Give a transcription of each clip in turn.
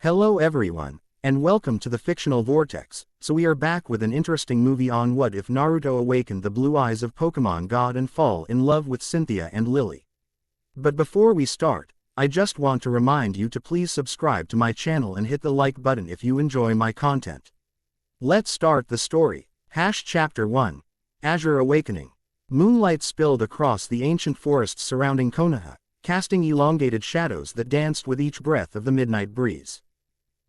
Hello everyone, and welcome to the Fictional Vortex. So we are back with an interesting movie on what if Naruto awakened the blue eyes of Pokémon God and fall in love with Cynthia and Lillie. But before we start, I just want to remind you to please subscribe to my channel and hit the like button if you enjoy my content. Let's start the story. Chapter 1. Azure Awakening. Moonlight spilled across the ancient forests surrounding Konoha, casting elongated shadows that danced with each breath of the midnight breeze.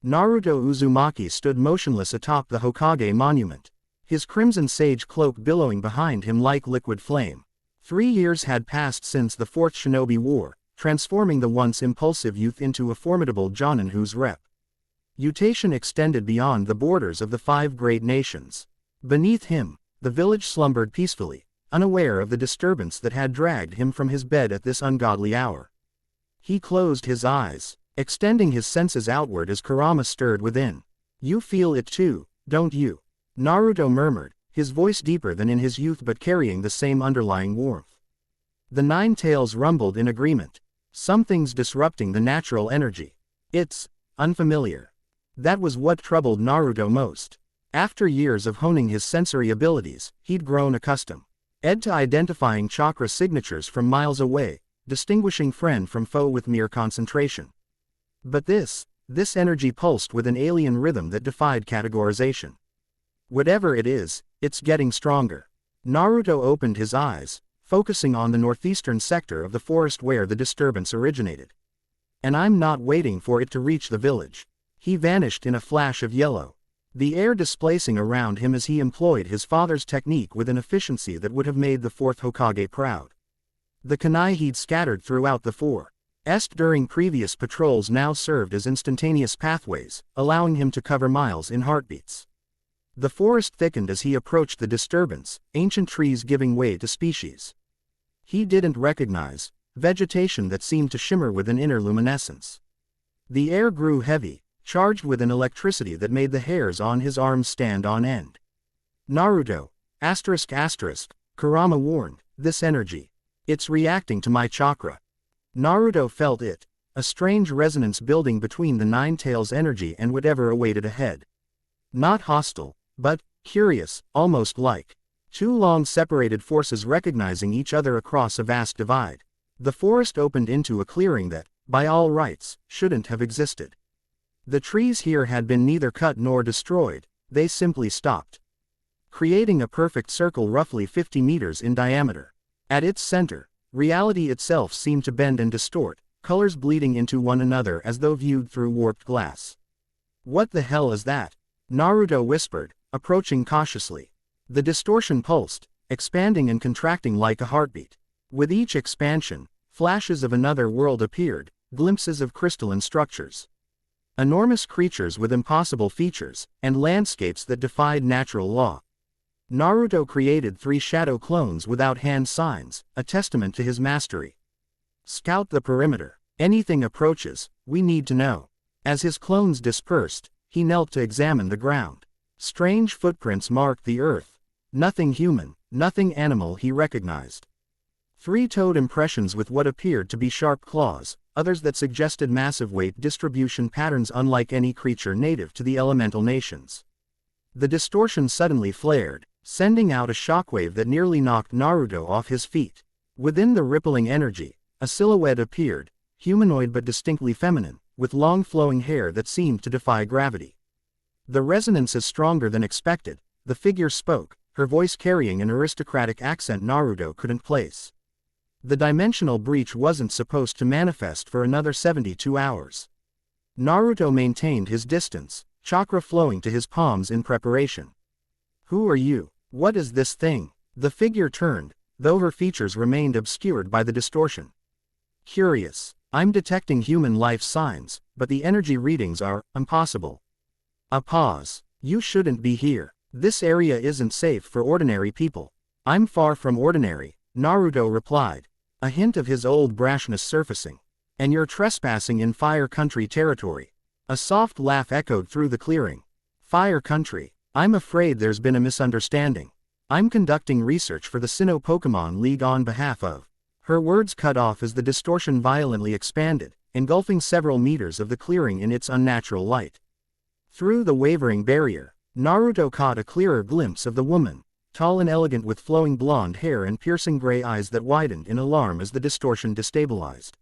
Naruto Uzumaki stood motionless atop the Hokage monument, his crimson sage cloak billowing behind him like liquid flame. 3 years had passed since the Fourth Shinobi War, transforming the once impulsive youth into a formidable Jonin whose reputation extended beyond the borders of the 5 great nations. Beneath him, the village slumbered peacefully, unaware of the disturbance that had dragged him from his bed at this ungodly hour. He closed his eyes, extending his senses outward as Kurama stirred within. "You feel it too, don't you?" Naruto murmured, his voice deeper than in his youth but carrying the same underlying warmth. The 9 tails rumbled in agreement. Something's disrupting the natural energy. It's unfamiliar. That was what troubled Naruto most. After years of honing his sensory abilities, he'd grown accustomed to identifying chakra signatures from miles away, distinguishing friend from foe with mere concentration. But this energy pulsed with an alien rhythm that defied categorization. Whatever it is, it's getting stronger. Naruto opened his eyes, focusing on the northeastern sector of the forest where the disturbance originated. "And I'm not waiting for it to reach the village." He vanished in a flash of yellow, the air displacing around him as he employed his father's technique with an efficiency that would have made the 4th Hokage proud. The kunai he'd scattered throughout the forest during previous patrols now served as instantaneous pathways, allowing him to cover miles in heartbeats. The forest thickened as he approached the disturbance, ancient trees giving way to species he didn't recognize, vegetation that seemed to shimmer with an inner luminescence. The air grew heavy, charged with an electricity that made the hairs on his arms stand on end. "Naruto, Kurama warned, this energy. It's reacting to my chakra." Naruto felt it, a strange resonance building between the 9 tails' energy and whatever awaited ahead. Not hostile, but curious, almost like 2 long-separated forces recognizing each other across a vast divide. The forest opened into a clearing that, by all rights, shouldn't have existed. The trees here had been neither cut nor destroyed, they simply stopped, creating a perfect circle roughly 50 meters in diameter. At its center, reality itself seemed to bend and distort, colors bleeding into one another as though viewed through warped glass. "What the hell is that?" Naruto whispered, approaching cautiously. The distortion pulsed, expanding and contracting like a heartbeat. With each expansion, flashes of another world appeared, glimpses of crystalline structures, enormous creatures with impossible features, and landscapes that defied natural law. Naruto created 3 shadow clones without hand signs, a testament to his mastery. "Scout the perimeter. Anything approaches, we need to know." As his clones dispersed, he knelt to examine the ground. Strange footprints marked the earth. Nothing human, nothing animal he recognized. 3-toed impressions with what appeared to be sharp claws, others that suggested massive weight distribution patterns unlike any creature native to the elemental nations. The distortion suddenly flared, sending out a shockwave that nearly knocked Naruto off his feet. Within the rippling energy, a silhouette appeared, humanoid but distinctly feminine, with long flowing hair that seemed to defy gravity. The resonance is stronger than expected, the figure spoke, her voice carrying an aristocratic accent Naruto couldn't place. The dimensional breach wasn't supposed to manifest for another 72 hours. Naruto maintained his distance, chakra flowing to his palms in preparation. "Who are you? What is this thing?" The figure turned, though her features remained obscured by the distortion. "Curious. I'm detecting human life signs, but the energy readings are impossible." A pause. "You shouldn't be here. This area isn't safe for ordinary people." "I'm far from ordinary," Naruto replied, a hint of his old brashness surfacing. "And you're trespassing in Fire Country territory." A soft laugh echoed through the clearing. "Fire Country? I'm afraid there's been a misunderstanding. I'm conducting research for the Sinnoh Pokémon League on behalf of." Her words cut off as the distortion violently expanded, engulfing several meters of the clearing in its unnatural light. Through the wavering barrier, Naruto caught a clearer glimpse of the woman, tall and elegant with flowing blonde hair and piercing gray eyes that widened in alarm as the distortion destabilized.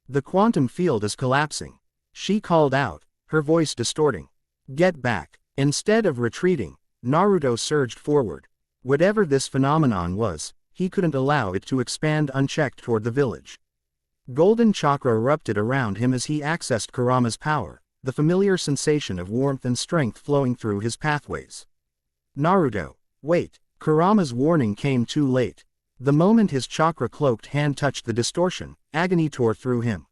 "The quantum field is collapsing," she called out, her voice distorting. "Get back." Instead of retreating, Naruto surged forward. Whatever this phenomenon was, he couldn't allow it to expand unchecked toward the village. Golden chakra erupted around him as he accessed Kurama's power, the familiar sensation of warmth and strength flowing through his pathways. "Naruto, wait." Kurama's warning came too late. The moment his chakra-cloaked hand touched the distortion, agony tore through him.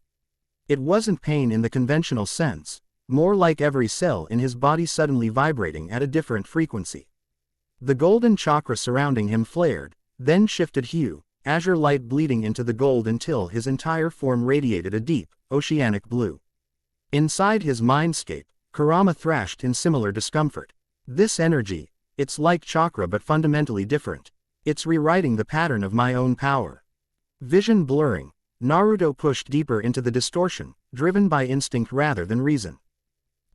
It wasn't pain in the conventional sense, more like every cell in his body suddenly vibrating at a different frequency. The golden chakra surrounding him flared, then shifted hue, azure light bleeding into the gold until his entire form radiated a deep, oceanic blue. Inside his mindscape, Kurama thrashed in similar discomfort. "This energy, it's like chakra but fundamentally different. It's rewriting the pattern of my own power." Vision blurring, Naruto pushed deeper into the distortion, driven by instinct rather than reason.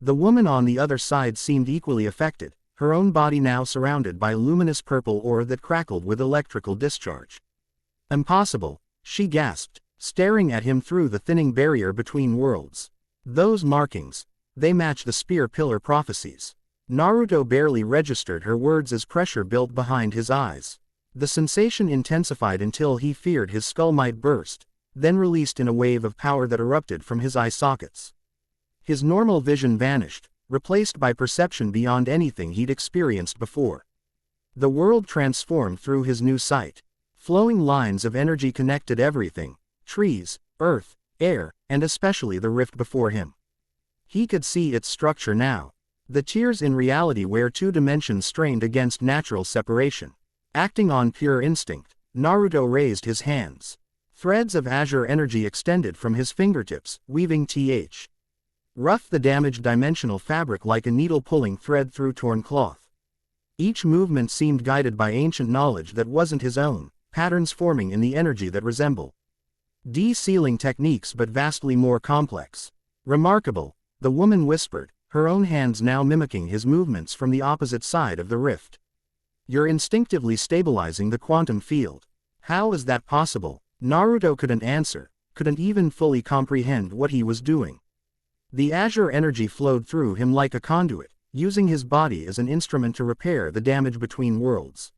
The woman on the other side seemed equally affected, her own body now surrounded by luminous purple ore that crackled with electrical discharge. "Impossible," she gasped, staring at him through the thinning barrier between worlds. "Those markings, they match the spear pillar prophecies." Naruto barely registered her words as pressure built behind his eyes. The sensation intensified until he feared his skull might burst, then released in a wave of power that erupted from his eye sockets. His normal vision vanished, replaced by perception beyond anything he'd experienced before. The world transformed through his new sight. Flowing lines of energy connected everything: trees, earth, air, and especially the rift before him. He could see its structure now. The tiers in reality where two dimensions strained against natural separation. Acting on pure instinct, Naruto raised his hands. Threads of azure energy extended from his fingertips, weaving rough the damaged dimensional fabric like a needle pulling thread through torn cloth. Each movement seemed guided by ancient knowledge that wasn't his own, patterns forming in the energy that resemble de-sealing techniques but vastly more complex. "Remarkable," the woman whispered, her own hands now mimicking his movements from the opposite side of the rift. "You're instinctively stabilizing the quantum field. How is that possible?" Naruto couldn't answer, couldn't even fully comprehend what he was doing. The azure energy flowed through him like a conduit, using his body as an instrument to repair the damage between worlds.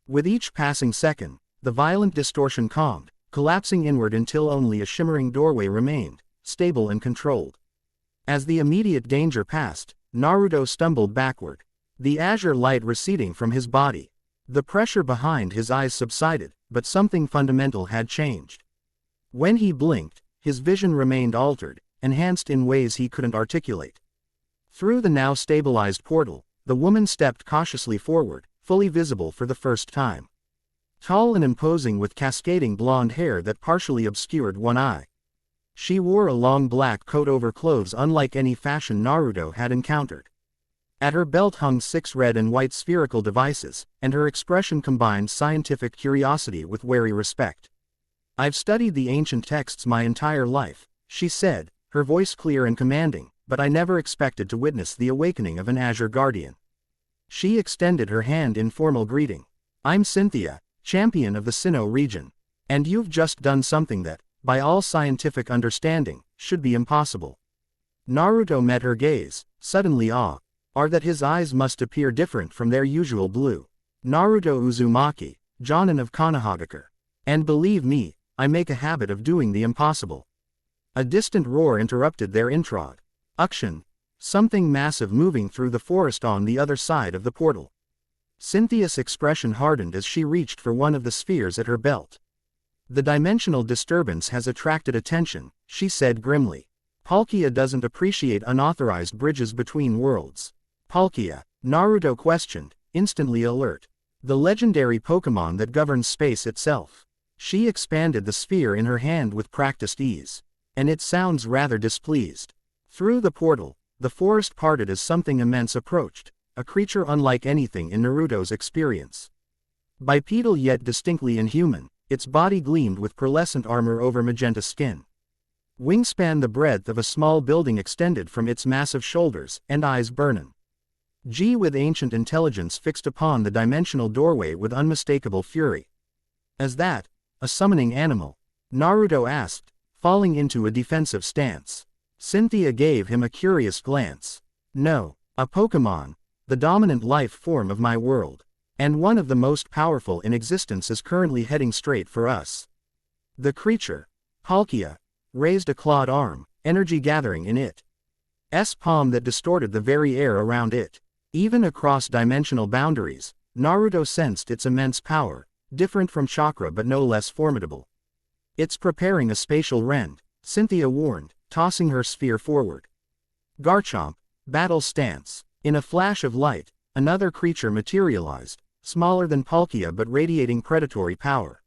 With each passing second, the violent distortion calmed, collapsing inward until only a shimmering doorway remained, stable and controlled. As the immediate danger passed, Naruto stumbled backward, the azure light receding from his body. The pressure behind his eyes subsided, but something fundamental had changed. When he blinked, his vision remained altered, enhanced in ways he couldn't articulate. Through the now stabilized portal, the woman stepped cautiously forward, fully visible for the first time. Tall and imposing with cascading blonde hair that partially obscured one eye. She wore a long black coat over clothes unlike any fashion Naruto had encountered. At her belt hung 6 red and white spherical devices, and her expression combined scientific curiosity with wary respect. "I've studied the ancient texts my entire life," she said, her voice clear and commanding, "but I never expected to witness the awakening of an Azure Guardian." She extended her hand in formal greeting. "I'm Cynthia, champion of the Sinnoh region. And you've just done something that, by all scientific understanding, should be impossible." Naruto met her gaze, suddenly awed, that his eyes must appear different from their usual blue. "Naruto Uzumaki, Jonin of Konohagakure. And believe me, I make a habit of doing the impossible." A distant roar interrupted their intrigue. Action! Something massive moving through the forest on the other side of the portal. Cynthia's expression hardened as she reached for one of the spheres at her belt. "The dimensional disturbance has attracted attention," she said grimly. "Palkia doesn't appreciate unauthorized bridges between worlds." "Palkia?" Naruto questioned, instantly alert. "The legendary Pokémon that governs space itself." She expanded the sphere in her hand with practiced ease. "And it sounds rather displeased." Through the portal, the forest parted as something immense approached, a creature unlike anything in Naruto's experience. Bipedal yet distinctly inhuman, its body gleamed with pearlescent armor over magenta skin. Wingspan the breadth of a small building extended from its massive shoulders, and eyes burnin'. G with ancient intelligence fixed upon the dimensional doorway with unmistakable fury. Is that a summoning animal? Naruto asked, falling into a defensive stance. Cynthia gave him a curious glance. No, a Pokémon, the dominant life form of my world. And one of the most powerful in existence is currently heading straight for us. The creature, Palkia, raised a clawed arm, energy gathering in its palm that distorted the very air around it. Even across dimensional boundaries, Naruto sensed its immense power, different from chakra but no less formidable. It's preparing a spatial rend, Cynthia warned, tossing her sphere forward. Garchomp, battle stance. In a flash of light, another creature materialized, smaller than Palkia but radiating predatory power.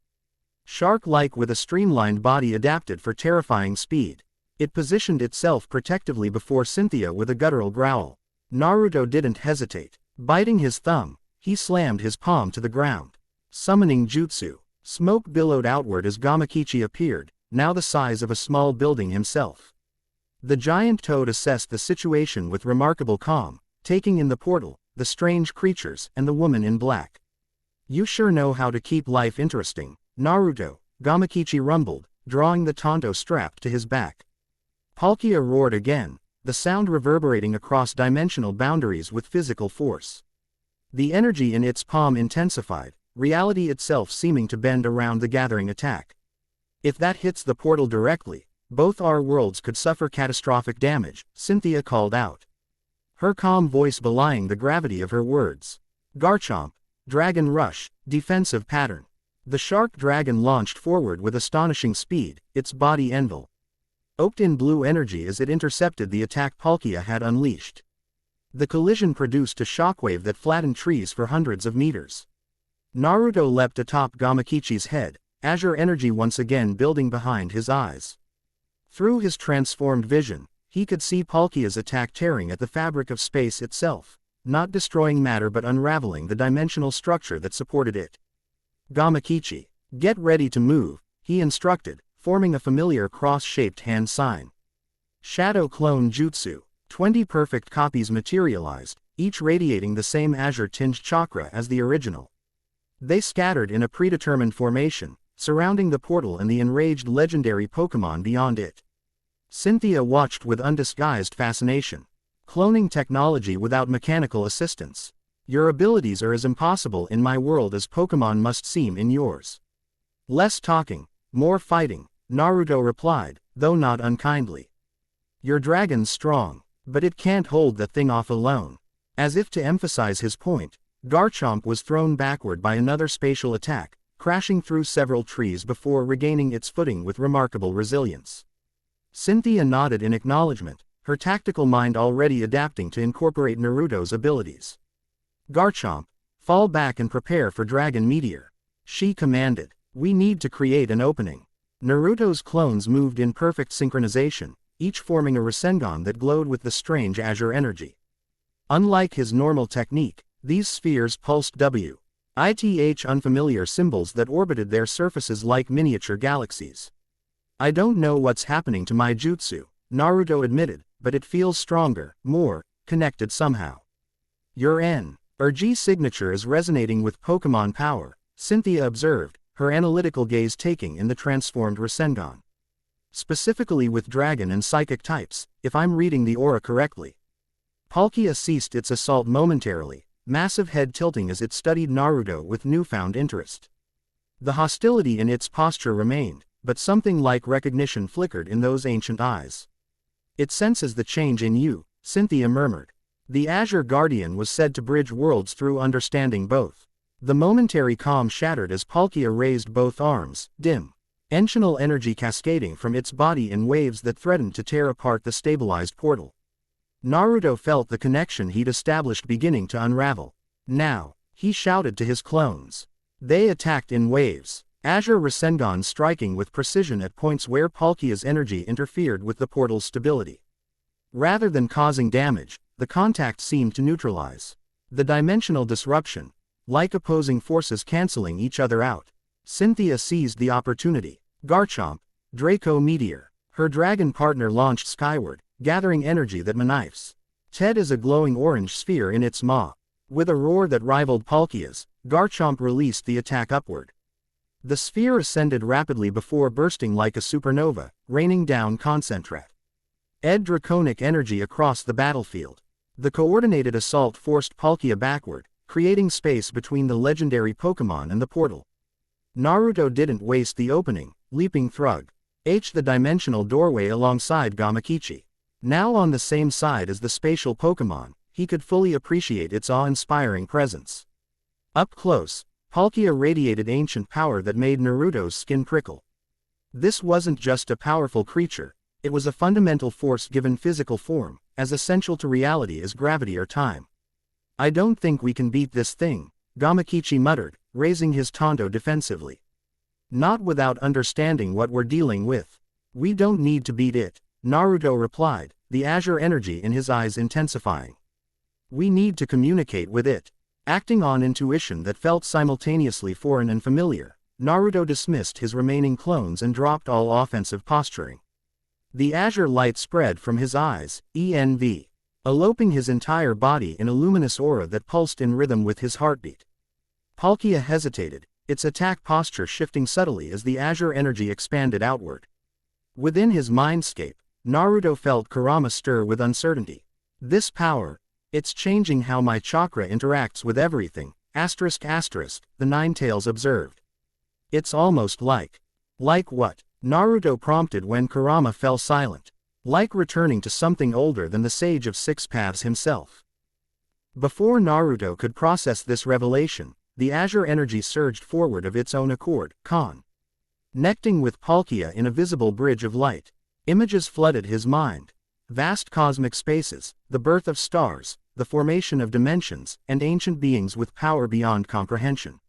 Shark-like with a streamlined body adapted for terrifying speed. It positioned itself protectively before Cynthia with a guttural growl. Naruto didn't hesitate. Biting his thumb, he slammed his palm to the ground. Summoning jutsu. Smoke billowed outward as Gamakichi appeared, now the size of a small building himself. The giant toad assessed the situation with remarkable calm, taking in the portal, the strange creatures, and the woman in black. You sure know how to keep life interesting, Naruto, Gamakichi rumbled, drawing the Tonto strap to his back. Palkia roared again, the sound reverberating across dimensional boundaries with physical force. The energy in its palm intensified, reality itself seeming to bend around the gathering attack. If that hits the portal directly, both our worlds could suffer catastrophic damage, Cynthia called out. Her calm voice belying the gravity of her words. Garchomp, Dragon Rush, defensive pattern. The shark dragon launched forward with astonishing speed, its body enveloped in blue energy as it intercepted the attack Palkia had unleashed. The collision produced a shockwave that flattened trees for hundreds of meters. Naruto leapt atop Gamakichi's head, azure energy once again building behind his eyes. Through his transformed vision, he could see Palkia's attack tearing at the fabric of space itself, not destroying matter but unraveling the dimensional structure that supported it. Gamakichi, get ready to move, he instructed, forming a familiar cross-shaped hand sign. Shadow Clone Jutsu. 20 perfect copies materialized, each radiating the same azure-tinged chakra as the original. They scattered in a predetermined formation, surrounding the portal and the enraged legendary Pokémon beyond it. Cynthia watched with undisguised fascination. Cloning technology without mechanical assistance. Your abilities are as impossible in my world as Pokémon must seem in yours. Less talking, more fighting, Naruto replied, though not unkindly. Your dragon's strong, but it can't hold the thing off alone. As if to emphasize his point, Garchomp was thrown backward by another spatial attack, crashing through several trees before regaining its footing with remarkable resilience. Cynthia nodded in acknowledgement, her tactical mind already adapting to incorporate Naruto's abilities. Garchomp, fall back and prepare for Dragon Meteor. She commanded. We need to create an opening. Naruto's clones moved in perfect synchronization, each forming a Rasengan that glowed with the strange azure energy. Unlike his normal technique, these spheres pulsed with unfamiliar symbols that orbited their surfaces like miniature galaxies. I don't know what's happening to my jutsu, Naruto admitted, but it feels stronger, more connected somehow. Your G signature is resonating with Pokémon power, Cynthia observed, her analytical gaze taking in the transformed Rasengan. Specifically with dragon and psychic types, if I'm reading the aura correctly. Palkia ceased its assault momentarily, massive head tilting as it studied Naruto with newfound interest. The hostility in its posture remained, but something like recognition flickered in those ancient eyes. It senses the change in you, Cynthia murmured. The Azure Guardian was said to bridge worlds through understanding both. The momentary calm shattered as Palkia raised both arms, dimensional energy cascading from its body in waves that threatened to tear apart the stabilized portal. Naruto felt the connection he'd established beginning to unravel. Now, he shouted to his clones. They attacked in waves, Azure Rasengan striking with precision at points where Palkia's energy interfered with the portal's stability. Rather than causing damage, the contact seemed to neutralize the dimensional disruption, like opposing forces canceling each other out. Cynthia seized the opportunity. Garchomp, Draco Meteor. Her dragon partner launched skyward, gathering energy that knifes. Ted is a glowing orange sphere in its maw. With a roar that rivaled Palkia's, Garchomp released the attack upward. The sphere ascended rapidly before bursting like a supernova, raining down concentrat. Draconic energy across the battlefield. The coordinated assault forced Palkia backward, creating space between the legendary Pokémon and the portal. Naruto didn't waste the opening, leaping through the dimensional doorway alongside Gamakichi. Now on the same side as the spatial Pokémon, he could fully appreciate its awe-inspiring presence. Up close, Palkia radiated ancient power that made Naruto's skin prickle. This wasn't just a powerful creature, it was a fundamental force given physical form, as essential to reality as gravity or time. I don't think we can beat this thing, Gamakichi muttered, raising his Tonto defensively. Not without understanding what we're dealing with. We don't need to beat it, Naruto replied, the azure energy in his eyes intensifying. We need to communicate with it. Acting on intuition that felt simultaneously foreign and familiar, Naruto dismissed his remaining clones and dropped all offensive posturing. The azure light spread from his eyes, eloping his entire body in a luminous aura that pulsed in rhythm with his heartbeat. Palkia hesitated, its attack posture shifting subtly as the azure energy expanded outward. Within his mindscape, Naruto felt Kurama stir with uncertainty. This power, it's changing how my chakra interacts with everything, ***, the Ninetales observed. It's almost like. Like what? Naruto prompted when Kurama fell silent. Like returning to something older than the Sage of Six Paths himself. Before Naruto could process this revelation, the azure energy surged forward of its own accord, connecting with Palkia in a visible bridge of light. Images flooded his mind. Vast cosmic spaces, the birth of stars, the formation of dimensions, and ancient beings with power beyond comprehension.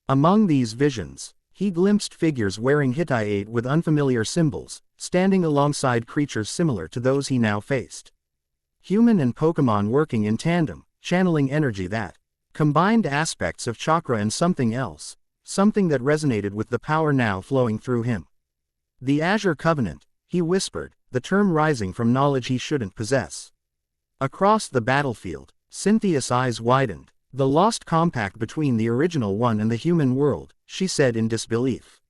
Among these visions, he glimpsed figures wearing Hittite with unfamiliar symbols, standing alongside creatures similar to those he now faced. Human and Pokémon working in tandem, channeling energy that combined aspects of chakra and something else, something that resonated with the power now flowing through him. The Azure Covenant, he whispered, the term rising from knowledge he shouldn't possess. Across the battlefield, Cynthia's eyes widened. The lost compact between the original one and the human world, she said in disbelief.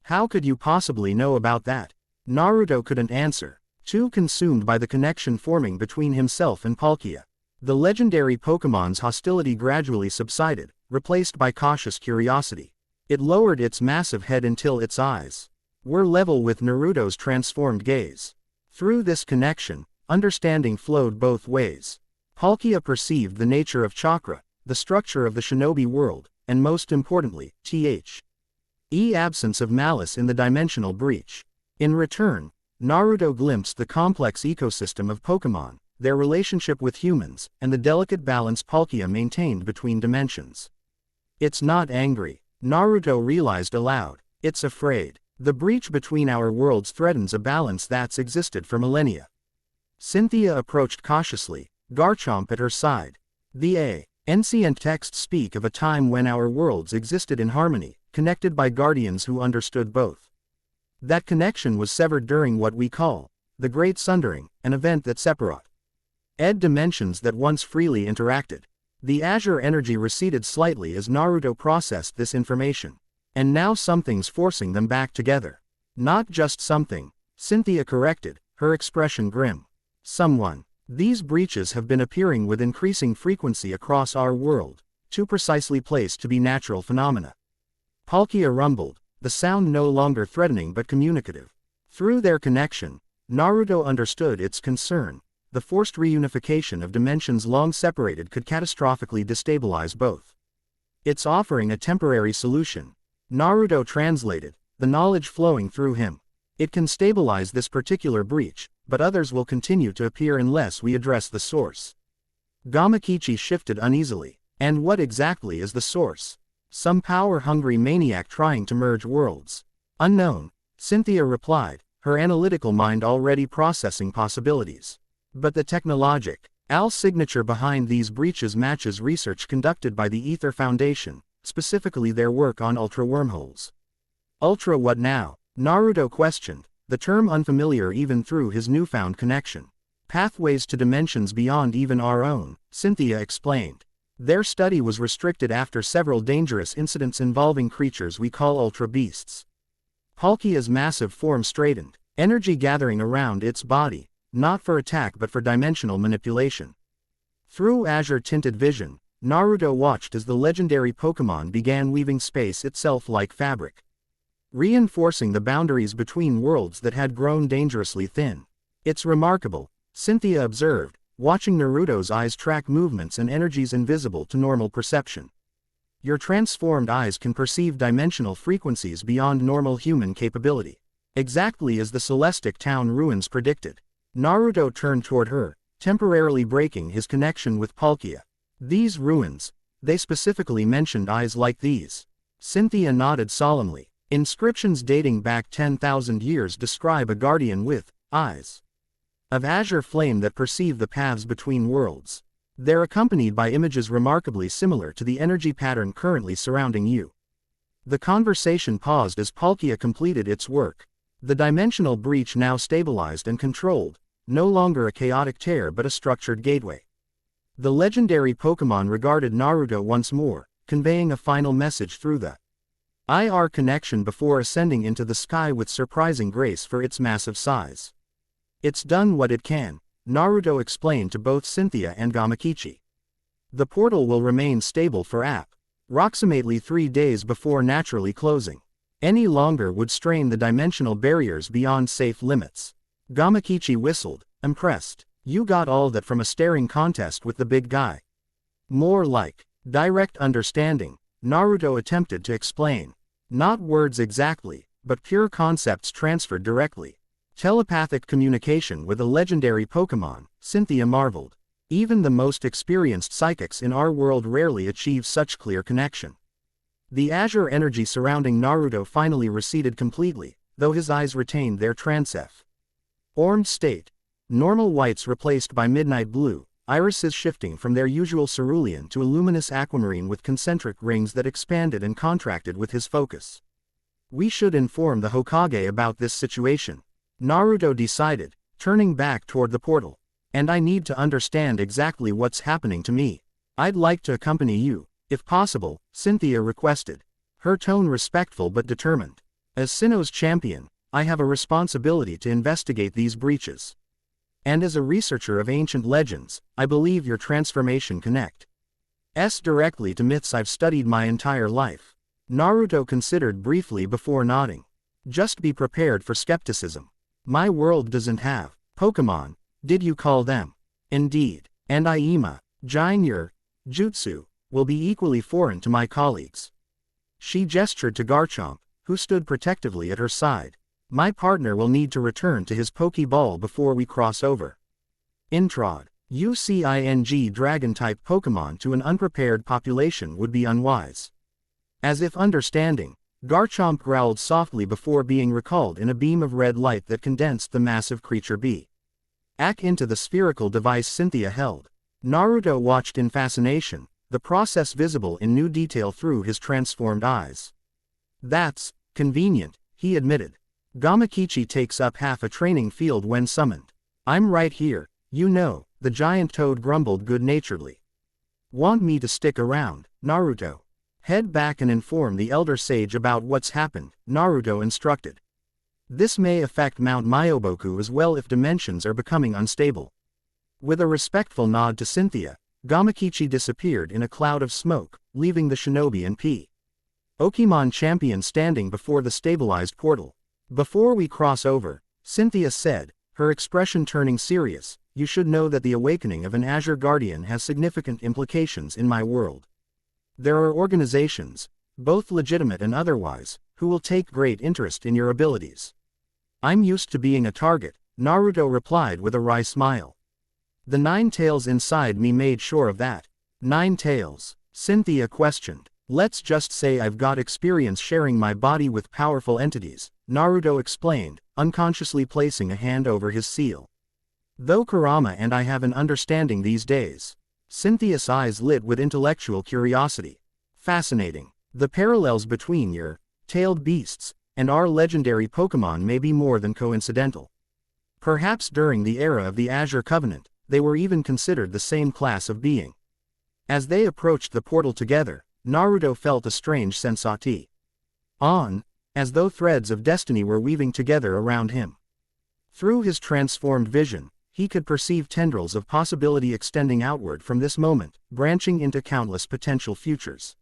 How could you possibly know about that? Naruto couldn't answer, too consumed by the connection forming between himself and Palkia. The legendary Pokémon's hostility gradually subsided, replaced by cautious curiosity. It lowered its massive head until its eyes were level with Naruto's transformed gaze. Through this connection, understanding flowed both ways. Palkia perceived the nature of chakra, the structure of the shinobi world, and most importantly, absence of malice in the dimensional breach. In return, Naruto glimpsed the complex ecosystem of Pokémon, their relationship with humans, and the delicate balance Palkia maintained between dimensions. It's not angry, Naruto realized aloud, it's afraid. The breach between our worlds threatens a balance that's existed for millennia. Cynthia approached cautiously, Garchomp at her side. The ancient texts speak of a time when our worlds existed in harmony, connected by guardians who understood both. That connection was severed during what we call the Great Sundering, an event that separated dimensions that once freely interacted. The azure energy receded slightly as Naruto processed this information. And now something's forcing them back together. Not just something, Cynthia corrected, her expression grim. Someone. These breaches have been appearing with increasing frequency across our world, too precisely placed to be natural phenomena. Palkia rumbled, the sound no longer threatening but communicative. Through their connection, Naruto understood its concern. The forced reunification of dimensions long separated could catastrophically destabilize both. It's offering a temporary solution. Naruto translated, the knowledge flowing through him. It can stabilize this particular breach, but others will continue to appear unless we address the source. Gamakichi shifted uneasily. And what exactly is the source? Some power-hungry maniac trying to merge worlds. Unknown, Cynthia replied, her analytical mind already processing possibilities. But the technological signature behind these breaches matches research conducted by the Ether Foundation, specifically their work on ultra wormholes. Ultra what now? Naruto questioned, the term unfamiliar even through his newfound connection. Pathways to dimensions beyond even our own, Cynthia explained. Their study was restricted after several dangerous incidents involving creatures we call ultra beasts. Palkia's massive form straightened, energy gathering around its body, not for attack but for dimensional manipulation. Through azure-tinted vision, Naruto watched as the legendary Pokémon began weaving space itself like fabric, reinforcing the boundaries between worlds that had grown dangerously thin. It's remarkable, Cynthia observed, watching Naruto's eyes track movements and energies invisible to normal perception. Your transformed eyes can perceive dimensional frequencies beyond normal human capability. Exactly as the Celestic Town ruins predicted. Naruto turned toward her, temporarily breaking his connection with Palkia. These ruins, they specifically mentioned eyes like these. Cynthia nodded solemnly. Inscriptions dating back 10,000 years describe a guardian with eyes of azure flame that perceive the paths between worlds. They're accompanied by images remarkably similar to the energy pattern currently surrounding you. The conversation paused as Palkia completed its work. The dimensional breach now stabilized and controlled, no longer a chaotic tear but a structured gateway. The legendary Pokémon regarded Naruto once more, conveying a final message through the IR connection before ascending into the sky with surprising grace for its massive size. It's done what it can, Naruto explained to both Cynthia and Gamakichi. The portal will remain stable for approximately 3 days before naturally closing. Any longer would strain the dimensional barriers beyond safe limits. Gamakichi whistled, impressed. You got all that from a staring contest with the big guy. More like direct understanding, Naruto attempted to explain. Not words exactly, but pure concepts transferred directly. Telepathic communication with a legendary Pokémon, Cynthia marveled. Even the most experienced psychics in our world rarely achieve such clear connection. The azure energy surrounding Naruto finally receded completely, though his eyes retained their transformed state. Normal whites replaced by midnight blue, irises shifting from their usual cerulean to a luminous aquamarine with concentric rings that expanded and contracted with his focus. We should inform the Hokage about this situation, Naruto decided, turning back toward the portal. And I need to understand exactly what's happening to me. I'd like to accompany you, if possible, Cynthia requested, her tone respectful but determined. As Sinnoh's champion, I have a responsibility to investigate these breaches. And as a researcher of ancient legends, I believe your transformation connects directly to myths I've studied my entire life. Naruto considered briefly before nodding. Just be prepared for skepticism. My world doesn't have Pokémon, did you call them? Indeed. And Aima, Jin'yur, Jutsu, will be equally foreign to my colleagues. She gestured to Garchomp, who stood protectively at her side. My partner will need to return to his Pokeball before we cross over. Introd. UCING Dragon-type Pokémon to an unprepared population would be unwise. As if understanding, Garchomp growled softly before being recalled in a beam of red light that condensed the massive creature back into the spherical device Cynthia held. Naruto watched in fascination, the process visible in new detail through his transformed eyes. That's convenient, he admitted. Gamakichi takes up half a training field when summoned. I'm right here, you know, the giant toad grumbled good-naturedly. Want me to stick around, Naruto? Head back and inform the Elder Sage about what's happened, Naruto instructed. This may affect Mount Myoboku as well if dimensions are becoming unstable. With a respectful nod to Cynthia, Gamakichi disappeared in a cloud of smoke, leaving the shinobi and Pokemon champion standing before the stabilized portal. Before we cross over, Cynthia said, her expression turning serious, you should know that the awakening of an Azure Guardian has significant implications in my world. There are organizations, both legitimate and otherwise, who will take great interest in your abilities. I'm used to being a target, Naruto replied with a wry smile. The 9 tails inside me made sure of that. 9 tails? Cynthia questioned. Let's just say I've got experience sharing my body with powerful entities, Naruto explained, unconsciously placing a hand over his seal. Though Kurama and I have an understanding these days. Cynthia's eyes lit with intellectual curiosity. Fascinating. The parallels between your tailed beasts, and our legendary Pokémon may be more than coincidental. Perhaps during the era of the Azure Covenant, they were even considered the same class of being. As they approached the portal together, Naruto felt a strange sensation. As though threads of destiny were weaving together around him. Through his transformed vision, he could perceive tendrils of possibility extending outward from this moment, branching into countless potential futures.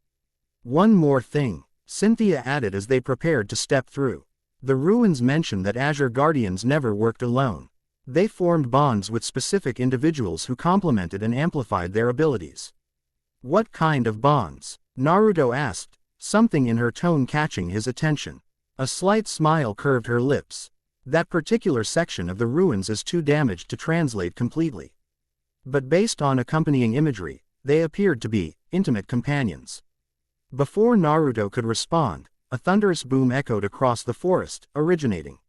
One more thing, Cynthia added as they prepared to step through. The ruins mention that Azure Guardians never worked alone. They formed bonds with specific individuals who complemented and amplified their abilities. What kind of bonds? Naruto asked, something in her tone catching his attention. A slight smile curved her lips. That particular section of the ruins is too damaged to translate completely. But based on accompanying imagery, they appeared to be intimate companions. Before Naruto could respond, a thunderous boom echoed across the forest, originating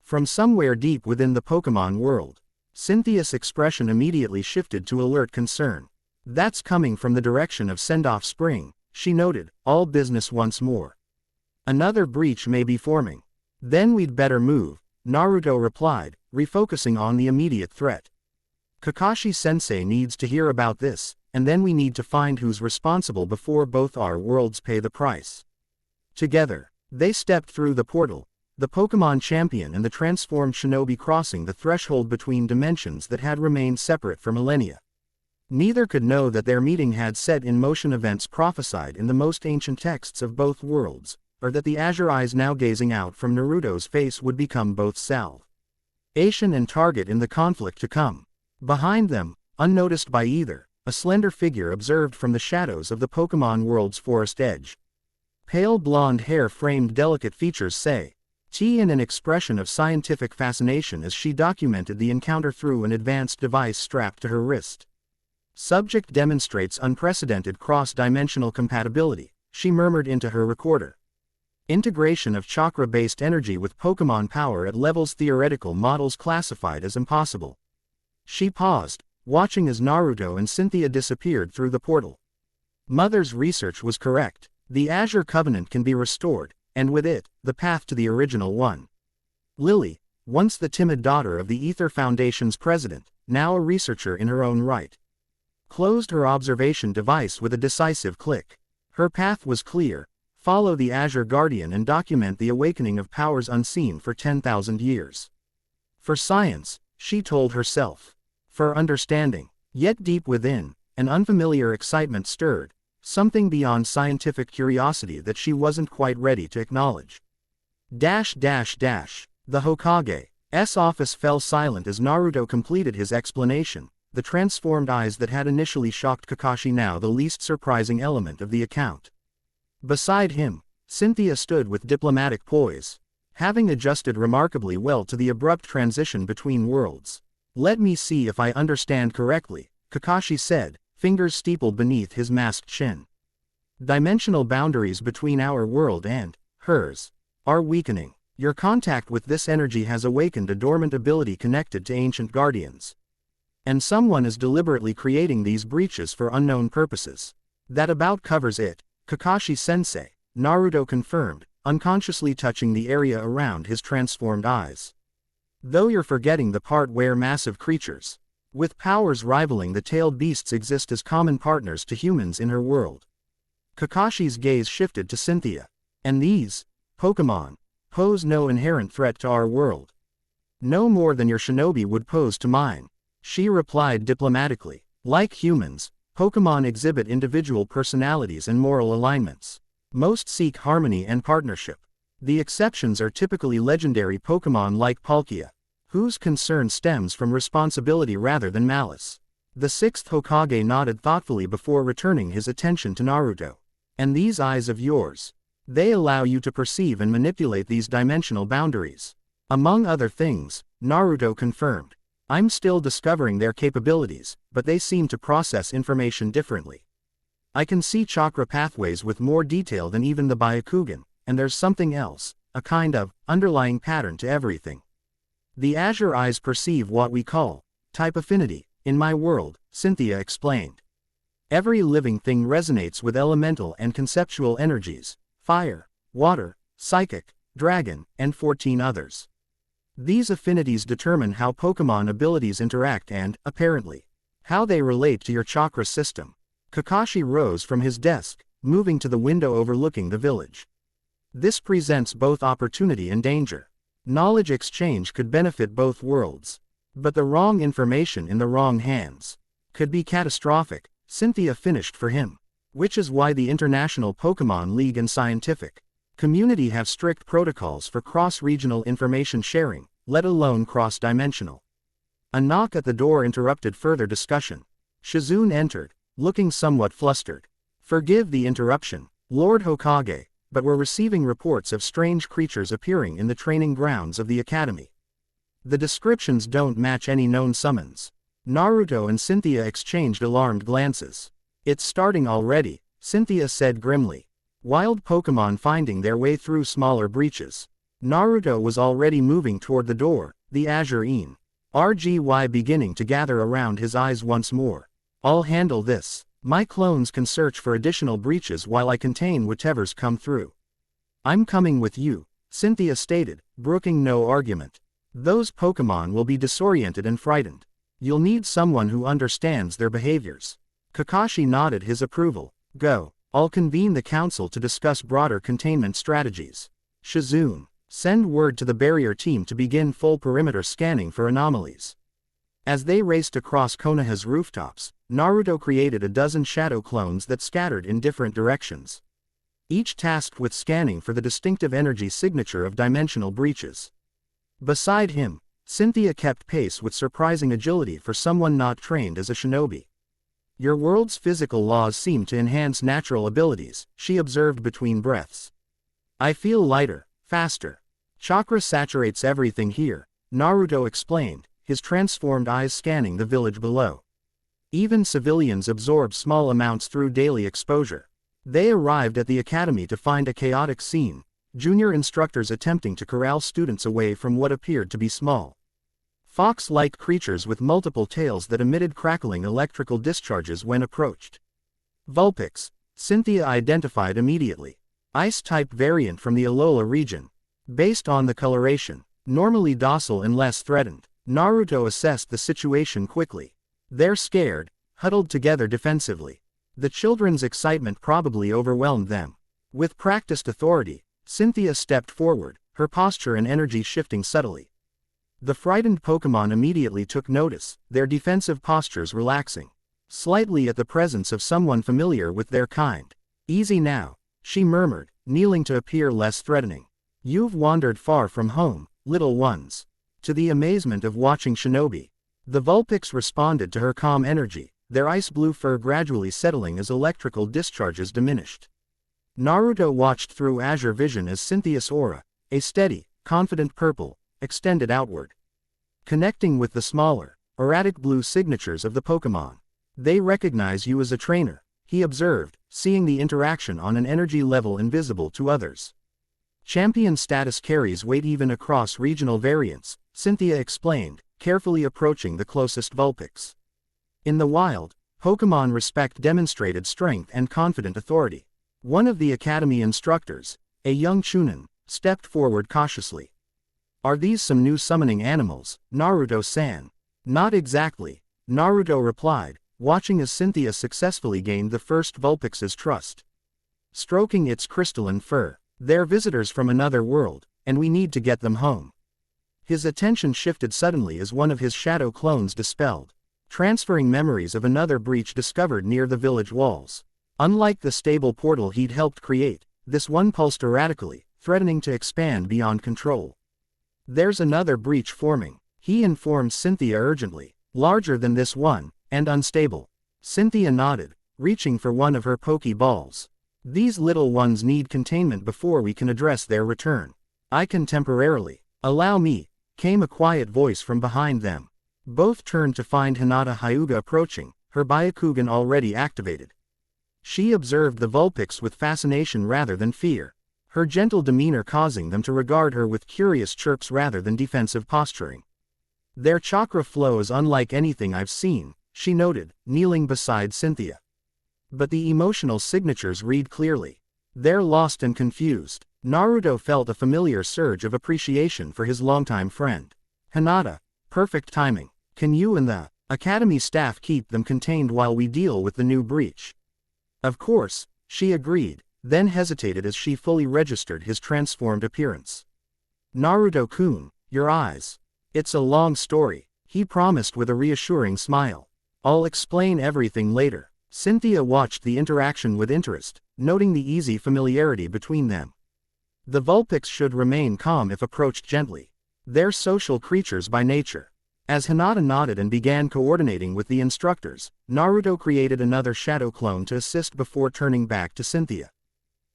from somewhere deep within the Pokémon world. Cynthia's expression immediately shifted to alert concern. That's coming from the direction of Sendoff Spring, she noted, all business once more. Another breach may be forming. Then we'd better move, Naruto replied, refocusing on the immediate threat. Kakashi-sensei needs to hear about this, and then we need to find who's responsible before both our worlds pay the price. Together, they stepped through the portal, the Pokémon champion and the transformed shinobi crossing the threshold between dimensions that had remained separate for millennia. Neither could know that their meeting had set in motion events prophesied in the most ancient texts of both worlds, or that the azure eyes now gazing out from Naruto's face would become both salvation and target in the conflict to come. Behind them, unnoticed by either, a slender figure observed from the shadows of the Pokémon world's forest edge. Pale blonde hair framed delicate features say, in an expression of scientific fascination as she documented the encounter through an advanced device strapped to her wrist. Subject demonstrates unprecedented cross-dimensional compatibility, she murmured into her recorder. Integration of chakra-based energy with Pokémon power at levels theoretical models classified as impossible. She paused, watching as Naruto and Cynthia disappeared through the portal. Mother's research was correct. The Azure Covenant can be restored, and with it, the path to the original one. Lillie, once the timid daughter of the Ether Foundation's president, now a researcher in her own right, closed her observation device with a decisive click. Her path was clear. Follow the Azure Guardian and document the awakening of powers unseen for 10,000 years. For science, she told herself. For understanding. Yet deep within, an unfamiliar excitement stirred, something beyond scientific curiosity that she wasn't quite ready to acknowledge. The Hokage's office fell silent as Naruto completed his explanation, the transformed eyes that had initially shocked Kakashi now the least surprising element of the account. Beside him, Cynthia stood with diplomatic poise, having adjusted remarkably well to the abrupt transition between worlds. Let me see if I understand correctly, Kakashi said, fingers steepled beneath his masked chin. Dimensional boundaries between our world and hers are weakening. Your contact with this energy has awakened a dormant ability connected to ancient guardians. And someone is deliberately creating these breaches for unknown purposes. That about covers it, Kakashi-sensei, Naruto confirmed, unconsciously touching the area around his transformed eyes. Though you're forgetting the part where massive creatures, with powers rivaling the tailed beasts exist as common partners to humans in her world. Kakashi's gaze shifted to Cynthia. And these Pokémon pose no inherent threat to our world. No more than your shinobi would pose to mine, she replied diplomatically. Like humans, Pokémon exhibit individual personalities and moral alignments. Most seek harmony and partnership. The exceptions are typically legendary Pokémon like Palkia, whose concern stems from responsibility rather than malice. The sixth Hokage nodded thoughtfully before returning his attention to Naruto. And these eyes of yours, they allow you to perceive and manipulate these dimensional boundaries. Among other things, Naruto confirmed. I'm still discovering their capabilities, but they seem to process information differently. I can see chakra pathways with more detail than even the Byakugan, and there's something else, a kind of underlying pattern to everything. The Azure eyes perceive what we call type affinity. In my world, Cynthia explained. Every living thing resonates with elemental and conceptual energies, fire, water, psychic, dragon, and 14 others. These affinities determine how Pokémon abilities interact and, apparently, how they relate to your chakra system. Kakashi rose from his desk, moving to the window overlooking the village. This presents both opportunity and danger. Knowledge exchange could benefit both worlds. But the wrong information in the wrong hands could be catastrophic. Cynthia finished for him. Which is why the International Pokémon League and Scientific Community have strict protocols for cross-regional information sharing, let alone cross-dimensional. A knock at the door interrupted further discussion. Shizune entered, looking somewhat flustered. Forgive the interruption, Lord Hokage, but we're receiving reports of strange creatures appearing in the training grounds of the academy. The descriptions don't match any known summons. Naruto and Cynthia exchanged alarmed glances. It's starting already, Cynthia said grimly. Wild Pokémon finding their way through smaller breaches. Naruto was already moving toward the door, the Azure Een. RGY beginning to gather around his eyes once more. I'll handle this. My clones can search for additional breaches while I contain whatever's come through. I'm coming with you, Cynthia stated, brooking no argument. Those Pokémon will be disoriented and frightened. You'll need someone who understands their behaviors. Kakashi nodded his approval. Go. I'll convene the council to discuss broader containment strategies. Shizune, send word to the barrier team to begin full perimeter scanning for anomalies. As they raced across Konoha's rooftops, Naruto created a dozen shadow clones that scattered in different directions. Each tasked with scanning for the distinctive energy signature of dimensional breaches. Beside him, Cynthia kept pace with surprising agility for someone not trained as a shinobi. Your world's physical laws seem to enhance natural abilities, she observed between breaths. I feel lighter, faster. Chakra saturates everything here, Naruto explained, his transformed eyes scanning the village below. Even civilians absorb small amounts through daily exposure. They arrived at the academy to find a chaotic scene, junior instructors attempting to corral students away from what appeared to be small fox-like creatures with multiple tails that emitted crackling electrical discharges when approached. Vulpix, Cynthia identified immediately. Ice-type variant from the Alola region. Based on the coloration, normally docile and less threatened, Naruto assessed the situation quickly. They're scared, huddled together defensively. The children's excitement probably overwhelmed them. With practiced authority, Cynthia stepped forward, her posture and energy shifting subtly. The frightened Pokémon immediately took notice, their defensive postures relaxing. Slightly at the presence of someone familiar with their kind. Easy now, she murmured, kneeling to appear less threatening. You've wandered far from home, little ones. To the amazement of watching Shinobi, the Vulpix responded to her calm energy, their ice-blue fur gradually settling as electrical discharges diminished. Naruto watched through azure vision as Cynthia's aura, a steady, confident purple, extended outward. Connecting with the smaller, erratic blue signatures of the Pokémon. They recognize you as a trainer, he observed, seeing the interaction on an energy level invisible to others. Champion status carries weight even across regional variants, Cynthia explained, carefully approaching the closest Vulpix. In the wild, Pokémon respect demonstrated strength and confident authority. One of the academy instructors, a young Chunin, stepped forward cautiously. Are these some new summoning animals, Naruto-san? Not exactly, Naruto replied, watching as Cynthia successfully gained the first Vulpix's trust. Stroking its crystalline fur, they're visitors from another world, and we need to get them home. His attention shifted suddenly as one of his shadow clones dispelled, transferring memories of another breach discovered near the village walls. Unlike the stable portal he'd helped create, this one pulsed erratically, threatening to expand beyond control. There's another breach forming, he informed Cynthia urgently, larger than this one, and unstable. Cynthia nodded, reaching for one of her Pokeballs. These little ones need containment before we can address their return. I can temporarily. Allow me, came a quiet voice from behind them. Both turned to find Hinata Hyuga approaching, her Byakugan already activated. She observed the Vulpix with fascination rather than fear, her gentle demeanor causing them to regard her with curious chirps rather than defensive posturing. Their chakra flow is unlike anything I've seen, she noted, kneeling beside Cynthia. But the emotional signatures read clearly. They're lost and confused. Naruto felt a familiar surge of appreciation for his longtime friend. Hinata, perfect timing. Can you and the Academy staff keep them contained while we deal with the new breach? Of course, she agreed, then hesitated as she fully registered his transformed appearance. Naruto-kun, your eyes. It's a long story, he promised with a reassuring smile. I'll explain everything later. Cynthia watched the interaction with interest, noting the easy familiarity between them. The Vulpix should remain calm if approached gently. They're social creatures by nature. As Hinata nodded and began coordinating with the instructors, Naruto created another shadow clone to assist before turning back to Cynthia.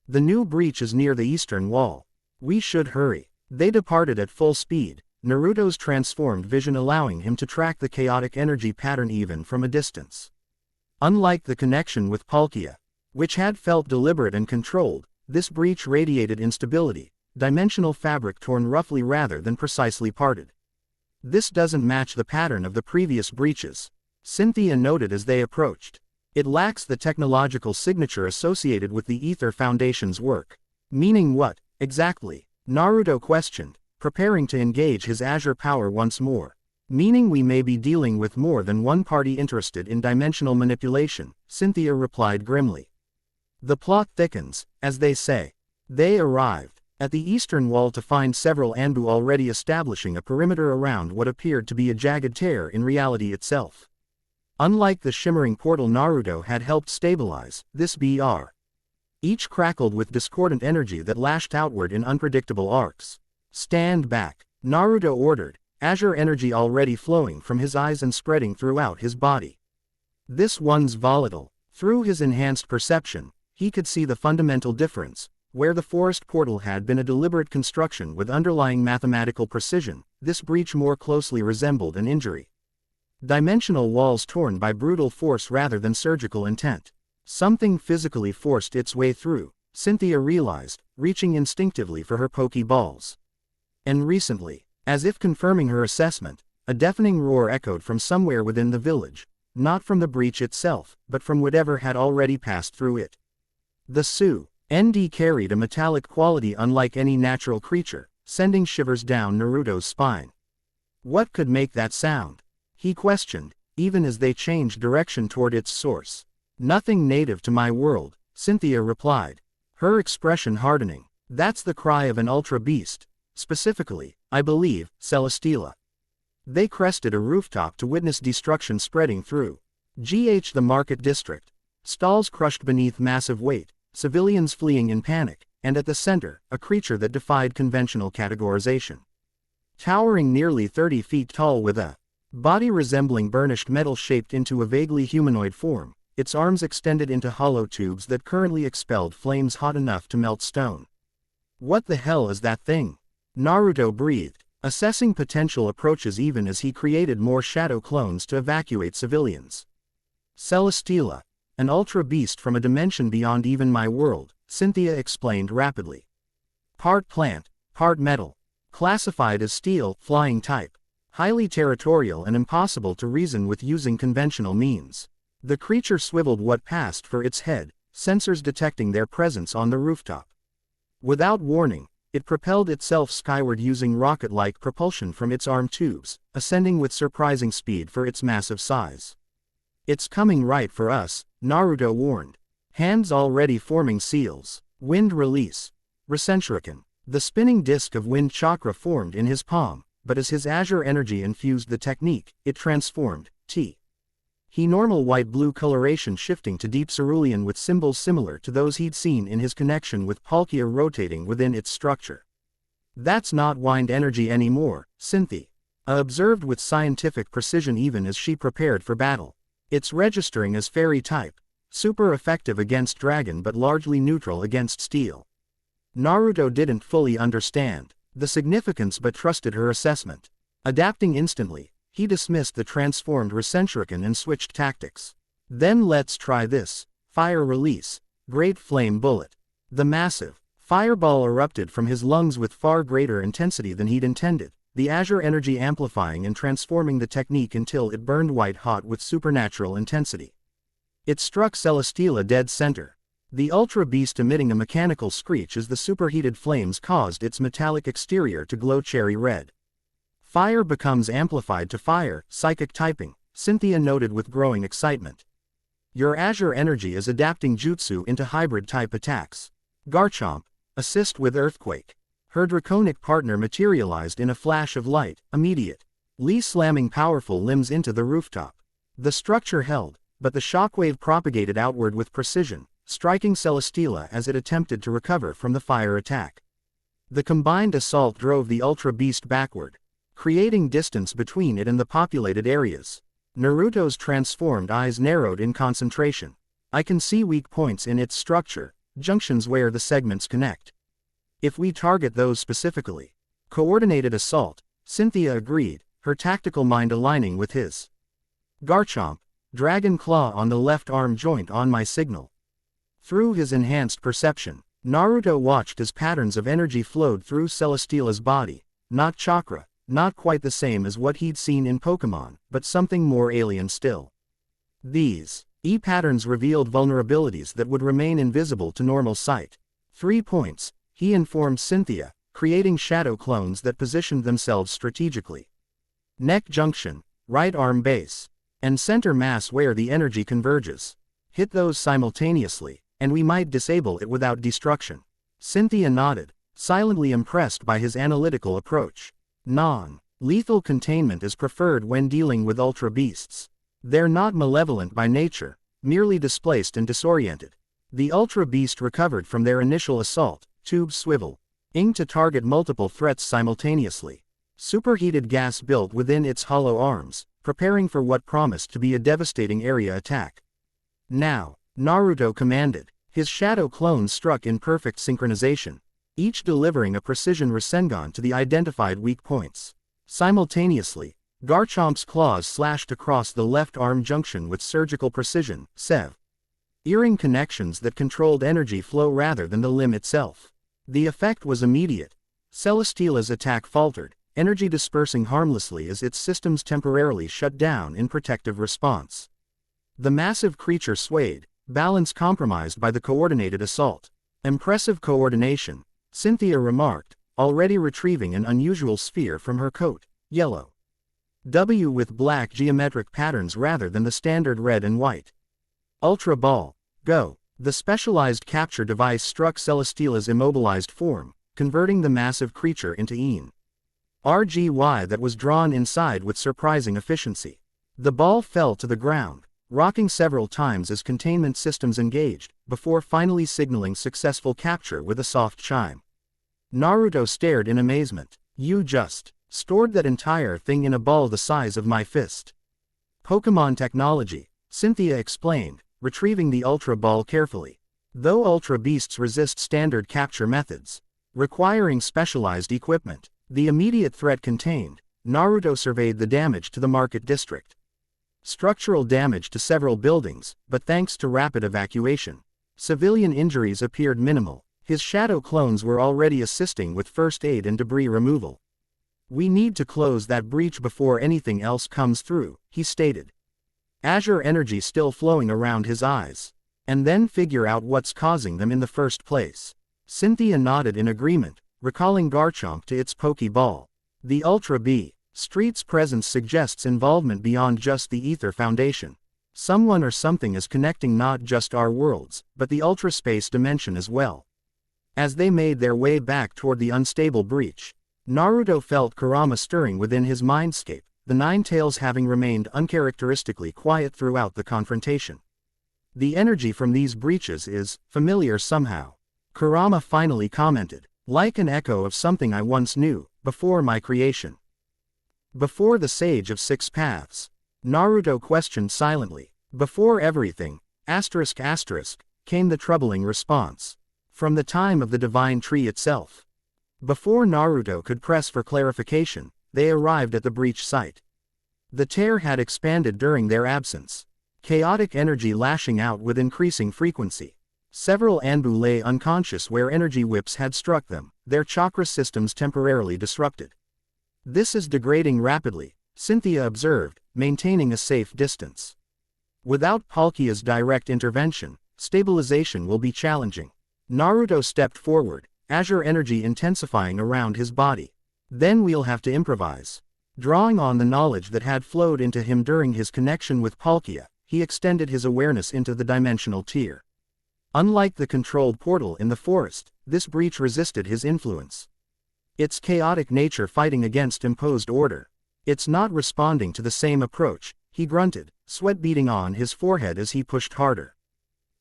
The new breach is near the eastern wall. We should hurry. They departed at full speed, Naruto's transformed vision allowing him to track the chaotic energy pattern even from a distance. Unlike the connection with Palkia, which had felt deliberate and controlled, this breach radiated instability, dimensional fabric torn roughly rather than precisely parted. This doesn't match the pattern of the previous breaches, Cynthia noted as they approached. It lacks the technological signature associated with the Ether Foundation's work. Meaning what, exactly? Naruto questioned, preparing to engage his Azure power once more. Meaning we may be dealing with more than one party interested in dimensional manipulation, Cynthia replied grimly. The plot thickens, as they say. They arrived at the eastern wall to find several Anbu already establishing a perimeter around what appeared to be a jagged tear in reality itself. Unlike the shimmering portal Naruto had helped stabilize, this BR. Each crackled with discordant energy that lashed outward in unpredictable arcs. Stand back, Naruto ordered, azure energy already flowing from his eyes and spreading throughout his body. This one's volatile. Through his enhanced perception, he could see the fundamental difference. Where the forest portal had been a deliberate construction with underlying mathematical precision, this breach more closely resembled an injury. Dimensional walls torn by brutal force rather than surgical intent. Something physically forced its way through, Cynthia realized, reaching instinctively for her Pokeballs. And recently, as if confirming her assessment, a deafening roar echoed from somewhere within the village, not from the breach itself, but from whatever had already passed through it. The Su-ND carried a metallic quality unlike any natural creature, sending shivers down Naruto's spine. What could make that sound? He questioned, even as they changed direction toward its source. Nothing native to my world, Cynthia replied, her expression hardening. That's the cry of an ultra beast. Specifically, I believe, Celesteela. They crested a rooftop to witness destruction spreading through the market district. Stalls crushed beneath massive weight, civilians fleeing in panic, and at the center, a creature that defied conventional categorization. Towering nearly 30 feet tall with a body resembling burnished metal shaped into a vaguely humanoid form, its arms extended into hollow tubes that currently expelled flames hot enough to melt stone. What the hell is that thing? Naruto breathed, assessing potential approaches even as he created more shadow clones to evacuate civilians. Celesteela, an ultra beast from a dimension beyond even my world, Cynthia explained rapidly. Part plant, part metal. Classified as steel, flying type. Highly territorial and impossible to reason with using conventional means. The creature swiveled what passed for its head, sensors detecting their presence on the rooftop. Without warning, it propelled itself skyward using rocket-like propulsion from its arm tubes, ascending with surprising speed for its massive size. It's coming right for us, Naruto warned. Hands already forming seals. Wind release. Recentrican. The spinning disk of wind chakra formed in his palm, but as his azure energy infused the technique, it transformed. He normal white-blue coloration shifting to deep cerulean with symbols similar to those he'd seen in his connection with Palkia rotating within its structure. That's not wind energy anymore, Cynthia observed with scientific precision even as she prepared for battle. It's registering as fairy type, super effective against dragon but largely neutral against steel. Naruto didn't fully understand the significance but trusted her assessment. Adapting instantly, he dismissed the transformed Recentrican and switched tactics. Then let's try this. Fire release. Great flame bullet. The massive fireball erupted from his lungs with far greater intensity than he'd intended, the azure energy amplifying and transforming the technique until it burned white hot with supernatural intensity. It struck Celesteela dead center. The Ultra Beast emitting a mechanical screech as the superheated flames caused its metallic exterior to glow cherry red. Fire becomes amplified to fire, psychic typing, Cynthia noted with growing excitement. Your Azure energy is adapting jutsu into hybrid-type attacks. Garchomp, assist with Earthquake. Her draconic partner materialized in a flash of light, immediate. Lee slamming powerful limbs into the rooftop. The structure held, but the shockwave propagated outward with precision, striking Celesteela as it attempted to recover from the fire attack. The combined assault drove the Ultra Beast backward, creating distance between it and the populated areas. Naruto's transformed eyes narrowed in concentration. I can see weak points in its structure, junctions where the segments connect. If we target those specifically. Coordinated assault, Cynthia agreed, her tactical mind aligning with his. Garchomp, Dragon Claw on the left arm joint on my signal. Through his enhanced perception, Naruto watched as patterns of energy flowed through Celesteela's body, not chakra, not quite the same as what he'd seen in Pokémon, but something more alien still. These E-patterns revealed vulnerabilities that would remain invisible to normal sight. 3 points, he informed Cynthia, creating shadow clones that positioned themselves strategically. Neck junction, right arm base, and center mass where the energy converges. Hit those simultaneously, and we might disable it without destruction. Cynthia nodded, silently impressed by his analytical approach. Non-lethal containment is preferred when dealing with Ultra Beasts. They're not malevolent by nature, merely displaced and disoriented. The Ultra Beast recovered from their initial assault, tubes swivel, ing to target multiple threats simultaneously. Superheated gas built within its hollow arms, preparing for what promised to be a devastating area attack. Now, Naruto commanded. His shadow clones struck in perfect synchronization, each delivering a precision Rasengan to the identified weak points. Simultaneously, Garchomp's claws slashed across the left arm junction with surgical precision, earring connections that controlled energy flow rather than the limb itself. The effect was immediate. Celesteela's attack faltered, energy dispersing harmlessly as its systems temporarily shut down in protective response. The massive creature swayed, balance compromised by the coordinated assault. Impressive coordination, Cynthia remarked, already retrieving an unusual sphere from her coat, yellow W with black geometric patterns rather than the standard red and white. Ultra Ball, go! The specialized capture device struck Celesteela's immobilized form, converting the massive creature into een RGY that was drawn inside with surprising efficiency. The ball fell to the ground, rocking several times as containment systems engaged, before finally signaling successful capture with a soft chime. Naruto stared in amazement. You just stored that entire thing in a ball the size of my fist. Pokémon technology, Cynthia explained, retrieving the Ultra Ball carefully. Though Ultra Beasts resist standard capture methods, requiring specialized equipment, the immediate threat contained, Naruto surveyed the damage to the market district. Structural damage to several buildings, but thanks to rapid evacuation, civilian injuries appeared minimal. His shadow clones were already assisting with first aid and debris removal. We need to close that breach before anything else comes through, he stated. Azure energy still flowing around his eyes. And then figure out what's causing them in the first place. Cynthia nodded in agreement, recalling Garchomp to its Pokeball. The Ultra B Street's presence suggests involvement beyond just the Ether Foundation. Someone or something is connecting not just our worlds, but the Ultra Space dimension as well. As they made their way back toward the unstable breach, Naruto felt Kurama stirring within his mindscape, the Nine Tails having remained uncharacteristically quiet throughout the confrontation. The energy from these breaches is familiar somehow. Kurama finally commented, like an echo of something I once knew, before my creation. Before the Sage of Six Paths? Naruto questioned silently. Before everything, came the troubling response. From the time of the Divine Tree itself. Before Naruto could press for clarification, they arrived at the breach site. The tear had expanded during their absence. Chaotic energy lashing out with increasing frequency. Several Anbu lay unconscious where energy whips had struck them, their chakra systems temporarily disrupted. This is degrading rapidly, Cynthia observed, maintaining a safe distance. Without Palkia's direct intervention, stabilization will be challenging. Naruto stepped forward, azure energy intensifying around his body. Then we'll have to improvise. Drawing on the knowledge that had flowed into him during his connection with Palkia, he extended his awareness into the dimensional tier. Unlike the controlled portal in the forest, this breach resisted his influence. Its chaotic nature fighting against imposed order. It's not responding to the same approach, he grunted, sweat beading on his forehead as he pushed harder.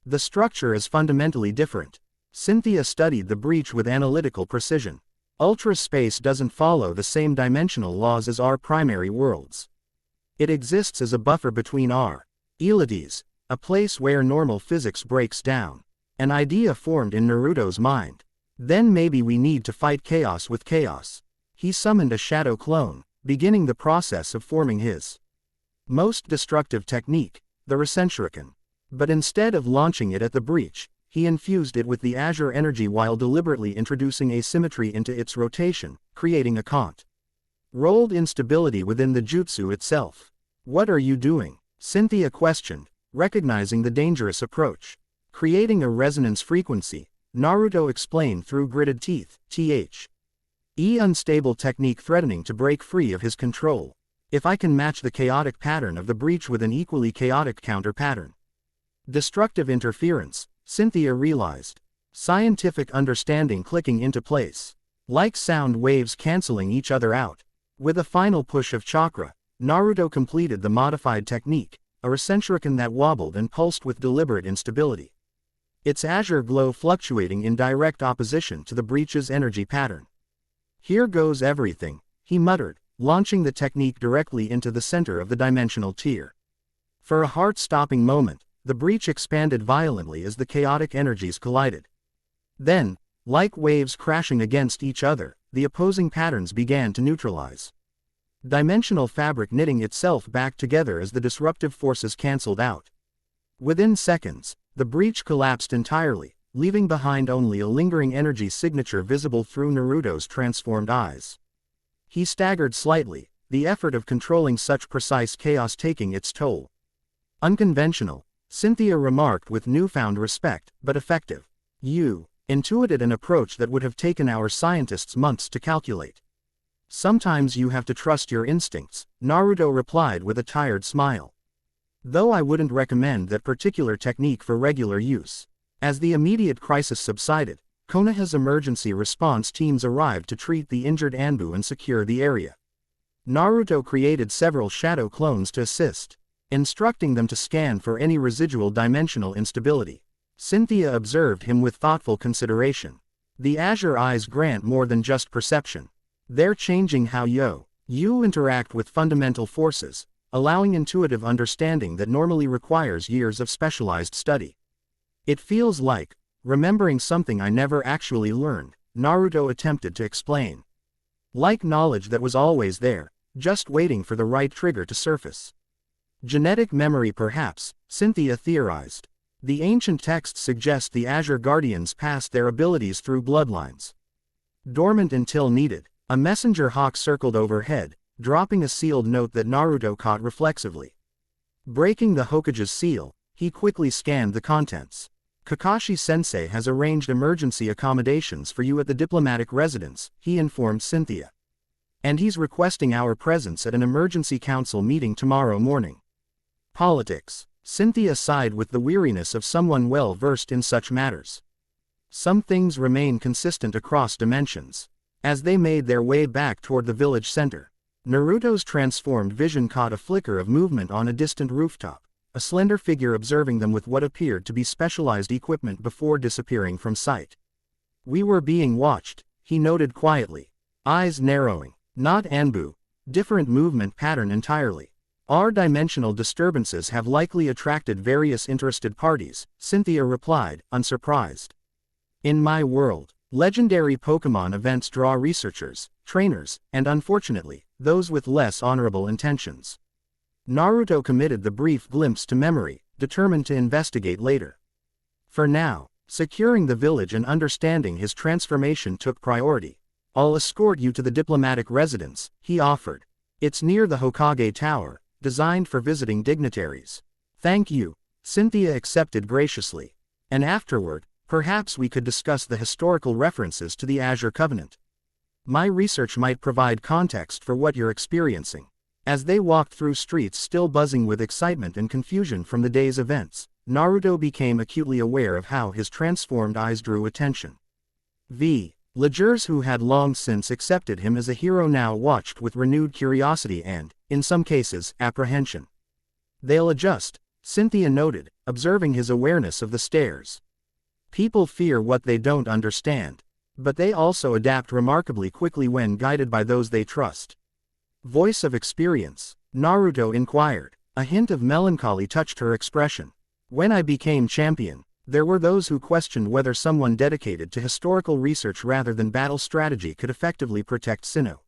The structure is fundamentally different. Cynthia studied the breach with analytical precision. Ultra space doesn't follow the same dimensional laws as our primary worlds. It exists as a buffer between our realities, a place where normal physics breaks down. An idea formed in Naruto's mind. Then maybe we need to fight chaos with chaos. He summoned a shadow clone, beginning the process of forming his most destructive technique, the Rasenshuriken. But instead of launching it at the breach, he infused it with the azure energy while deliberately introducing asymmetry into its rotation, creating a controlled instability within the jutsu itself. What are you doing? Cynthia questioned, recognizing the dangerous approach. Creating a resonance frequency, Naruto explained through gritted teeth, unstable technique threatening to break free of his control. If I can match the chaotic pattern of the breach with an equally chaotic counter pattern. Destructive interference, Cynthia realized. Scientific understanding clicking into place. Like sound waves canceling each other out. With a final push of chakra, Naruto completed the modified technique, a Rasenshuriken that wobbled and pulsed with deliberate instability. Its azure glow fluctuating in direct opposition to the breach's energy pattern. Here goes everything, he muttered, launching the technique directly into the center of the dimensional tier. For a heart-stopping moment, the breach expanded violently as the chaotic energies collided. Then, like waves crashing against each other, the opposing patterns began to neutralize. Dimensional fabric knitting itself back together as the disruptive forces cancelled out. Within seconds, the breach collapsed entirely, leaving behind only a lingering energy signature visible through Naruto's transformed eyes. He staggered slightly, the effort of controlling such precise chaos taking its toll. Unconventional, Cynthia remarked with newfound respect, but effective. You intuited an approach that would have taken our scientists months to calculate. Sometimes you have to trust your instincts, Naruto replied with a tired smile. Though I wouldn't recommend that particular technique for regular use. As the immediate crisis subsided, Konoha's emergency response teams arrived to treat the injured Anbu and secure the area. Naruto created several shadow clones to assist, instructing them to scan for any residual dimensional instability. Cynthia observed him with thoughtful consideration. The azure eyes grant more than just perception. They're changing how you interact with fundamental forces, allowing intuitive understanding that normally requires years of specialized study. It feels like remembering something I never actually learned, Naruto attempted to explain. Like knowledge that was always there, just waiting for the right trigger to surface. Genetic memory perhaps, Cynthia theorized. The ancient texts suggest the Azure Guardians passed their abilities through bloodlines. Dormant until needed, a messenger hawk circled overhead, dropping a sealed note that Naruto caught reflexively. Breaking the Hokage's seal, he quickly scanned the contents. Kakashi-sensei has arranged emergency accommodations for you at the diplomatic residence, he informed Cynthia. And he's requesting our presence at an emergency council meeting tomorrow morning. Politics. Cynthia sighed with the weariness of someone well versed in such matters. Some things remain consistent across dimensions. As they made their way back toward the village center, Naruto's transformed vision caught a flicker of movement on a distant rooftop, a slender figure observing them with what appeared to be specialized equipment before disappearing from sight. We were being watched, he noted quietly, eyes narrowing. Not Anbu, different movement pattern entirely. Our dimensional disturbances have likely attracted various interested parties, Cynthia replied, unsurprised. In my world, legendary Pokémon events draw researchers, trainers, and unfortunately, those with less honorable intentions. Naruto committed the brief glimpse to memory, determined to investigate later. For now, securing the village and understanding his transformation took priority. I'll escort you to the diplomatic residence, he offered. It's near the Hokage Tower, designed for visiting dignitaries. Thank you, Cynthia accepted graciously. And afterward, perhaps we could discuss the historical references to the Azure Covenant. My research might provide context for what you're experiencing. As they walked through streets still buzzing with excitement and confusion from the day's events, Naruto became acutely aware of how his transformed eyes drew attention. Villagers who had long since accepted him as a hero now watched with renewed curiosity and, in some cases, apprehension. "They'll adjust," Cynthia noted, observing his awareness of the stares. "People fear what they don't understand. But they also adapt remarkably quickly when guided by those they trust." "Voice of experience?" Naruto inquired. A hint of melancholy touched her expression. "When I became champion, there were those who questioned whether someone dedicated to historical research rather than battle strategy could effectively protect Sinnoh.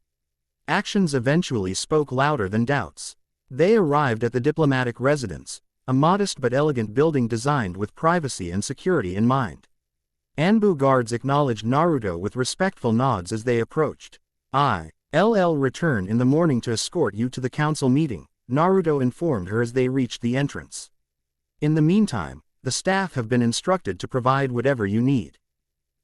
Actions eventually spoke louder than doubts. They arrived at the diplomatic residence, a modest but elegant building designed with privacy and security in mind. Anbu guards acknowledged Naruto with respectful nods as they approached. "I'll return in the morning to escort you to the council meeting," Naruto informed her as they reached the entrance. "In the meantime, the staff have been instructed to provide whatever you need."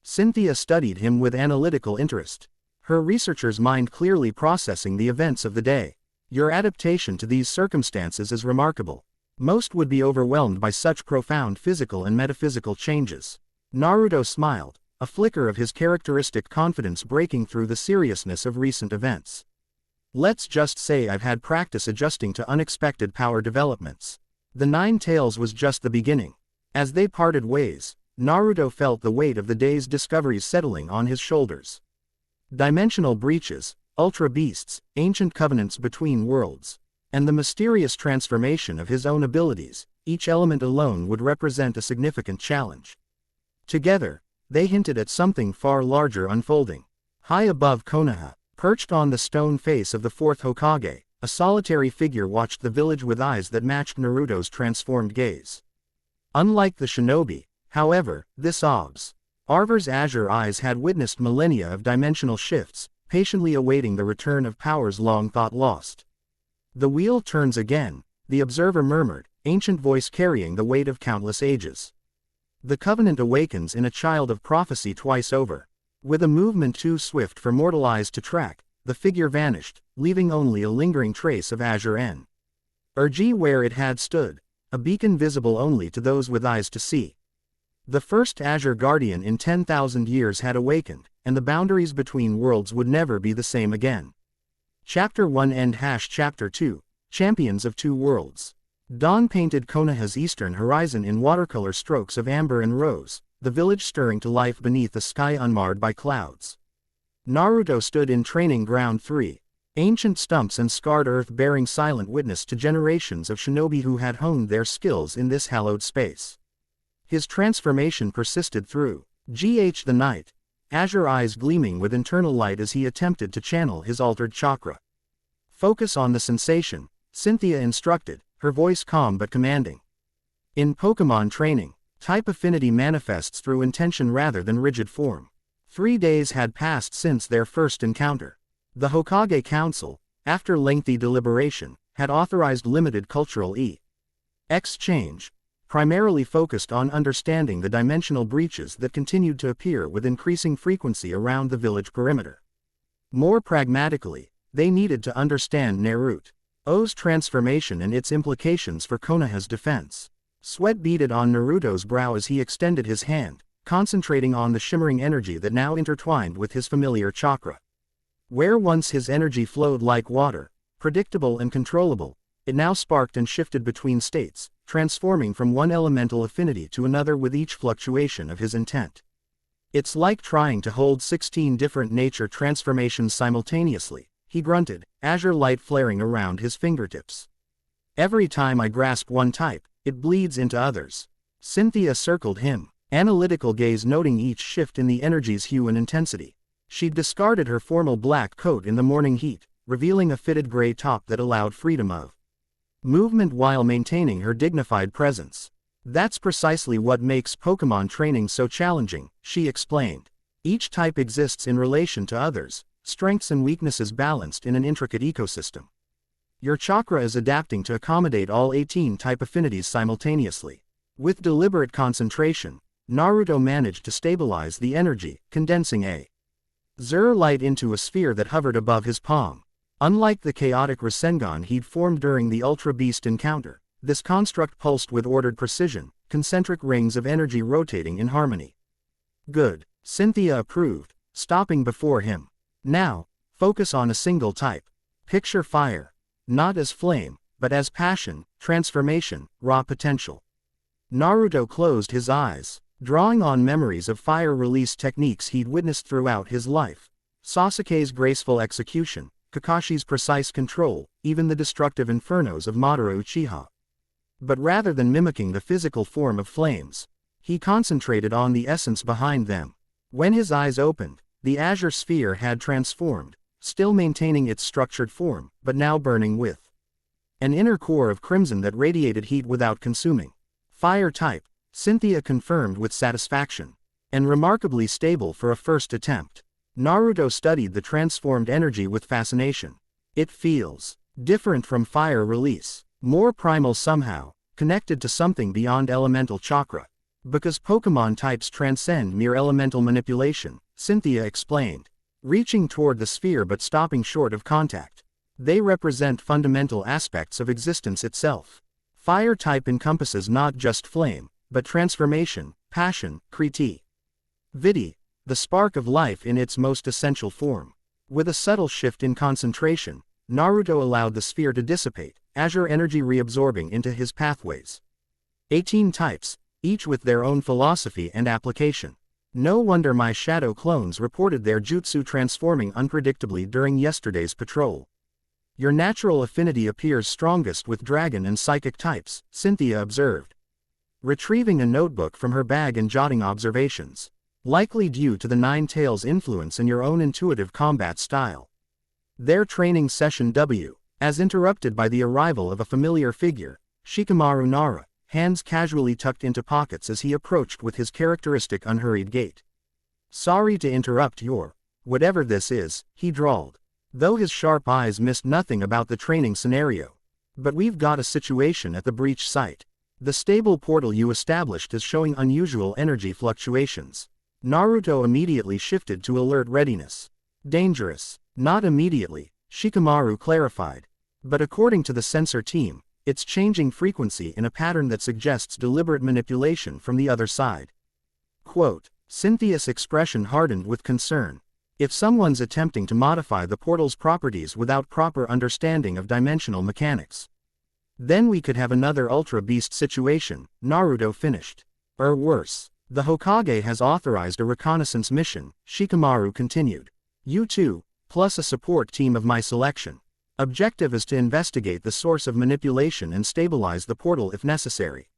Cynthia studied him with analytical interest, her researcher's mind clearly processing the events of the day. "Your adaptation to these circumstances is remarkable. Most would be overwhelmed by such profound physical and metaphysical changes." Naruto smiled, a flicker of his characteristic confidence breaking through the seriousness of recent events. "Let's just say I've had practice adjusting to unexpected power developments." The Nine Tails was just the beginning. As they parted ways, Naruto felt the weight of the day's discoveries settling on his shoulders. Dimensional breaches, ultra beasts, ancient covenants between worlds, and the mysterious transformation of his own abilities, each element alone would represent a significant challenge. Together, they hinted at something far larger unfolding. High above Konoha, perched on the stone face of the fourth Hokage, a solitary figure watched the village with eyes that matched Naruto's transformed gaze. Unlike the shinobi, however, this observer's azure eyes had witnessed millennia of dimensional shifts, patiently awaiting the return of powers long thought lost. "The wheel turns again," the observer murmured, ancient voice carrying the weight of countless ages. "The covenant awakens in a child of prophecy twice over." With a movement too swift for mortal eyes to track, the figure vanished, leaving only a lingering trace of azure energy where it had stood, a beacon visible only to those with eyes to see. The first Azure Guardian in 10,000 years had awakened, and the boundaries between worlds would never be the same again. Chapter 1 End Chapter 2, Champions of Two Worlds. Dawn painted Konoha's eastern horizon in watercolor strokes of amber and rose, the village stirring to life beneath a sky unmarred by clouds. Naruto stood in Training Ground 3. Ancient stumps and scarred earth bearing silent witness to generations of shinobi who had honed their skills in this hallowed space. His transformation persisted through the night, azure eyes gleaming with internal light as he attempted to channel his altered chakra. "Focus on the sensation," Cynthia instructed, her voice calm but commanding. In Pokémon training, type affinity manifests through intention rather than rigid form. 3 days had passed since their first encounter. The Hokage Council, after lengthy deliberation, had authorized limited cultural exchange, primarily focused on understanding the dimensional breaches that continued to appear with increasing frequency around the village perimeter. More pragmatically, they needed to understand Naruto's transformation and its implications for Konoha's defense. Sweat beaded on Naruto's brow as he extended his hand, concentrating on the shimmering energy that now intertwined with his familiar chakra. Where once his energy flowed like water, predictable and controllable, it now sparked and shifted between states, transforming from one elemental affinity to another with each fluctuation of his intent. "It's like trying to hold 16 different nature transformations simultaneously," he grunted, azure light flaring around his fingertips. "Every time I grasp one type, it bleeds into others." Cynthia circled him, analytical gaze noting each shift in the energy's hue and intensity. She discarded her formal black coat in the morning heat, revealing a fitted gray top that allowed freedom of movement while maintaining her dignified presence. "That's precisely what makes Pokémon training so challenging," she explained. "Each type exists in relation to others, strengths and weaknesses balanced in an intricate ecosystem. Your chakra is adapting to accommodate all 18 type affinities simultaneously. With deliberate concentration, Naruto managed to stabilize the energy, condensing a Zer light into a sphere that hovered above his palm. Unlike the chaotic Rasengan he'd formed during the Ultra Beast encounter, this construct pulsed with ordered precision, concentric rings of energy rotating in harmony. Good, Cynthia approved, stopping before him. Now, focus on a single type. Picture fire. Not as flame, but as passion, transformation, raw potential. Naruto closed his eyes, drawing on memories of fire release techniques he'd witnessed throughout his life. Sasuke's graceful execution, Kakashi's precise control, even the destructive infernos of Madara Uchiha. But rather than mimicking the physical form of flames, he concentrated on the essence behind them. When his eyes opened, the azure sphere had transformed, still maintaining its structured form, but now burning with an inner core of crimson that radiated heat without consuming. Fire type, Cynthia confirmed with satisfaction. And remarkably stable for a first attempt. Naruto studied the transformed energy with fascination. It feels different from fire release, more primal somehow, connected to something beyond elemental chakra. Because Pokémon types transcend mere elemental manipulation, Cynthia explained, reaching toward the sphere but stopping short of contact. They represent fundamental aspects of existence itself. Fire type encompasses not just flame, but transformation, passion, creativity, the spark of life in its most essential form. With a subtle shift in concentration, Naruto allowed the sphere to dissipate, azure energy reabsorbing into his pathways. 18 types, each with their own philosophy and application. No wonder my shadow clones reported their jutsu transforming unpredictably during yesterday's patrol. Your natural affinity appears strongest with dragon and psychic types, Cynthia observed, retrieving a notebook from her bag and jotting observations. Likely due to the Nine Tails' influence and your own intuitive combat style. Their training session W, as interrupted by the arrival of a familiar figure, Shikamaru Nara, hands casually tucked into pockets as he approached with his characteristic unhurried gait. Sorry to interrupt your, whatever this is, he drawled, though his sharp eyes missed nothing about the training scenario. But we've got a situation at the breach site. The stable portal you established is showing unusual energy fluctuations. Naruto immediately shifted to alert readiness. Dangerous. Not immediately, Shikamaru clarified. But according to the sensor team, it's changing frequency in a pattern that suggests deliberate manipulation from the other side. Quote, Cynthia's expression hardened with concern. If someone's attempting to modify the portal's properties without proper understanding of dimensional mechanics, then we could have another Ultra Beast situation, Naruto finished. Or worse. The Hokage has authorized a reconnaissance mission, Shikamaru continued. You two, plus a support team of my selection. Objective is to investigate the source of manipulation and stabilize the portal if necessary.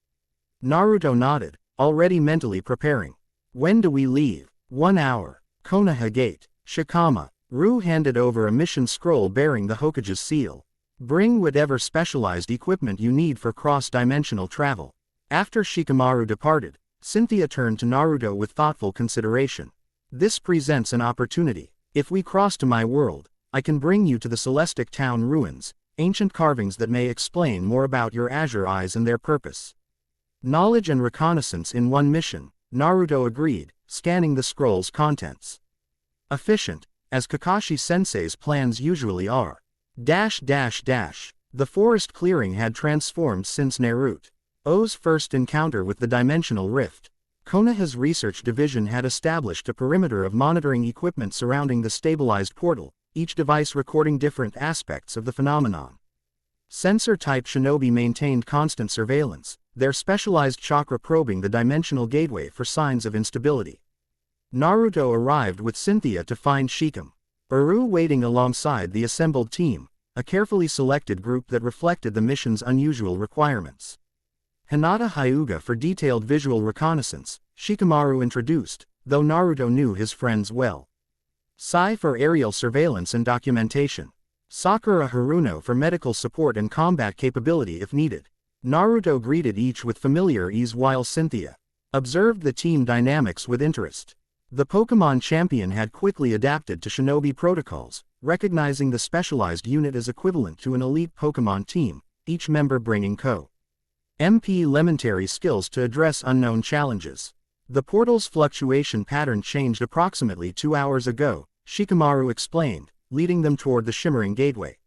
Naruto nodded, already mentally preparing. When do we leave? 1 hour. Konoha Gate. Shikama. Ru handed over a mission scroll bearing the Hokage's seal. Bring whatever specialized equipment you need for cross-dimensional travel. After Shikamaru departed, Cynthia turned to Naruto with thoughtful consideration. This presents an opportunity. If we cross to my world, I can bring you to the Celestic Town ruins, ancient carvings that may explain more about your azure eyes and their purpose. Knowledge and reconnaissance in one mission, Naruto agreed, scanning the scroll's contents. Efficient, as Kakashi-sensei's plans usually are. The forest clearing had transformed since Naruto's first encounter with the dimensional rift. Konoha's research division had established a perimeter of monitoring equipment surrounding the stabilized portal, each device recording different aspects of the phenomenon. Sensor-type shinobi maintained constant surveillance, their specialized chakra probing the dimensional gateway for signs of instability. Naruto arrived with Cynthia to find Shikamaru waiting alongside the assembled team, a carefully selected group that reflected the mission's unusual requirements. Hinata Hyuga for detailed visual reconnaissance, Shikamaru introduced, though Naruto knew his friends well. Sai for aerial surveillance and documentation. Sakura Haruno for medical support and combat capability if needed. Naruto greeted each with familiar ease while Cynthia observed the team dynamics with interest. The Pokémon champion had quickly adapted to shinobi protocols, recognizing the specialized unit as equivalent to an elite Pokémon team, each member bringing co-MP elementary skills to address unknown challenges. The portal's fluctuation pattern changed approximately 2 hours ago, Shikamaru explained, leading them toward the shimmering gateway.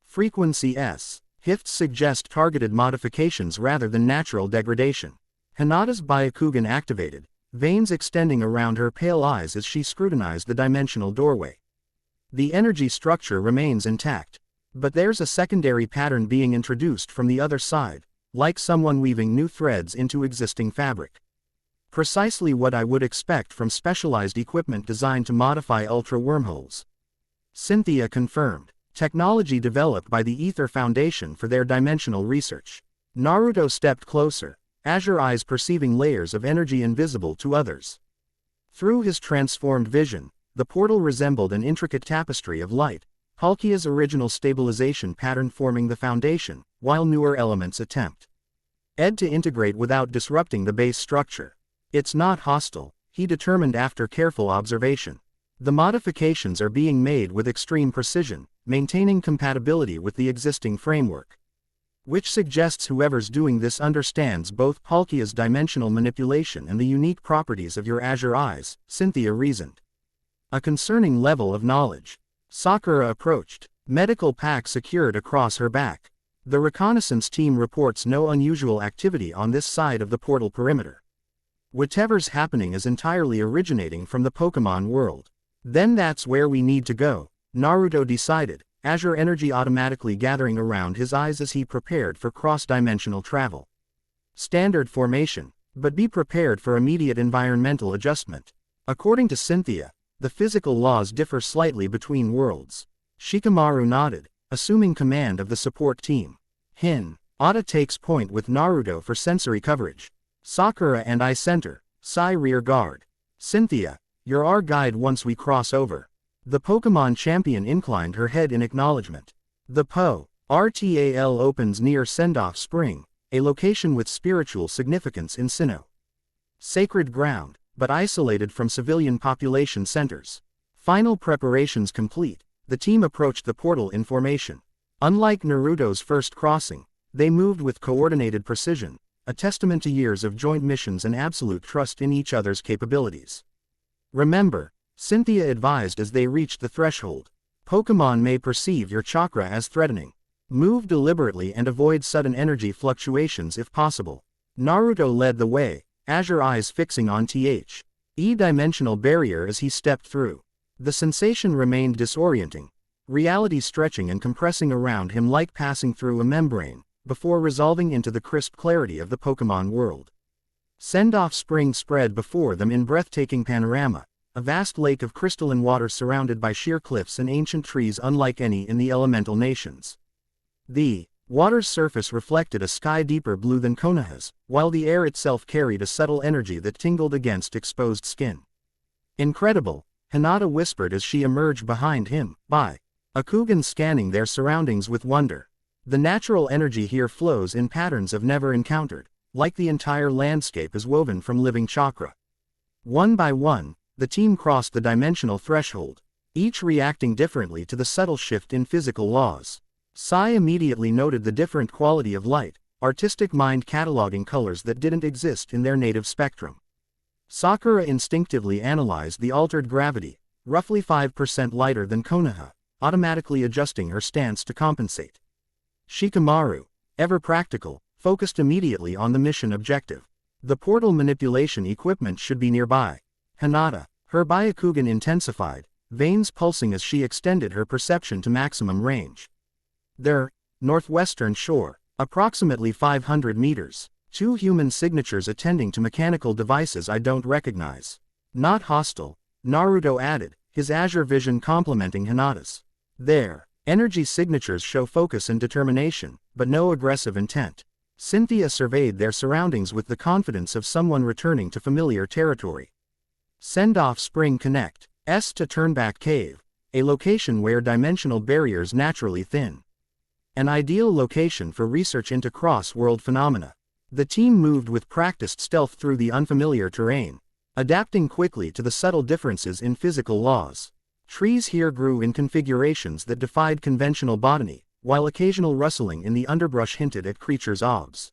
Frequency S. Hifts suggest targeted modifications rather than natural degradation. Hinata's Byakugan activated, veins extending around her pale eyes as she scrutinized the dimensional doorway. The energy structure remains intact. But there's a secondary pattern being introduced from the other side, like someone weaving new threads into existing fabric. Precisely what I would expect from specialized equipment designed to modify ultra wormholes. Cynthia confirmed. Technology developed by the Ether Foundation for their dimensional research. Naruto stepped closer, azure eyes perceiving layers of energy invisible to others. Through his transformed vision, the portal resembled an intricate tapestry of light, Palkia's original stabilization pattern forming the foundation, while newer elements attempt to integrate without disrupting the base structure. It's not hostile, he determined after careful observation. The modifications are being made with extreme precision, maintaining compatibility with the existing framework. Which suggests whoever's doing this understands both Palkia's dimensional manipulation and the unique properties of your azure eyes, Cynthia reasoned. A concerning level of knowledge. Sakura approached, medical pack secured across her back. The reconnaissance team reports no unusual activity on this side of the portal perimeter. Whatever's happening is entirely originating from the Pokémon world. Then that's where we need to go, Naruto decided, azure energy automatically gathering around his eyes as he prepared for cross-dimensional travel. Standard formation, but be prepared for immediate environmental adjustment. According to Cynthia, the physical laws differ slightly between worlds. Shikamaru nodded, assuming command of the support team. Hinata takes point with Naruto for sensory coverage. Sakura and I center, Sai rear guard. Cynthia, you're our guide once we cross over. The Pokémon champion inclined her head in acknowledgement. The RTAL opens near Sendoff Spring, a location with spiritual significance in Sinnoh. Sacred ground, but isolated from civilian population centers. Final preparations complete, the team approached the portal in formation. Unlike Naruto's first crossing, they moved with coordinated precision, a testament to years of joint missions and absolute trust in each other's capabilities. Remember, Cynthia advised as they reached the threshold, Pokémon may perceive your chakra as threatening. Move deliberately and avoid sudden energy fluctuations if possible. Naruto led the way, azure eyes fixing on dimensional barrier as he stepped through. The sensation remained disorienting, reality stretching and compressing around him like passing through a membrane, before resolving into the crisp clarity of the Pokémon world. Sendoff Spring spread before them in breathtaking panorama, a vast lake of crystalline water surrounded by sheer cliffs and ancient trees unlike any in the elemental nations. The water's surface reflected a sky deeper blue than Konoha's, while the air itself carried a subtle energy that tingled against exposed skin. Incredible, Hinata whispered as she emerged behind him, Byakugan scanning their surroundings with wonder. The natural energy here flows in patterns I've never encountered, like the entire landscape is woven from living chakra. One by one, the team crossed the dimensional threshold, each reacting differently to the subtle shift in physical laws. Sai immediately noted the different quality of light, artistic mind cataloging colors that didn't exist in their native spectrum. Sakura instinctively analyzed the altered gravity, roughly 5% lighter than Konoha, automatically adjusting her stance to compensate. Shikamaru, ever practical, focused immediately on the mission objective. The portal manipulation equipment should be nearby. Hinata, her Byakugan intensified, veins pulsing as she extended her perception to maximum range. Their northwestern shore, approximately 500 meters. 2 human signatures attending to mechanical devices I don't recognize. Not hostile, Naruto added, his azure vision complementing Hinata's. Their energy signatures show focus and determination, but no aggressive intent. Cynthia surveyed their surroundings with the confidence of someone returning to familiar territory. Sendoff Spring Connect, to Turnback Cave, a location where dimensional barriers naturally thin. An ideal location for research into cross-world phenomena. The team moved with practiced stealth through the unfamiliar terrain, adapting quickly to the subtle differences in physical laws. Trees here grew in configurations that defied conventional botany, while occasional rustling in the underbrush hinted at creatures' obs.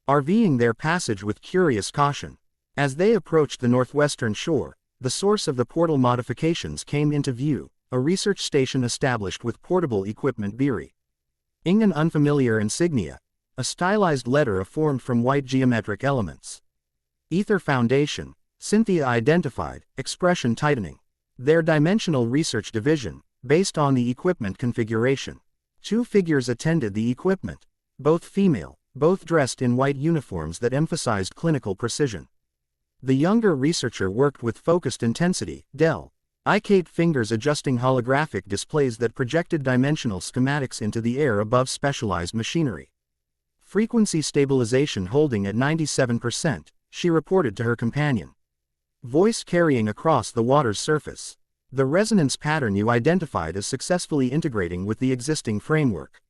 RVing their passage with curious caution. As they approached the northwestern shore, the source of the portal modifications came into view, a research station established with portable equipment bearing an unfamiliar insignia, a stylized letter formed from white geometric elements. Ether Foundation, Cynthia identified, expression tightening. Their dimensional research division, based on the equipment configuration. 2 figures attended the equipment, both female, both dressed in white uniforms that emphasized clinical precision. The younger researcher worked with focused intensity, delicate fingers adjusting holographic displays that projected dimensional schematics into the air above specialized machinery. Frequency stabilization holding at 97%, she reported to her companion. Voice carrying across the water's surface. The resonance pattern you identified as successfully integrating with the existing framework.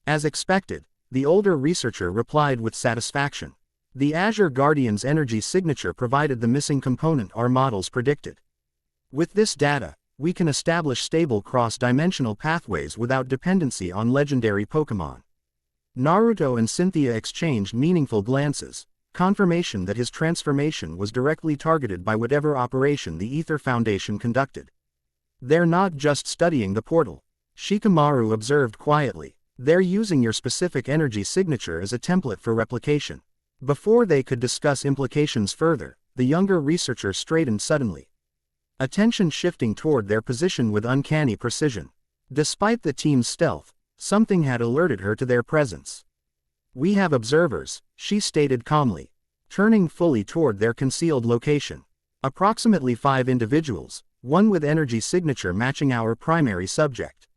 As expected, the older researcher replied with satisfaction. The Azure Guardian's energy signature provided the missing component our models predicted. With this data, we can establish stable cross-dimensional pathways without dependency on legendary Pokémon. Naruto and Cynthia exchanged meaningful glances, confirmation that his transformation was directly targeted by whatever operation the Ether Foundation conducted. They're not just studying the portal, Shikamaru observed quietly. They're using your specific energy signature as a template for replication. Before they could discuss implications further, the younger researcher straightened suddenly. Attention shifting toward their position with uncanny precision. Despite the team's stealth, something had alerted her to their presence. We have observers, she stated calmly, turning fully toward their concealed location. Approximately 5 individuals, one with energy signature matching our primary subject.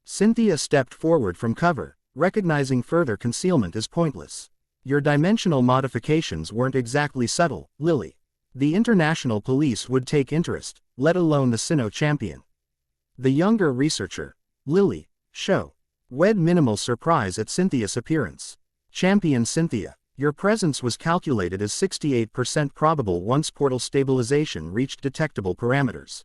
Cynthia stepped forward from cover, recognizing further concealment as pointless. Your dimensional modifications weren't exactly subtle, Lillie. The international police would take interest, let alone the Sinnoh champion. The younger researcher, Lillie, showed minimal surprise at Cynthia's appearance. Champion Cynthia, your presence was calculated as 68% probable once portal stabilization reached detectable parameters.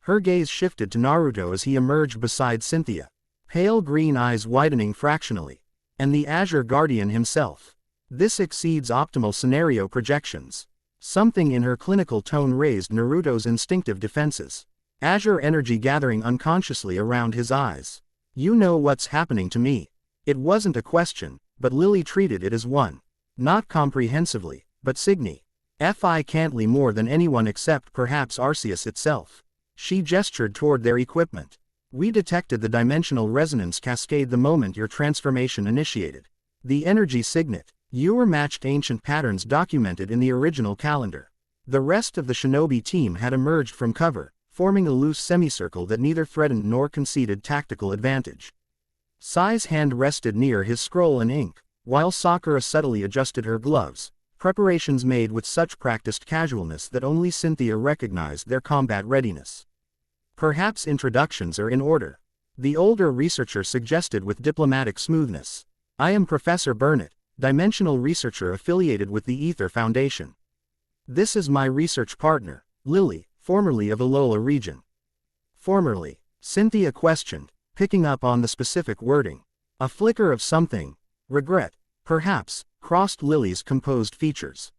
Her gaze shifted to Naruto as he emerged beside Cynthia, pale green eyes widening fractionally. And the Azure Guardian himself. This exceeds optimal scenario projections. Something in her clinical tone raised Naruto's instinctive defenses. Azure energy gathering unconsciously around his eyes. You know what's happening to me. It wasn't a question, but Lillie treated it as one. Not comprehensively, but significantly more than anyone except perhaps Arceus itself. She gestured toward their equipment. We detected the dimensional resonance cascade the moment your transformation initiated. The energy signet. You were matched ancient patterns documented in the original calendar. The rest of the shinobi team had emerged from cover, forming a loose semicircle that neither threatened nor conceded tactical advantage. Sai's hand rested near his scroll and ink, while Sakura subtly adjusted her gloves, preparations made with such practiced casualness that only Cynthia recognized their combat readiness. Perhaps introductions are in order. The older researcher suggested with diplomatic smoothness. I am Professor Burnett, dimensional researcher affiliated with the Ether Foundation. This is my research partner, Lillie, formerly of Alola region. Formerly, Cynthia questioned, picking up on the specific wording. A flicker of something, regret, perhaps, crossed Lillie's composed features.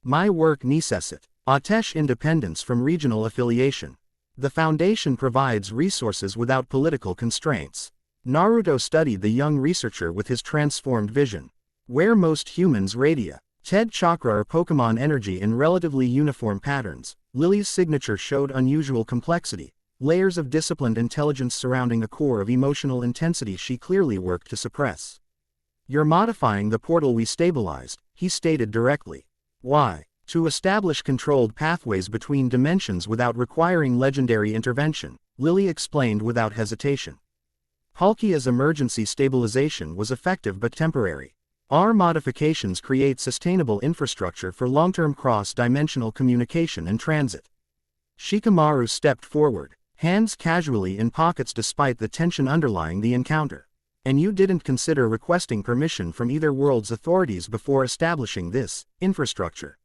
My work necessitates independence from regional affiliation. The Foundation provides resources without political constraints. Naruto studied the young researcher with his transformed vision. Where most humans radiate chakra or Pokémon energy in relatively uniform patterns, Lillie's signature showed unusual complexity, layers of disciplined intelligence surrounding a core of emotional intensity she clearly worked to suppress. You're modifying the portal we stabilized, he stated directly. Why? To establish controlled pathways between dimensions without requiring legendary intervention, Lillie explained without hesitation. Palkia's emergency stabilization was effective but temporary. Our modifications create sustainable infrastructure for long-term cross-dimensional communication and transit. Shikamaru stepped forward, hands casually in pockets despite the tension underlying the encounter. And you didn't consider requesting permission from either world's authorities before establishing this infrastructure.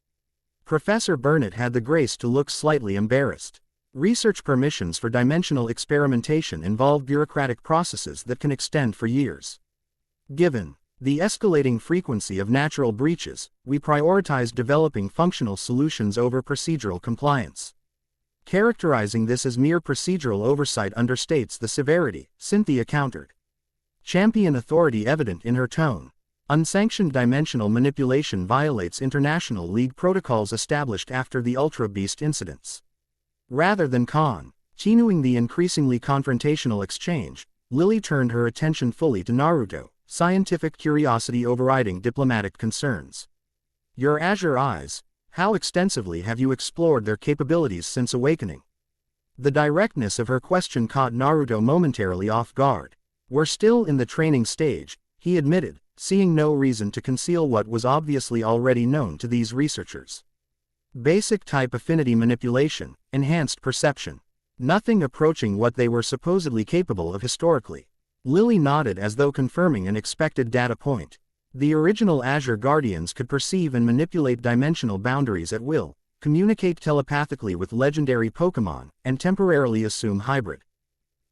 Professor Burnett had the grace to look slightly embarrassed. Research permissions for dimensional experimentation involve bureaucratic processes that can extend for years. Given The escalating frequency of natural breaches, we prioritize developing functional solutions over procedural compliance. Characterizing this as mere procedural oversight understates the severity, Cynthia countered. Champion authority evident in her tone. Unsanctioned dimensional manipulation violates international league protocols established after the Ultra Beast incidents. Rather than continuing the increasingly confrontational exchange, Lillie turned her attention fully to Naruto, scientific curiosity overriding diplomatic concerns. Your azure eyes, how extensively have you explored their capabilities since awakening? The directness of her question caught Naruto momentarily off guard. We're still in the training stage, he admitted, seeing no reason to conceal what was obviously already known to these researchers. Basic type affinity manipulation, enhanced perception. Nothing approaching what they were supposedly capable of historically. Lillie nodded as though confirming an expected data point. The original Azure Guardians could perceive and manipulate dimensional boundaries at will, communicate telepathically with legendary Pokémon, and temporarily assume hybrid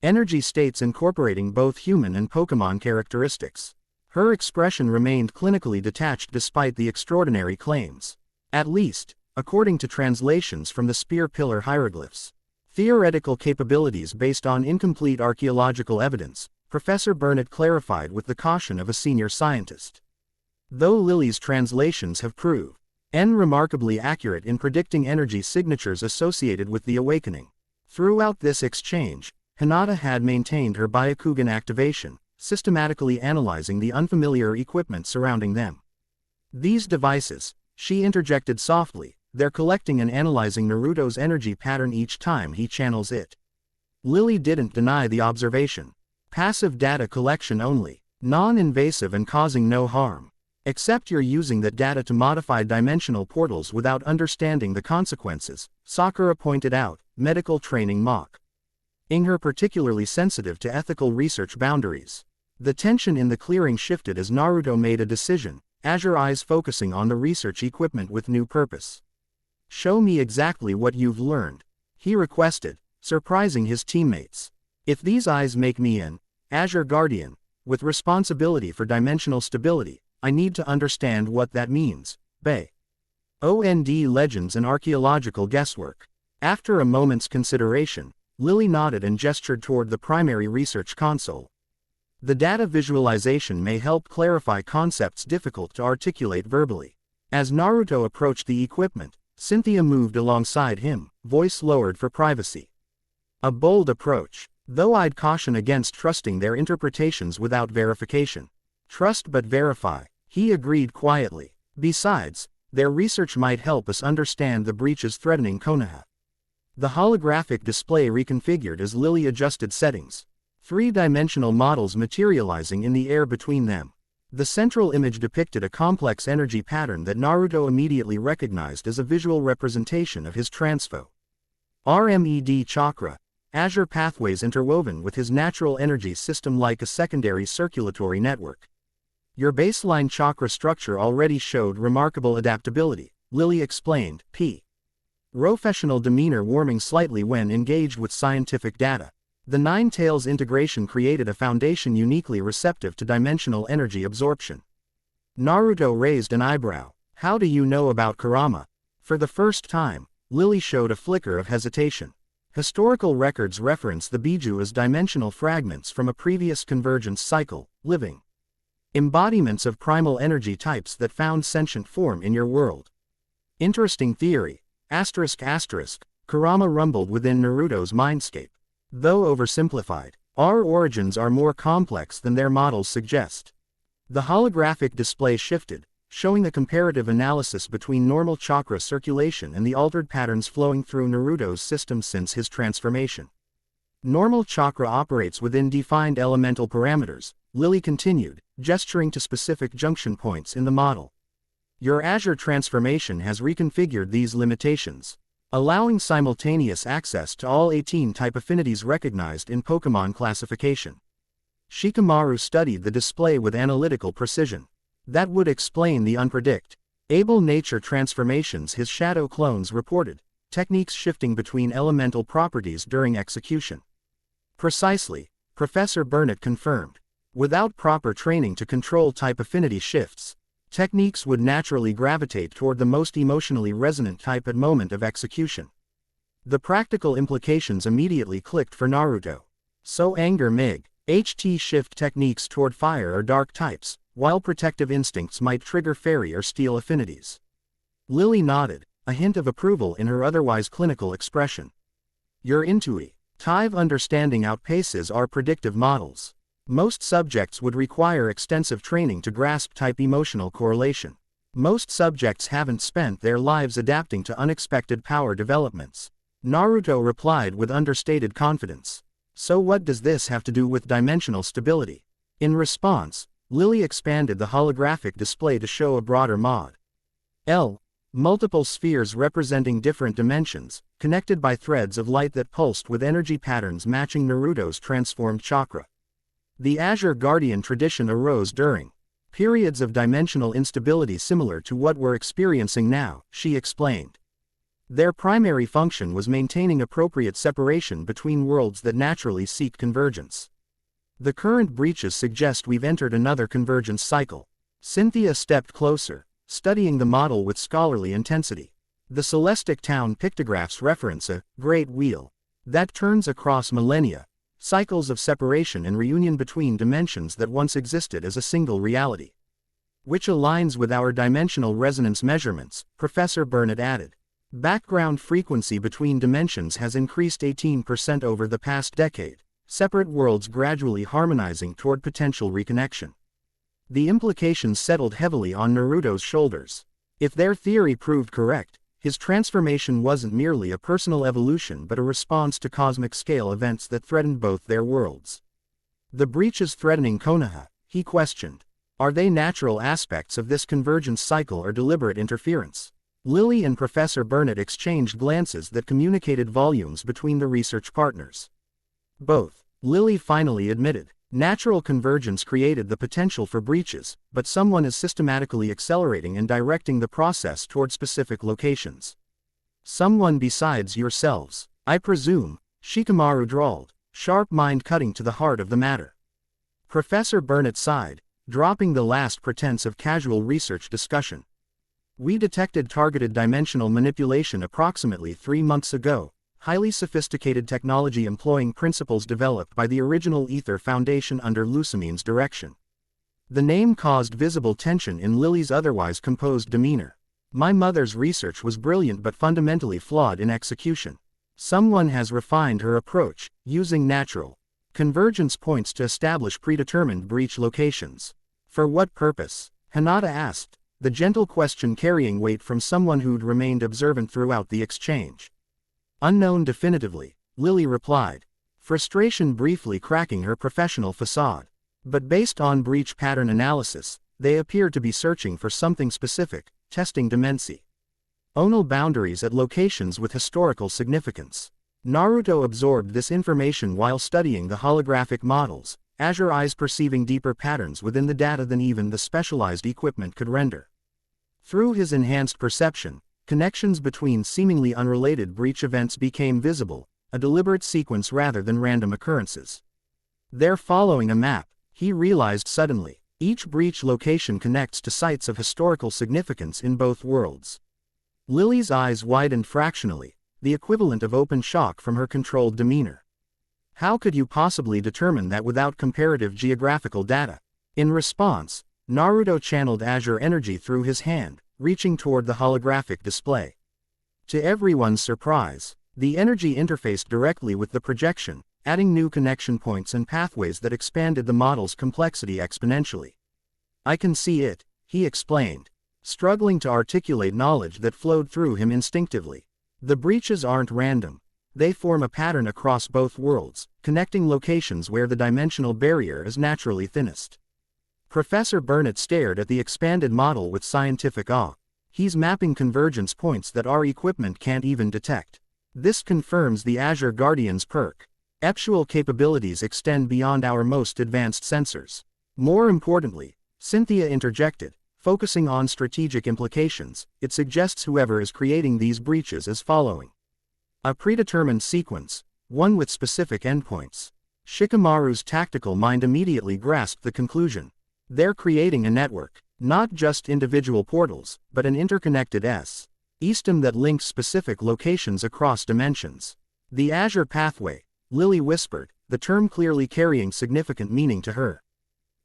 energy states incorporating both human and Pokémon characteristics. Her expression remained clinically detached despite the extraordinary claims. At least, according to translations from the Spear Pillar hieroglyphs. Theoretical capabilities based on incomplete archaeological evidence, Professor Burnett clarified with the caution of a senior scientist. Though Lillie's translations have proved remarkably accurate in predicting energy signatures associated with the awakening. Throughout this exchange, Hinata had maintained her Byakugan activation, systematically analyzing the unfamiliar equipment surrounding them. These devices, she interjected softly, they're collecting and analyzing Naruto's energy pattern each time he channels it. Lillie didn't deny the observation. Passive data collection only, non-invasive and causing no harm. Except you're using that data to modify dimensional portals without understanding the consequences, Sakura pointed out, medical training mock-ing her particularly sensitive to ethical research boundaries. The tension in the clearing shifted as Naruto made a decision, azure eyes focusing on the research equipment with new purpose. Show me exactly what you've learned, he requested, surprising his teammates. If these eyes make me an Azure Guardian, with responsibility for dimensional stability, I need to understand what that means. Beyond legends and archaeological guesswork. After a moment's consideration, Lillie nodded and gestured toward the primary research console. The data visualization may help clarify concepts difficult to articulate verbally. As Naruto approached the equipment, Cynthia moved alongside him, voice lowered for privacy. A bold approach, though I'd caution against trusting their interpretations without verification. Trust but verify, he agreed quietly. Besides, their research might help us understand the breaches threatening Konoha. The holographic display reconfigured as Lillie adjusted settings. Three-dimensional models materializing in the air between them. The central image depicted a complex energy pattern that Naruto immediately recognized as a visual representation of his transfo. RMED chakra, azure pathways interwoven with his natural energy system like a secondary circulatory network. Your baseline chakra structure already showed remarkable adaptability, Lillie explained, professional demeanor warming slightly when engaged with scientific data. The Nine Tails integration created a foundation uniquely receptive to dimensional energy absorption. Naruto raised an eyebrow. How do you know about Kurama? For the first time, Lillie showed a flicker of hesitation. Historical records reference the Biju as dimensional fragments from a previous convergence cycle, living embodiments of primal energy types that found sentient form in your world. Interesting theory. Kurama rumbled within Naruto's mindscape. Though oversimplified, our origins are more complex than their models suggest. The holographic display shifted, showing a comparative analysis between normal chakra circulation and the altered patterns flowing through Naruto's system since his transformation. Normal chakra operates within defined elemental parameters, Lillie continued, gesturing to specific junction points in the model. Your Azure transformation has reconfigured these limitations, allowing simultaneous access to all 18 type affinities recognized in Pokémon classification. Shikamaru studied the display with analytical precision. That would explain the unpredictable nature transformations his shadow clones reported, techniques shifting between elemental properties during execution. Precisely, Professor Burnett confirmed. Without proper training to control type affinity shifts, techniques would naturally gravitate toward the most emotionally resonant type at moment of execution. The practical implications immediately clicked for Naruto. So anger MIG, HT shift techniques toward fire or dark types, while protective instincts might trigger fairy or steel affinities. Lillie nodded, a hint of approval in her otherwise clinical expression. Your intuitive understanding outpaces our predictive models. Most subjects would require extensive training to grasp type emotional correlation. Most subjects haven't spent their lives adapting to unexpected power developments. Naruto replied with understated confidence. So what does this have to do with dimensional stability? In response, Lillie expanded the holographic display to show a broader model. Multiple spheres representing different dimensions, connected by threads of light that pulsed with energy patterns matching Naruto's transformed chakra. The Azure Guardian tradition arose during periods of dimensional instability similar to what we're experiencing now, she explained. Their primary function was maintaining appropriate separation between worlds that naturally seek convergence. The current breaches suggest we've entered another convergence cycle. Cynthia stepped closer, studying the model with scholarly intensity. The Celestic Town pictographs reference a great wheel that turns across millennia, cycles of separation and reunion between dimensions that once existed as a single reality. Which aligns with our dimensional resonance measurements, Professor Burnett added. Background frequency between dimensions has increased 18% over the past decade, separate worlds gradually harmonizing toward potential reconnection. The implications settled heavily on Naruto's shoulders. If their theory proved correct, his transformation wasn't merely a personal evolution but a response to cosmic-scale events that threatened both their worlds. The breaches threatening Konoha, he questioned. Are they natural aspects of this convergence cycle or deliberate interference? Lillie and Professor Burnett exchanged glances that communicated volumes between the research partners. Both, Lillie finally admitted. Natural convergence created the potential for breaches, but someone is systematically accelerating and directing the process toward specific locations. Someone besides yourselves, I presume, Shikamaru drawled, sharp mind cutting to the heart of the matter. Professor Burnett sighed, dropping the last pretense of casual research discussion. We detected targeted dimensional manipulation approximately 3 months ago. Highly sophisticated technology employing principles developed by the original Ether Foundation under Lucamine's direction. The name caused visible tension in Lillie's otherwise composed demeanor. My mother's research was brilliant but fundamentally flawed in execution. Someone has refined her approach, using natural convergence points to establish predetermined breach locations. For what purpose? Hinata asked, the gentle question carrying weight from someone who'd remained observant throughout the exchange. Unknown definitively, Lillie replied, frustration briefly cracking her professional facade. But based on breach pattern analysis, they appear to be searching for something specific, testing dimensional boundaries at locations with historical significance. Naruto absorbed this information while studying the holographic models, Azure eyes perceiving deeper patterns within the data than even the specialized equipment could render. Through his enhanced perception, connections between seemingly unrelated breach events became visible, a deliberate sequence rather than random occurrences. They're following a map, he realized suddenly. Each breach location connects to sites of historical significance in both worlds. Lillie's eyes widened fractionally, the equivalent of open shock from her controlled demeanor. How could you possibly determine that without comparative geographical data? In response, Naruto channeled Azure energy through his hand, reaching toward the holographic display. To everyone's surprise, the energy interfaced directly with the projection, adding new connection points and pathways that expanded the model's complexity exponentially. I can see it, he explained, struggling to articulate knowledge that flowed through him instinctively. The breaches aren't random. They form a pattern across both worlds, connecting locations where the dimensional barrier is naturally thinnest. Professor Burnett stared at the expanded model with scientific awe. He's mapping convergence points that our equipment can't even detect. This confirms the Azure Guardian's perceptual capabilities extend beyond our most advanced sensors. More importantly, Cynthia interjected, focusing on strategic implications, it suggests whoever is creating these breaches is following a predetermined sequence, one with specific endpoints. Shikamaru's tactical mind immediately grasped the conclusion. They're creating a network, not just individual portals, but an interconnected system that links specific locations across dimensions. The Azure Pathway, Lillie whispered, the term clearly carrying significant meaning to her.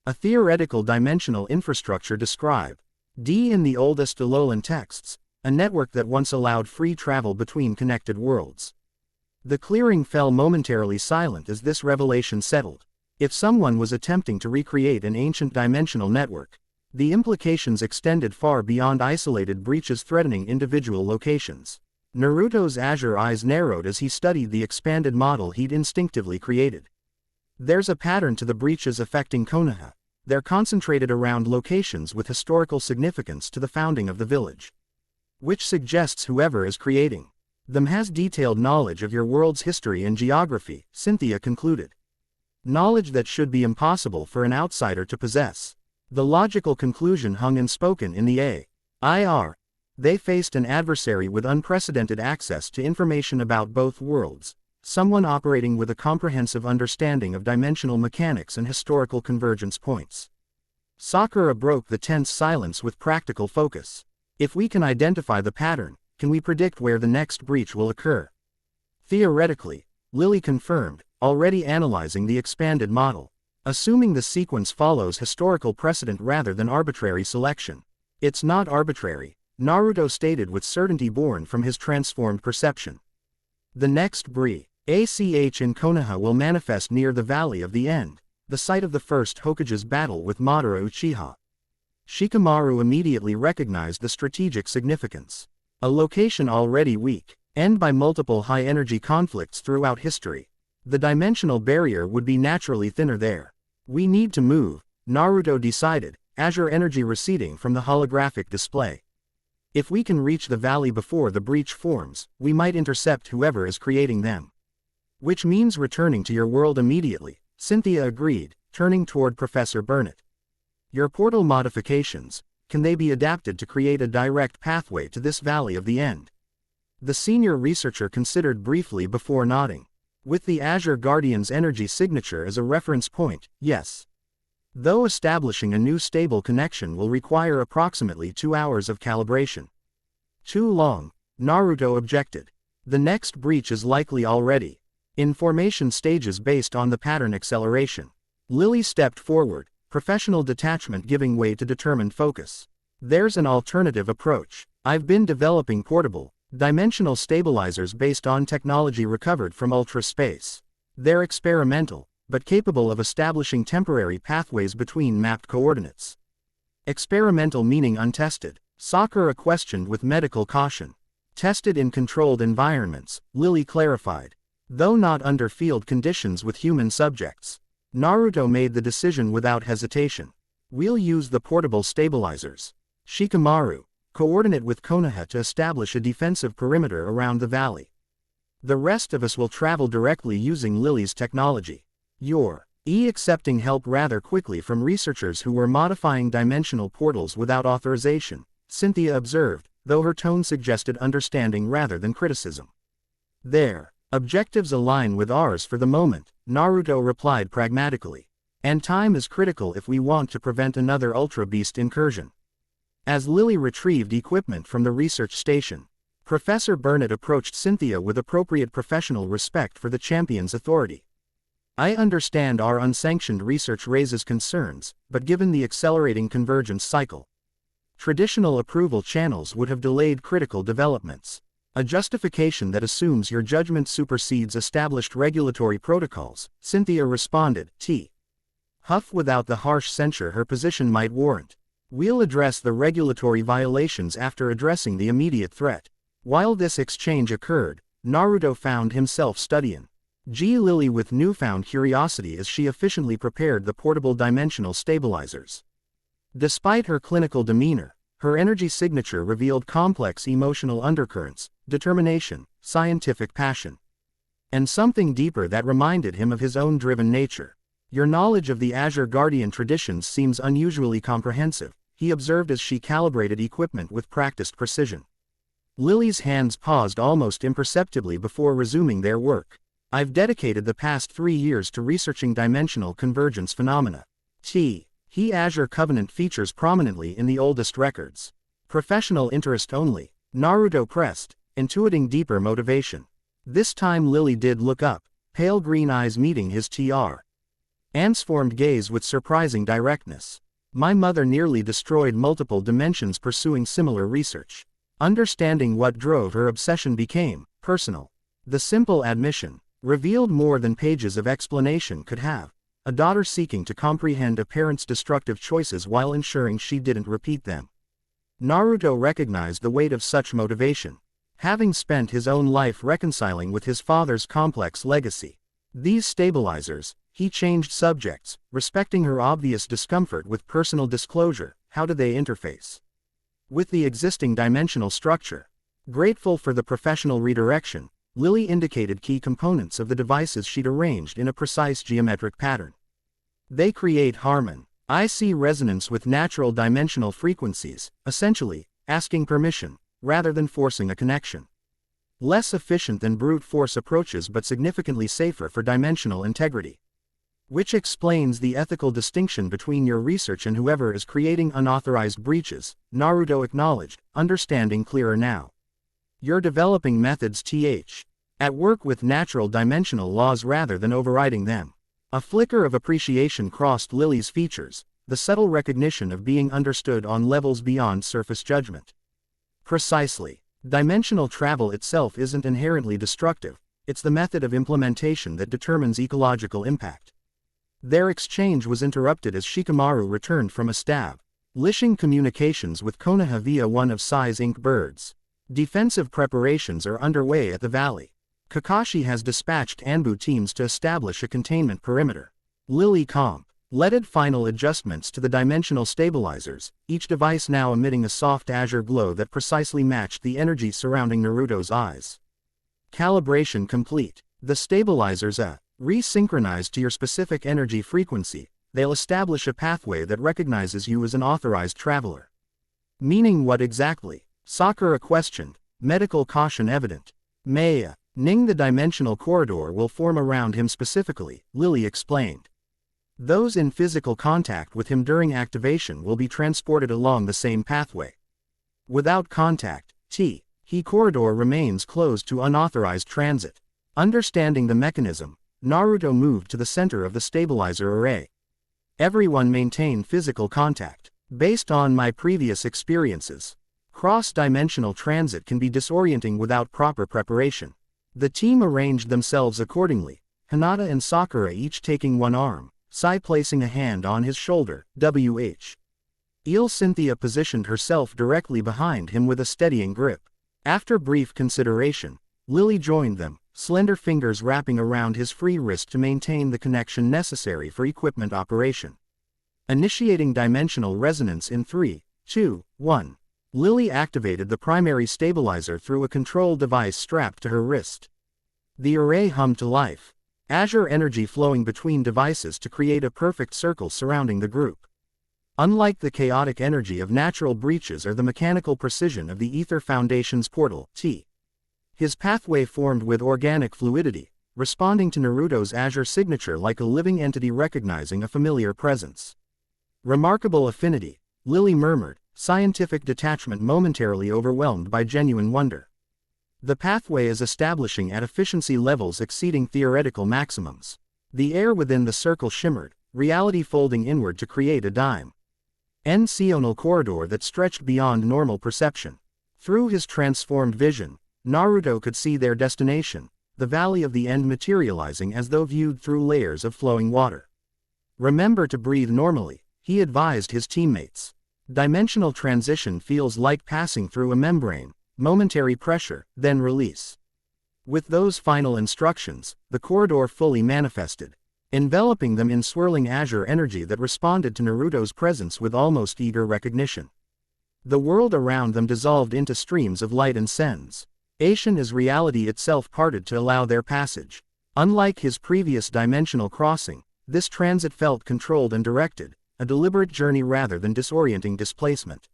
A theoretical dimensional infrastructure described in the oldest Alolan texts, a network that once allowed free travel between connected worlds. The clearing fell momentarily silent as this revelation settled. If someone was attempting to recreate an ancient dimensional network, the implications extended far beyond isolated breaches threatening individual locations. Naruto's azure eyes narrowed as he studied the expanded model he'd instinctively created. There's a pattern to the breaches affecting Konoha. They're concentrated around locations with historical significance to the founding of the village. Which suggests whoever is creating them has detailed knowledge of your world's history and geography, Cynthia concluded. Knowledge that should be impossible for an outsider to possess. The logical conclusion hung unspoken in the air. They faced an adversary with unprecedented access to information about both worlds, someone operating with a comprehensive understanding of dimensional mechanics and historical convergence points. Sakura broke the tense silence with practical focus. If we can identify the pattern, can we predict where the next breach will occur? Theoretically, Lillie confirmed, already analyzing the expanded model. Assuming the sequence follows historical precedent rather than arbitrary selection. It's not arbitrary, Naruto stated with certainty born from his transformed perception. The next breach in Konoha will manifest near the Valley of the End, the site of the first Hokage's battle with Madara Uchiha. Shikamaru immediately recognized the strategic significance. A location already weakened by multiple high-energy conflicts throughout history. The dimensional barrier would be naturally thinner there. We need to move, Naruto decided, azure energy receding from the holographic display. If we can reach the valley before the breach forms, we might intercept whoever is creating them. Which means returning to your world immediately, Cynthia agreed, turning toward Professor Burnett. Your portal modifications, can they be adapted to create a direct pathway to this Valley of the End? The senior researcher considered briefly before nodding. With the Azure Guardian's energy signature as a reference point, yes. Though establishing a new stable connection will require approximately 2 hours of calibration. Too long, Naruto objected. The next breach is likely already in formation stages based on the pattern acceleration. Lillie stepped forward, professional detachment giving way to determined focus. There's an alternative approach. I've been developing portable, dimensional stabilizers based on technology recovered from ultra space. They're experimental, but capable of establishing temporary pathways between mapped coordinates. Experimental meaning untested, Sakura questioned with medical caution. Tested in controlled environments, Lillie clarified. Though not under field conditions with human subjects. Naruto made the decision without hesitation. We'll use the portable stabilizers. Shikamaru, coordinate with Konoha to establish a defensive perimeter around the valley. The rest of us will travel directly using Lillie's technology. You're accepting help rather quickly from researchers who were modifying dimensional portals without authorization, Cynthia observed, though her tone suggested understanding rather than criticism. Their objectives align with ours for the moment, Naruto replied pragmatically. And time is critical if we want to prevent another Ultra Beast incursion. As Lillie retrieved equipment from the research station, Professor Burnett approached Cynthia with appropriate professional respect for the champion's authority. I understand our unsanctioned research raises concerns, but given the accelerating convergence cycle, traditional approval channels would have delayed critical developments. A justification that assumes your judgment supersedes established regulatory protocols, Cynthia responded, Huff without the harsh censure her position might warrant. We'll address the regulatory violations after addressing the immediate threat. While this exchange occurred, Naruto found himself studying Lillie with newfound curiosity as she efficiently prepared the portable dimensional stabilizers. Despite her clinical demeanor, her energy signature revealed complex emotional undercurrents, determination, scientific passion, and something deeper that reminded him of his own driven nature. Your knowledge of the Azure Guardian traditions seems unusually comprehensive, he observed as she calibrated equipment with practiced precision. Lillie's hands paused almost imperceptibly before resuming their work. I've dedicated the past 3 years to researching dimensional convergence phenomena. He Azure Covenant features prominently in the oldest records. Professional interest only. Naruto pressed, intuiting deeper motivation. This time Lillie did look up, pale green eyes meeting his transformed gaze with surprising directness. My mother nearly destroyed multiple dimensions pursuing similar research. Understanding what drove her obsession became personal. The simple admission revealed more than pages of explanation could have. A daughter seeking to comprehend a parent's destructive choices while ensuring she didn't repeat them. Naruto recognized the weight of such motivation, having spent his own life reconciling with his father's complex legacy. These stabilizers, he changed subjects, respecting her obvious discomfort with personal disclosure. How do they interface with the existing dimensional structure? Grateful for the professional redirection, Lillie indicated key components of the devices she'd arranged in a precise geometric pattern. They create harmony. I see resonance with natural dimensional frequencies, essentially, asking permission, rather than forcing a connection. Less efficient than brute force approaches but significantly safer for dimensional integrity. Which explains the ethical distinction between your research and whoever is creating unauthorized breaches, Naruto acknowledged, understanding clearer now. You're developing methods at work with natural dimensional laws rather than overriding them. A flicker of appreciation crossed Lillie's features, the subtle recognition of being understood on levels beyond surface judgment. Precisely. Dimensional travel itself isn't inherently destructive, it's the method of implementation that determines ecological impact. Their exchange was interrupted as Shikamaru returned from establishing communications with Konoha via one of Sai's ink birds. Defensive preparations are underway at the valley. Kakashi has dispatched Anbu teams to establish a containment perimeter. Lillie completed final adjustments to the dimensional stabilizers, each device now emitting a soft azure glow that precisely matched the energy surrounding Naruto's eyes. Calibration complete. The stabilizers are resynchronized to your specific energy frequency. They'll establish a pathway that recognizes you as an authorized traveler. Meaning what exactly? Sakura questioned, medical caution evident. Ning the dimensional corridor will form around him specifically, Lillie explained. Those in physical contact with him during activation will be transported along the same pathway. Without contact, he corridor remains closed to unauthorized transit. Understanding the mechanism, Naruto moved to the center of the stabilizer array. Everyone maintain physical contact. Based on my previous experiences, cross-dimensional transit can be disorienting without proper preparation. The team arranged themselves accordingly, Hinata and Sakura each taking one arm, Sai placing a hand on his shoulder, Cynthia positioned herself directly behind him with a steadying grip. After brief consideration, Lillie joined them, slender fingers wrapping around his free wrist to maintain the connection necessary for equipment operation. Initiating dimensional resonance in 3, 2, 1. Lillie activated the primary stabilizer through a control device strapped to her wrist. The array hummed to life, azure energy flowing between devices to create a perfect circle surrounding the group. Unlike the chaotic energy of natural breaches or the mechanical precision of the Ether Foundation's portal, his pathway formed with organic fluidity, responding to Naruto's azure signature like a living entity recognizing a familiar presence. Remarkable affinity, Lillie murmured, scientific detachment momentarily overwhelmed by genuine wonder. The pathway is establishing at efficiency levels exceeding theoretical maximums. The air within the circle shimmered, reality folding inward to create a dimensional corridor that stretched beyond normal perception. Through his transformed vision, Naruto could see their destination, the Valley of the End materializing as though viewed through layers of flowing water. Remember to breathe normally, he advised his teammates. Dimensional transition feels like passing through a membrane, momentary pressure, then release. With those final instructions, the corridor fully manifested, enveloping them in swirling azure energy that responded to Naruto's presence with almost eager recognition. The world around them dissolved into streams of light and sense. Asian as reality itself parted to allow their passage. Unlike his previous dimensional crossing, this transit felt controlled and directed, a deliberate journey rather than disorienting displacement.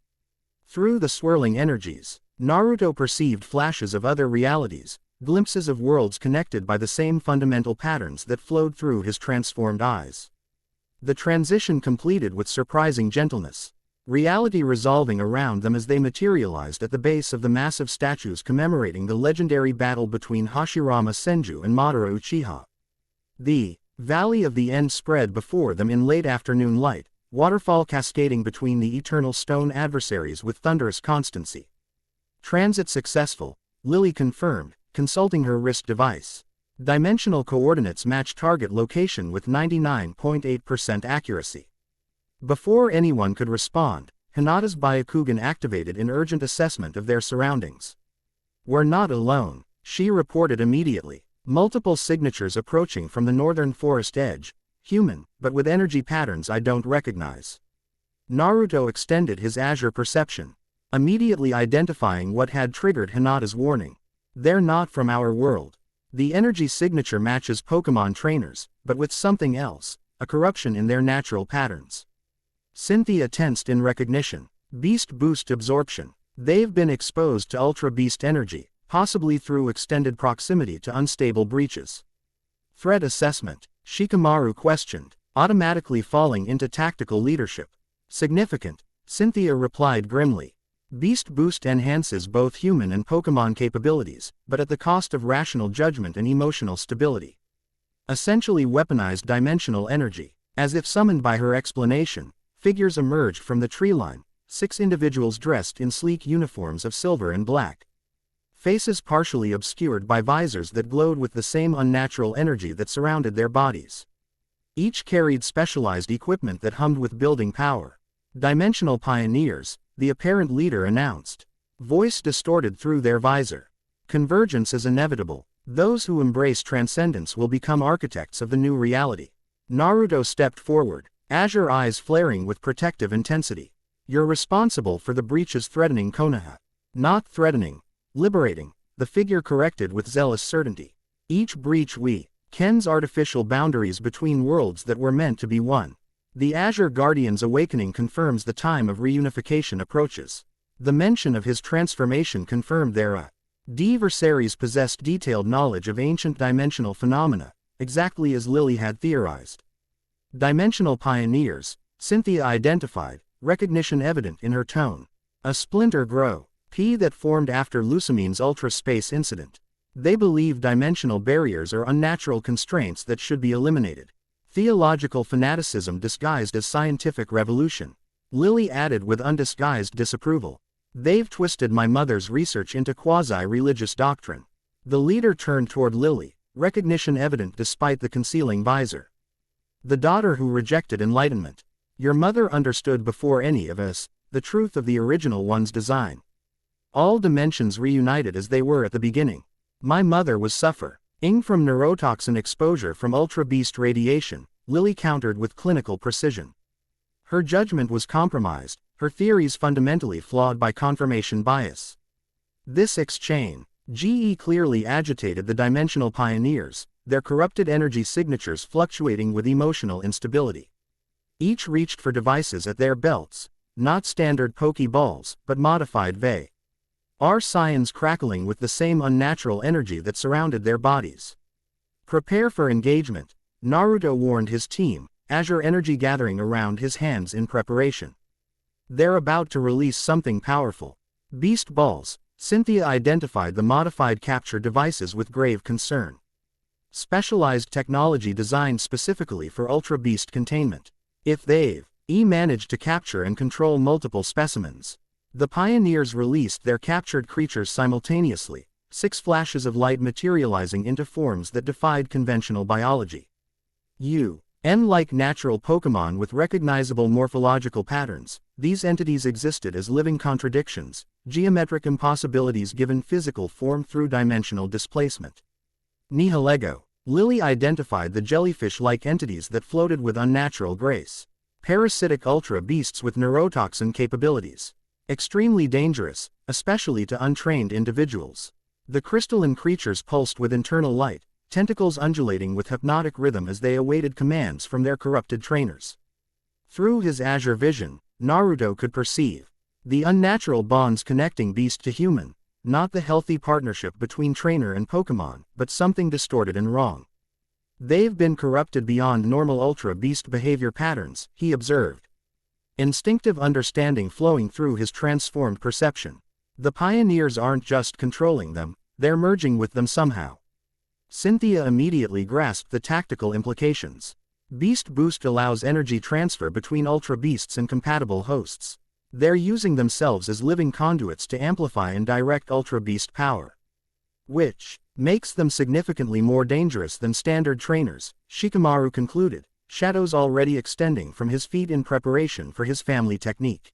Through the swirling energies, Naruto perceived flashes of other realities, glimpses of worlds connected by the same fundamental patterns that flowed through his transformed eyes. The transition completed with surprising gentleness, reality resolving around them as they materialized at the base of the massive statues commemorating the legendary battle between Hashirama Senju and Madara Uchiha. The Valley of the End spread before them in late afternoon light, waterfall cascading between the eternal stone adversaries with thunderous constancy. Transit successful, Lillie confirmed, consulting her wrist device. Dimensional coordinates match target location with 99.8% accuracy. Before anyone could respond, Hinata's Byakugan activated in urgent assessment of their surroundings. "We're not alone," she reported immediately. "Multiple signatures approaching from the northern forest edge, human, but with energy patterns I don't recognize." Naruto extended his azure perception, immediately identifying what had triggered Hinata's warning. "They're not from our world. The energy signature matches Pokémon trainers, but with something else, a corruption in their natural patterns." Cynthia tensed in recognition. Beast boost absorption. They've been exposed to Ultra Beast energy, possibly through extended proximity to unstable breaches. Threat assessment. Shikamaru questioned, automatically falling into tactical leadership. "Significant," Cynthia replied grimly. "Beast boost enhances both human and Pokémon capabilities, but at the cost of rational judgment and emotional stability." Essentially weaponized dimensional energy. As if summoned by her explanation, figures emerged from the treeline, 6 individuals dressed in sleek uniforms of silver and black. Faces partially obscured by visors that glowed with the same unnatural energy that surrounded their bodies. Each carried specialized equipment that hummed with building power. "Dimensional pioneers," the apparent leader announced. Voice distorted through their visor. "Convergence is inevitable. Those who embrace transcendence will become architects of the new reality." Naruto stepped forward, azure eyes flaring with protective intensity. "You're responsible for the breaches threatening Konoha." "Not threatening. Liberating," the figure corrected with zealous certainty. "Each breach weakens artificial boundaries between worlds that were meant to be one." The Azure Guardian's awakening confirms the time of reunification approaches. The mention of his transformation confirmed their adversaries possessed detailed knowledge of ancient dimensional phenomena, exactly as Lillie had theorized. "Dimensional pioneers," Cynthia identified, recognition evident in her tone. "A splinter grow. P that formed after Lucamine's ultra-space incident. They believe dimensional barriers are unnatural constraints that should be eliminated. Theological fanaticism disguised as scientific revolution." Lillie added with undisguised disapproval. "They've twisted my mother's research into quasi-religious doctrine." The leader turned toward Lillie, recognition evident despite the concealing visor. "The daughter who rejected enlightenment. Your mother understood before any of us the truth of the original one's design. All dimensions reunited as they were at the beginning. My mother was suffering from neurotoxin exposure from Ultra Beast radiation," Lillie countered with clinical precision. Her judgment was compromised, her theories fundamentally flawed by confirmation bias. This exchange clearly agitated the dimensional pioneers, their corrupted energy signatures fluctuating with emotional instability. Each reached for devices at their belts, not standard Pokeballs, but modified VAR scions crackling with the same unnatural energy that surrounded their bodies. "Prepare for engagement," Naruto warned his team, azure energy gathering around his hands in preparation. "They're about to release something powerful." "Beast balls," Cynthia identified the modified capture devices with grave concern. Specialized technology designed specifically for Ultra Beast containment. If they've managed to capture and control multiple specimens. The pioneers released their captured creatures simultaneously, 6 flashes of light materializing into forms that defied conventional biology. Like natural Pokémon with recognizable morphological patterns, these entities existed as living contradictions, geometric impossibilities given physical form through dimensional displacement. Nihilego. Lillie identified the jellyfish-like entities that floated with unnatural grace. Parasitic Ultra Beasts with neurotoxin capabilities. Extremely dangerous, especially to untrained individuals. The crystalline creatures pulsed with internal light, tentacles undulating with hypnotic rhythm as they awaited commands from their corrupted trainers. Through his azure vision, Naruto could perceive the unnatural bonds connecting beast to human, not the healthy partnership between trainer and Pokémon, but something distorted and wrong. They've been corrupted beyond normal Ultra Beast behavior patterns, he observed. Instinctive understanding flowing through his transformed perception. The pioneers aren't just controlling them, they're merging with them somehow. Cynthia immediately grasped the tactical implications. Beast Boost allows energy transfer between Ultra Beasts and compatible hosts. They're using themselves as living conduits to amplify and direct Ultra Beast power. Which makes them significantly more dangerous than standard trainers, Shikamaru concluded, shadows already extending from his feet in preparation for his family technique.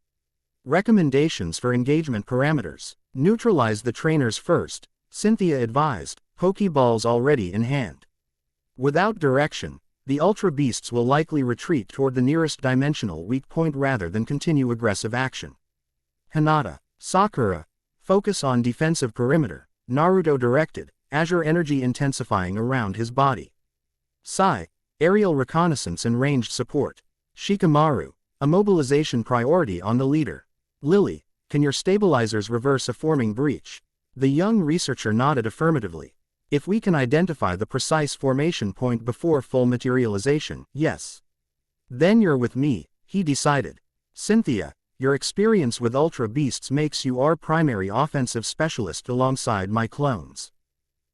Recommendations for engagement parameters. Neutralize the trainers first, Cynthia advised, Pokeballs already in hand. Without direction, the Ultra Beasts will likely retreat toward the nearest dimensional weak point rather than continue aggressive action. Hinata, Sakura, focus on defensive perimeter, Naruto directed, azure energy intensifying around his body. Sai, aerial reconnaissance and ranged support. Shikamaru, a mobilization priority on the leader. Lillie, can your stabilizers reverse a forming breach? The young researcher nodded affirmatively. If we can identify the precise formation point before full materialization, yes. Then you're with me, he decided. Cynthia, your experience with Ultra Beasts makes you our primary offensive specialist alongside my clones.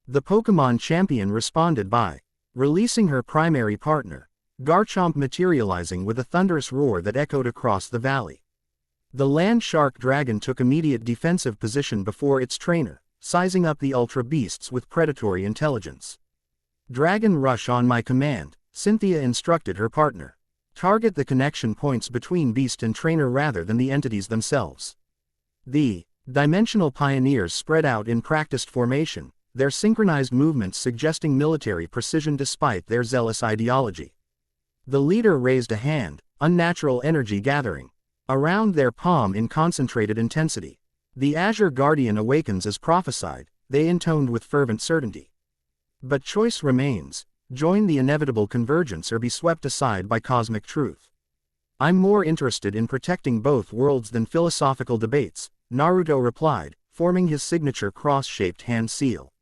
The Pokémon champion responded by releasing her primary partner, Garchomp materializing with a thunderous roar that echoed across the valley. The land shark dragon took immediate defensive position before its trainer, sizing up the Ultra Beasts with predatory intelligence. Dragon rush on my command, Cynthia instructed her partner. Target the connection points between beast and trainer rather than the entities themselves. The dimensional pioneers spread out in practiced formation, their synchronized movements suggesting military precision despite their zealous ideology. The leader raised a hand, unnatural energy gathering around their palm in concentrated intensity. The Azure Guardian awakens as prophesied, they intoned with fervent certainty. But choice remains, join the inevitable convergence or be swept aside by cosmic truth. I'm more interested in protecting both worlds than philosophical debates, Naruto replied, forming his signature cross-shaped hand seal.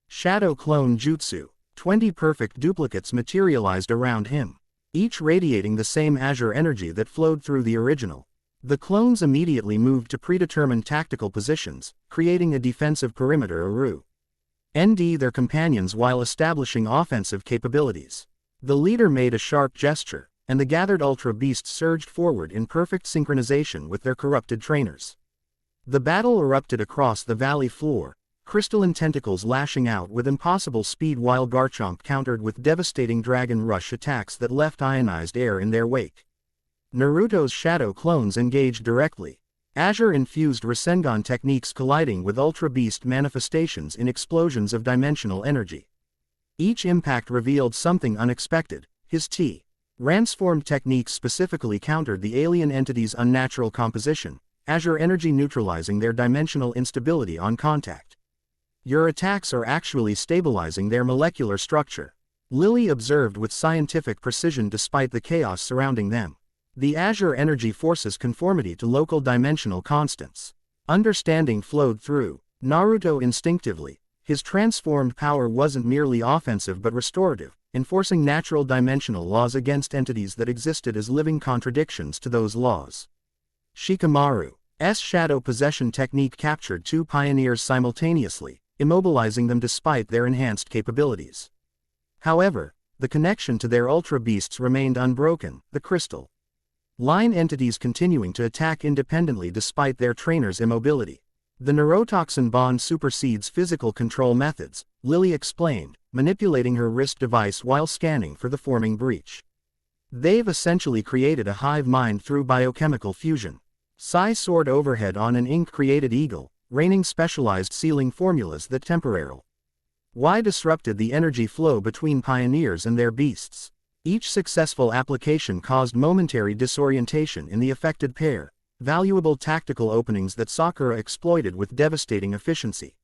Shadow Clone Jutsu, 20 perfect duplicates materialized around him, each radiating the same azure energy that flowed through the original. The clones immediately moved to predetermined tactical positions, creating a defensive perimeter around their companions while establishing offensive capabilities. The leader made a sharp gesture, and the gathered Ultra Beasts surged forward in perfect synchronization with their corrupted trainers. The battle erupted across the valley floor, crystalline tentacles lashing out with impossible speed while Garchomp countered with devastating Dragon Rush attacks that left ionized air in their wake. Naruto's shadow clones engaged directly, azure-infused Rasengan techniques colliding with Ultra Beast manifestations in explosions of dimensional energy. Each impact revealed something unexpected. His transformed techniques specifically countered the alien entity's unnatural composition, azure energy neutralizing their dimensional instability on contact. Your attacks are actually stabilizing their molecular structure, Lillie observed with scientific precision despite the chaos surrounding them. The azure energy forces conformity to local dimensional constants. Understanding flowed through Naruto instinctively. His transformed power wasn't merely offensive but restorative, enforcing natural dimensional laws against entities that existed as living contradictions to those laws. Shikamaru's shadow possession technique captured two pioneers simultaneously, immobilizing them despite their enhanced capabilities. However, the connection to their Ultra Beasts remained unbroken, the crystal line entities continuing to attack independently despite their trainers' immobility. The neurotoxin bond supersedes physical control methods, Lillie explained, manipulating her wrist device while scanning for the forming breach. They've essentially created a hive mind through biochemical fusion. Sai soared overhead on an ink-created eagle, raining specialized sealing formulas that temporarily disrupted the energy flow between pioneers and their beasts. Each successful application caused momentary disorientation in the affected pair, valuable tactical openings that Sakura exploited with devastating efficiency.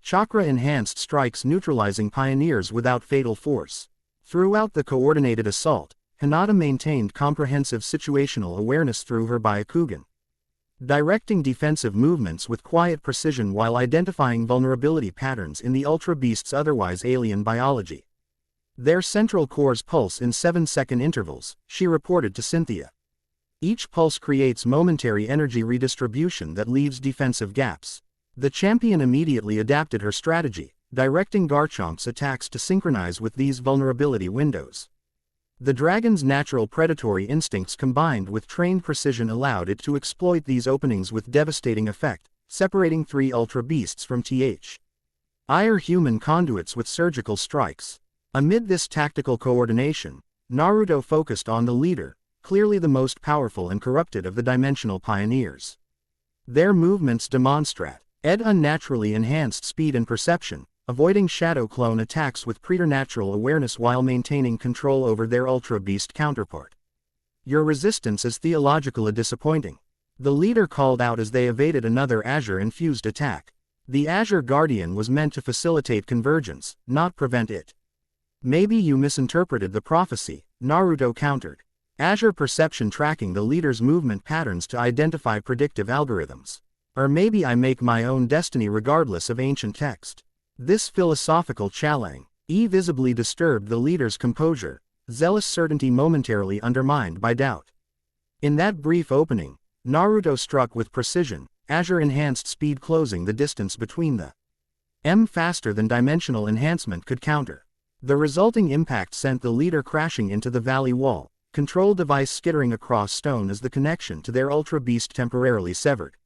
Chakra-enhanced strikes neutralizing pioneers without fatal force. Throughout the coordinated assault, Hinata maintained comprehensive situational awareness through her Byakugan. directing defensive movements with quiet precision while identifying vulnerability patterns in the Ultra Beast's otherwise alien biology. Their central cores pulse in 7-second intervals, she reported to Cynthia. Each pulse creates momentary energy redistribution that leaves defensive gaps. The champion immediately adapted her strategy, directing Garchomp's attacks to synchronize with these vulnerability windows. The dragon's natural predatory instincts combined with trained precision allowed it to exploit these openings with devastating effect, separating 3 Ultra Beasts from human conduits with surgical strikes. Amid this tactical coordination, Naruto focused on the leader, clearly the most powerful and corrupted of the dimensional pioneers. Their movements demonstrate unnaturally enhanced speed and perception, avoiding shadow clone attacks with preternatural awareness while maintaining control over their Ultra Beast counterpart. Your resistance is theologically disappointing. The leader called out as they evaded another Azure-infused attack. The Azure Guardian was meant to facilitate convergence, not prevent it. Maybe you misinterpreted the prophecy, Naruto countered. Azure perception tracking the leader's movement patterns to identify predictive algorithms. Or maybe I make my own destiny regardless of ancient text. This philosophical challenge visibly disturbed the leader's composure, zealous certainty momentarily undermined by doubt. In that brief opening, Naruto struck with precision, Azure-enhanced speed closing the distance between them faster than dimensional enhancement could counter. The resulting impact sent the leader crashing into the valley wall, control device skittering across stone as the connection to their Ultra Beast temporarily severed.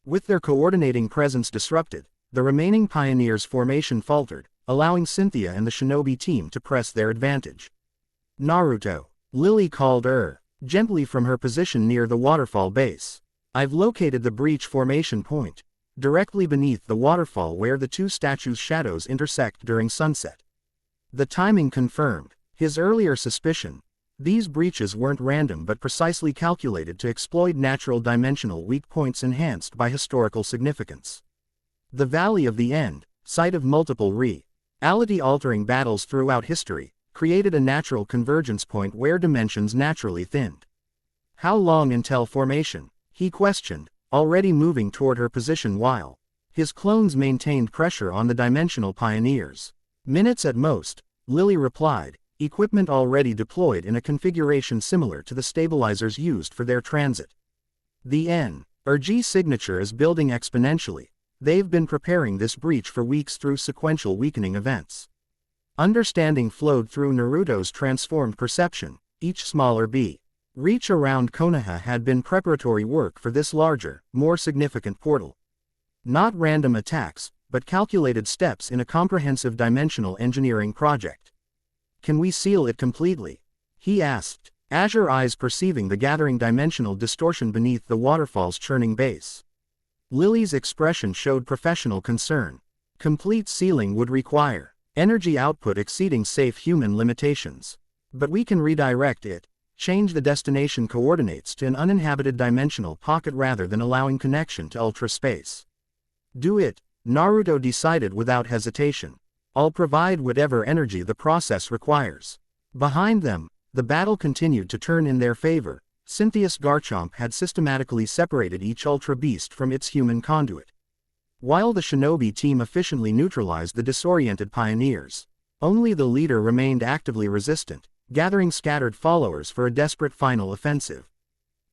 With their coordinating presence disrupted, the remaining pioneers' formation faltered, allowing Cynthia and the shinobi team to press their advantage. Naruto, Lillie called gently from her position near the waterfall base. I've located the breach formation point, directly beneath the waterfall where the 2 statues' shadows intersect during sunset. The timing confirmed his earlier suspicion. These breaches weren't random but precisely calculated to exploit natural dimensional weak points enhanced by historical significance. The Valley of the End, site of multiple reality-altering battles throughout history, created a natural convergence point where dimensions naturally thinned. How long until formation? He questioned, already moving toward her position while his clones maintained pressure on the dimensional pioneers. Minutes at most, Lillie replied, equipment already deployed in a configuration similar to the stabilizers used for their transit. The NRG signature is building exponentially. They've been preparing this breach for weeks through sequential weakening events. Understanding flowed through Naruto's transformed perception. Each smaller reach around Konoha had been preparatory work for this larger, more significant portal. Not random attacks, but calculated steps in a comprehensive dimensional engineering project. Can we seal it completely? He asked, Azure eyes perceiving the gathering dimensional distortion beneath the waterfall's churning base. Lillie's expression showed professional concern. Complete sealing would require energy output exceeding safe human limitations. But we can redirect it, change the destination coordinates to an uninhabited dimensional pocket rather than allowing connection to ultra space. Do it, Naruto decided without hesitation. I'll provide whatever energy the process requires. Behind them, the battle continued to turn in their favor. Cynthia's Garchomp had systematically separated each Ultra Beast from its human conduit. While the shinobi team efficiently neutralized the disoriented pioneers, only the leader remained actively resistant, gathering scattered followers for a desperate final offensive.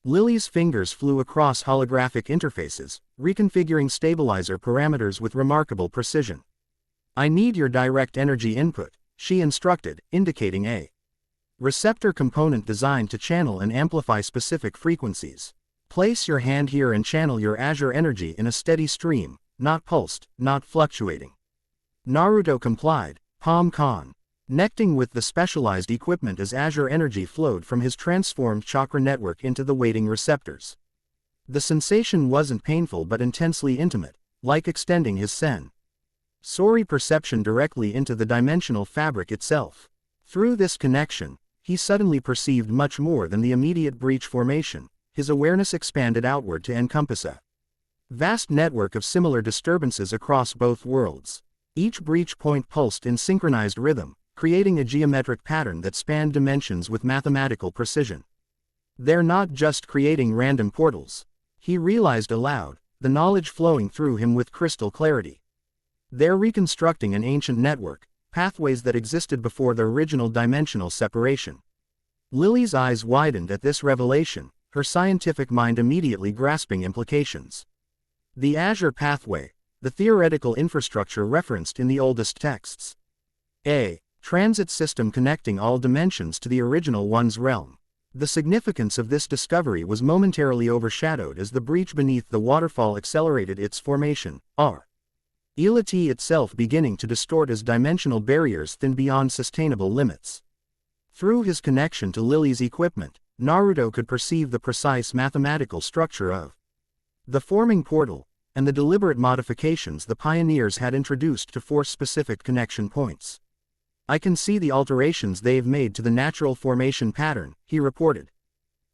Lillie's fingers flew across holographic interfaces, reconfiguring stabilizer parameters with remarkable precision. I need your direct energy input, she instructed, indicating a receptor component designed to channel and amplify specific frequencies. Place your hand here and channel your Azure energy in a steady stream, not pulsed, not fluctuating. Naruto complied, palm connecting with the specialized equipment as Azure energy flowed from his transformed chakra network into the waiting receptors. The sensation wasn't painful but intensely intimate, like extending his sensory perception directly into the dimensional fabric itself. Through this connection, he suddenly perceived much more than the immediate breach formation. His awareness expanded outward to encompass a vast network of similar disturbances across both worlds. Each breach point pulsed in synchronized rhythm, creating a geometric pattern that spanned dimensions with mathematical precision. They're not just creating random portals. He realized aloud, the knowledge flowing through him with crystal clarity. They're reconstructing an ancient network, pathways that existed before the original dimensional separation. Lily's eyes widened at this revelation, her scientific mind immediately grasping implications. The Azure Pathway, the theoretical infrastructure referenced in the oldest texts. A transit system connecting all dimensions to the original One's realm. The significance of this discovery was momentarily overshadowed as the breach beneath the waterfall accelerated its formation, reality itself beginning to distort as dimensional barriers thinned beyond sustainable limits. Through his connection to Lily's equipment, Naruto could perceive the precise mathematical structure of the forming portal, and the deliberate modifications the pioneers had introduced to force specific connection points. I can see the alterations they've made to the natural formation pattern, he reported.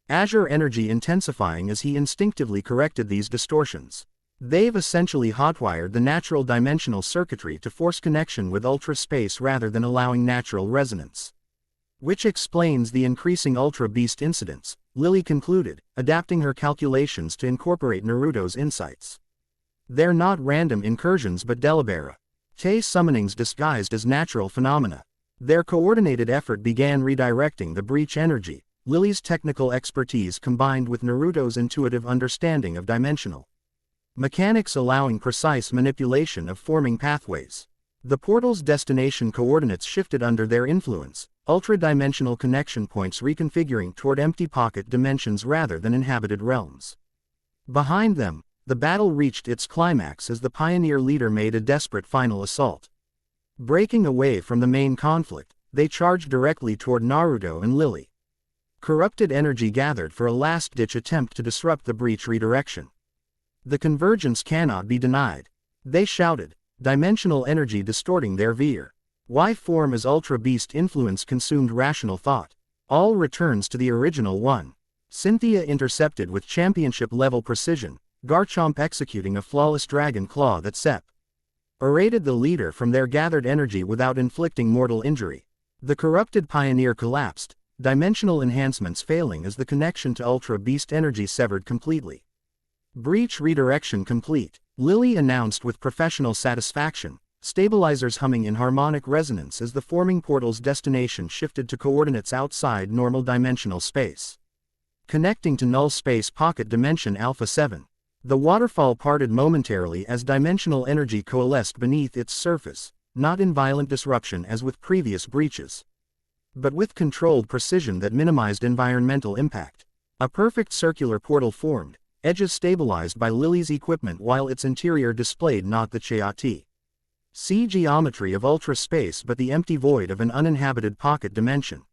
Azure energy intensifying as he instinctively corrected these distortions. They've essentially hotwired the natural dimensional circuitry to force connection with ultra space rather than allowing natural resonance. Which explains the increasing Ultra Beast incidents, Lillie concluded, adapting her calculations to incorporate Naruto's insights. They're not random incursions but deliberate summonings disguised as natural phenomena. Their coordinated effort began redirecting the breach energy, Lily's technical expertise combined with Naruto's intuitive understanding of dimensional mechanics allowing precise manipulation of forming pathways. The portal's destination coordinates shifted under their influence, ultra-dimensional connection points reconfiguring toward empty pocket dimensions rather than inhabited realms. Behind them, the battle reached its climax as the pioneer leader made a desperate final assault. Breaking away from the main conflict, they charged directly toward Naruto and Lillie. Corrupted energy gathered for a last-ditch attempt to disrupt the breach redirection. The convergence cannot be denied, they shouted, dimensional energy distorting their veer. Why form as Ultra Beast influence consumed rational thought? All returns to the original one. Cynthia intercepted with championship-level precision, Garchomp executing a flawless dragon claw that separated the leader from their gathered energy without inflicting mortal injury. The corrupted pioneer collapsed, dimensional enhancements failing as the connection to Ultra Beast energy severed completely. Breach redirection complete, Lillie announced with professional satisfaction, stabilizers humming in harmonic resonance as the forming portal's destination shifted to coordinates outside normal dimensional space. Connecting to null space pocket dimension Alpha 7. The waterfall parted momentarily as dimensional energy coalesced beneath its surface, not in violent disruption as with previous breaches, but with controlled precision that minimized environmental impact. A perfect circular portal formed, edges stabilized by Lily's equipment while its interior displayed not the chaotic geometry of ultra space but the empty void of an uninhabited pocket dimension.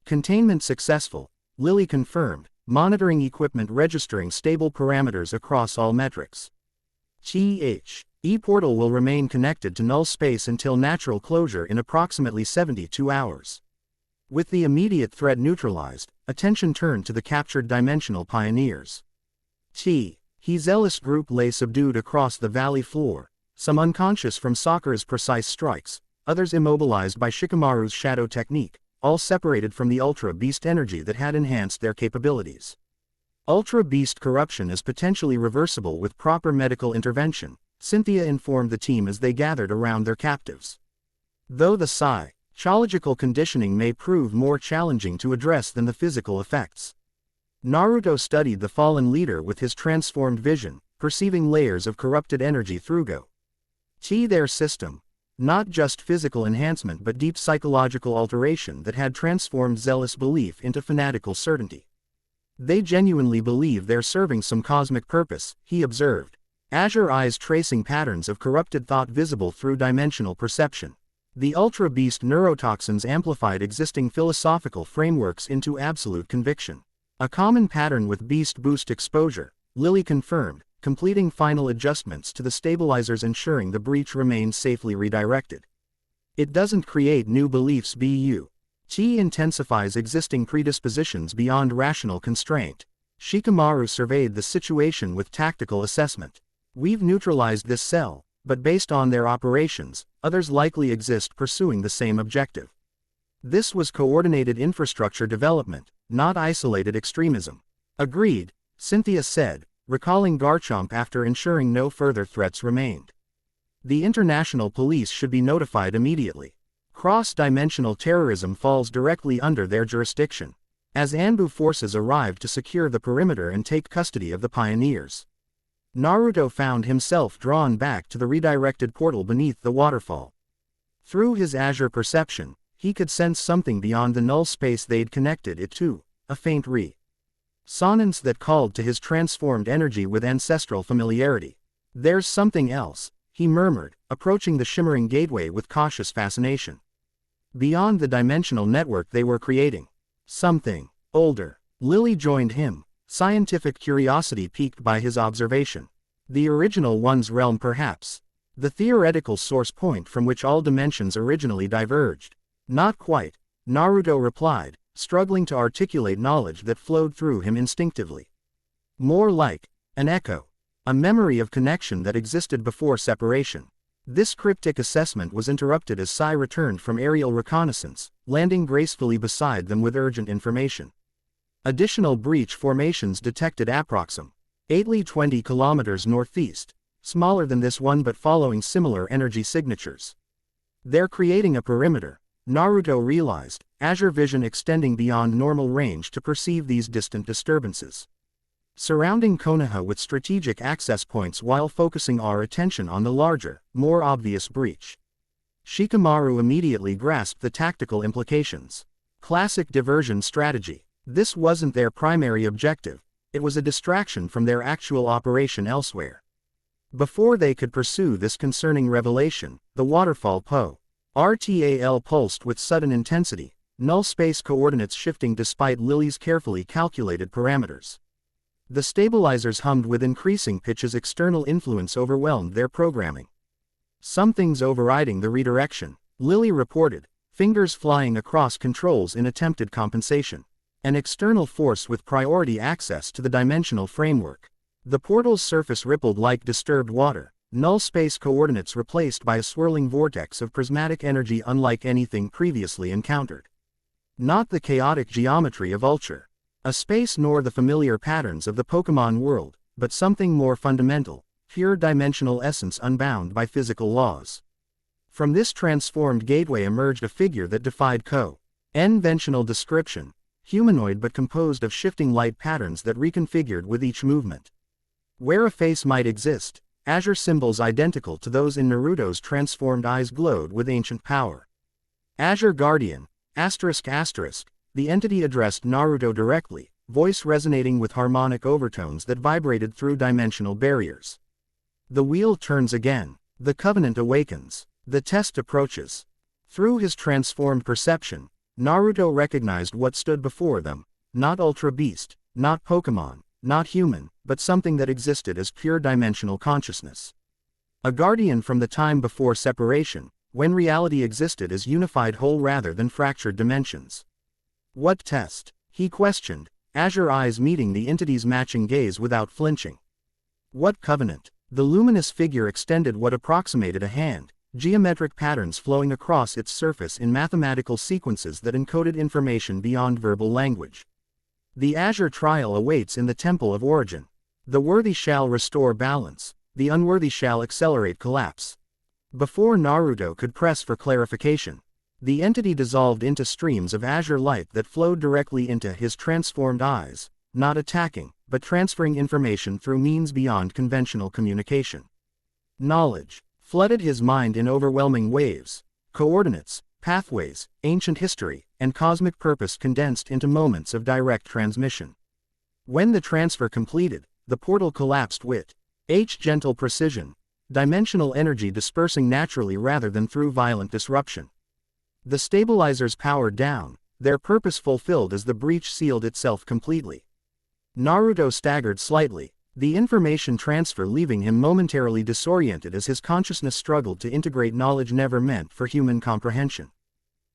Containment successful, Lillie confirmed, monitoring equipment registering stable parameters across all metrics. E-portal will remain connected to null space until natural closure in approximately 72 hours. With the immediate threat neutralized, attention turned to the captured dimensional pioneers. Zealous group lay subdued across the valley floor, some unconscious from Sakura's precise strikes, others immobilized by Shikamaru's shadow technique, all separated from the Ultra Beast energy that had enhanced their capabilities. Ultra Beast corruption is potentially reversible with proper medical intervention, Cynthia informed the team as they gathered around their captives. Though the psychological conditioning may prove more challenging to address than the physical effects. Naruto studied the fallen leader with his transformed vision, perceiving layers of corrupted energy through their system. Not just physical enhancement but deep psychological alteration that had transformed zealous belief into fanatical certainty. They genuinely believe they're serving some cosmic purpose, he observed. Azure eyes tracing patterns of corrupted thought visible through dimensional perception. The Ultra Beast neurotoxins amplified existing philosophical frameworks into absolute conviction. A common pattern with Beast Boost exposure, Lillie confirmed, completing final adjustments to the stabilizers ensuring the breach remains safely redirected. It doesn't create new beliefs Chi intensifies existing predispositions beyond rational constraint. Shikamaru surveyed the situation with tactical assessment. We've neutralized this cell, but based on their operations, others likely exist pursuing the same objective. This was coordinated infrastructure development, not isolated extremism. Agreed, Cynthia said, recalling Garchomp after ensuring no further threats remained. The international police should be notified immediately. Cross-dimensional terrorism falls directly under their jurisdiction. As Anbu forces arrived to secure the perimeter and take custody of the pioneers, Naruto found himself drawn back to the redirected portal beneath the waterfall. Through his azure perception, he could sense something beyond the null space they'd connected it to, a faint resonance that called to his transformed energy with ancestral familiarity. "There's something else," he murmured, approaching the shimmering gateway with cautious fascination. Beyond the dimensional network they were creating. Something older. Lillie joined him, scientific curiosity piqued by his observation. The original one's realm perhaps. The theoretical source point from which all dimensions originally diverged. Not quite, Naruto replied, struggling to articulate knowledge that flowed through him instinctively. More like an echo. A memory of connection that existed before separation. This cryptic assessment was interrupted as Sai returned from aerial reconnaissance, landing gracefully beside them with urgent information. Additional breach formations detected approximately 20 kilometers northeast, smaller than this one but following similar energy signatures. They're creating a perimeter, Naruto realized, azure vision extending beyond normal range to perceive these distant disturbances. Surrounding Konoha with strategic access points while focusing our attention on the larger, more obvious breach. Shikamaru immediately grasped the tactical implications. Classic diversion strategy. This wasn't their primary objective, it was a distraction from their actual operation elsewhere. Before they could pursue this concerning revelation, the waterfall RTAL pulsed with sudden intensity, null space coordinates shifting despite Lillie's carefully calculated parameters. The stabilizers hummed with increasing pitch as external influence overwhelmed their programming. "Something's overriding the redirection," Lillie reported, fingers flying across controls in attempted compensation. "An external force with priority access to the dimensional framework." The portal's surface rippled like disturbed water, null space coordinates replaced by a swirling vortex of prismatic energy unlike anything previously encountered. Not the chaotic geometry of Ultra a space nor the familiar patterns of the Pokémon world, but something more fundamental, pure dimensional essence unbound by physical laws. From this transformed gateway emerged a figure that defied conventional description, humanoid but composed of shifting light patterns that reconfigured with each movement. Where a face might exist, azure symbols identical to those in Naruto's transformed eyes glowed with ancient power. "Azure Guardian, ****, the entity addressed Naruto directly, voice resonating with harmonic overtones that vibrated through dimensional barriers. The wheel turns again. The covenant awakens. The test approaches. Through his transformed perception, Naruto recognized what stood before them, not Ultra Beast, not Pokémon, not human, but something that existed as pure dimensional consciousness. A guardian from the time before separation, when reality existed as unified whole rather than fractured dimensions. "What test?" he questioned, azure eyes meeting the entity's matching gaze without flinching. "What covenant?" The luminous figure extended what approximated a hand, geometric patterns flowing across its surface in mathematical sequences that encoded information beyond verbal language. "The azure trial awaits in the Temple of Origin. The worthy shall restore balance, the unworthy shall accelerate collapse." Before Naruto could press for clarification, the entity dissolved into streams of azure light that flowed directly into his transformed eyes, not attacking, but transferring information through means beyond conventional communication. Knowledge flooded his mind in overwhelming waves, coordinates, pathways, ancient history, and cosmic purpose condensed into moments of direct transmission. When the transfer completed, the portal collapsed with gentle precision, dimensional energy dispersing naturally rather than through violent disruption. The stabilizers powered down, their purpose fulfilled as the breach sealed itself completely. Naruto staggered slightly, the information transfer leaving him momentarily disoriented as his consciousness struggled to integrate knowledge never meant for human comprehension.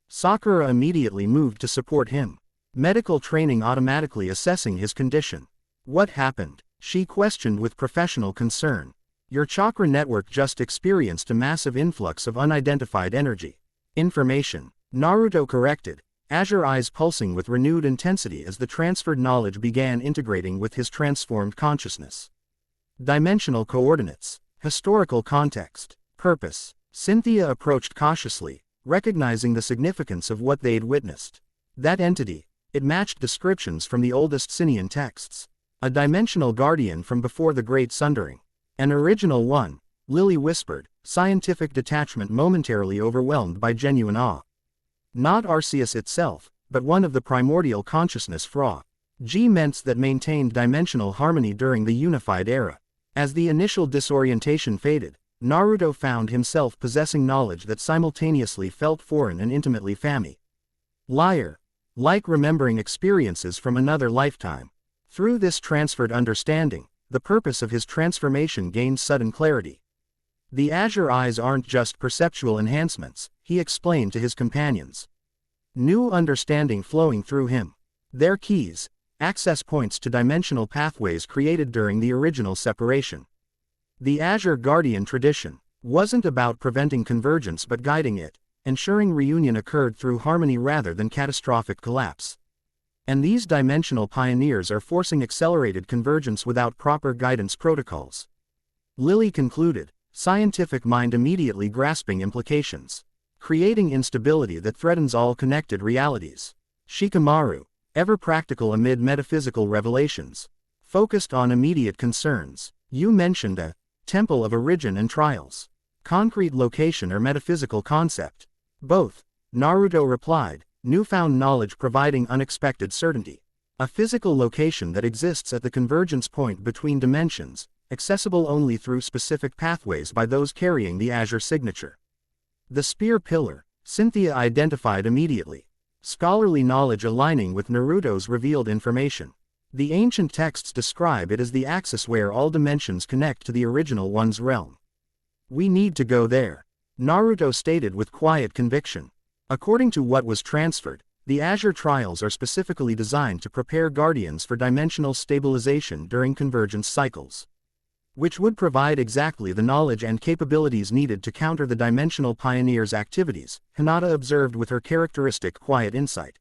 Sakura immediately moved to support him, medical training automatically assessing his condition. "What happened?" she questioned with professional concern. "Your chakra network just experienced a massive influx of unidentified energy." "Information," Naruto corrected, azure eyes pulsing with renewed intensity as the transferred knowledge began integrating with his transformed consciousness. Dimensional coordinates. Historical context. Purpose. Cynthia approached cautiously, recognizing the significance of what they'd witnessed. That entity, it matched descriptions from the oldest Sinian texts. A dimensional guardian from before the Great Sundering. An original one, Lillie whispered, scientific detachment momentarily overwhelmed by genuine awe. Not Arceus itself, but one of the primordial consciousness Fra. G-ments that maintained dimensional harmony during the unified era. As the initial disorientation faded, Naruto found himself possessing knowledge that simultaneously felt foreign and intimately familiar. Like remembering experiences from another lifetime. Through this transferred understanding, the purpose of his transformation gained sudden clarity. The azure eyes aren't just perceptual enhancements, he explained to his companions. New understanding flowing through him. They're keys, access points to dimensional pathways created during the original separation. The Azure Guardian tradition wasn't about preventing convergence but guiding it, ensuring reunion occurred through harmony rather than catastrophic collapse. And these dimensional pioneers are forcing accelerated convergence without proper guidance protocols. Lillie concluded, scientific mind immediately grasping implications. Creating instability that threatens all connected realities. Shikamaru, ever practical amid metaphysical revelations. Focused on immediate concerns. You mentioned a temple of origin and trials. Concrete location or metaphysical concept? Both, Naruto replied, newfound knowledge providing unexpected certainty. A physical location that exists at the convergence point between dimensions, accessible only through specific pathways by those carrying the Azure signature. The spear pillar, Cynthia identified immediately. Scholarly knowledge aligning with Naruto's revealed information. The ancient texts describe it as the axis where all dimensions connect to the original one's realm. We need to go there, Naruto stated with quiet conviction. According to what was transferred, the Azure Trials are specifically designed to prepare Guardians for dimensional stabilization during convergence cycles. Which would provide exactly the knowledge and capabilities needed to counter the dimensional pioneers' activities, Hinata observed with her characteristic quiet insight.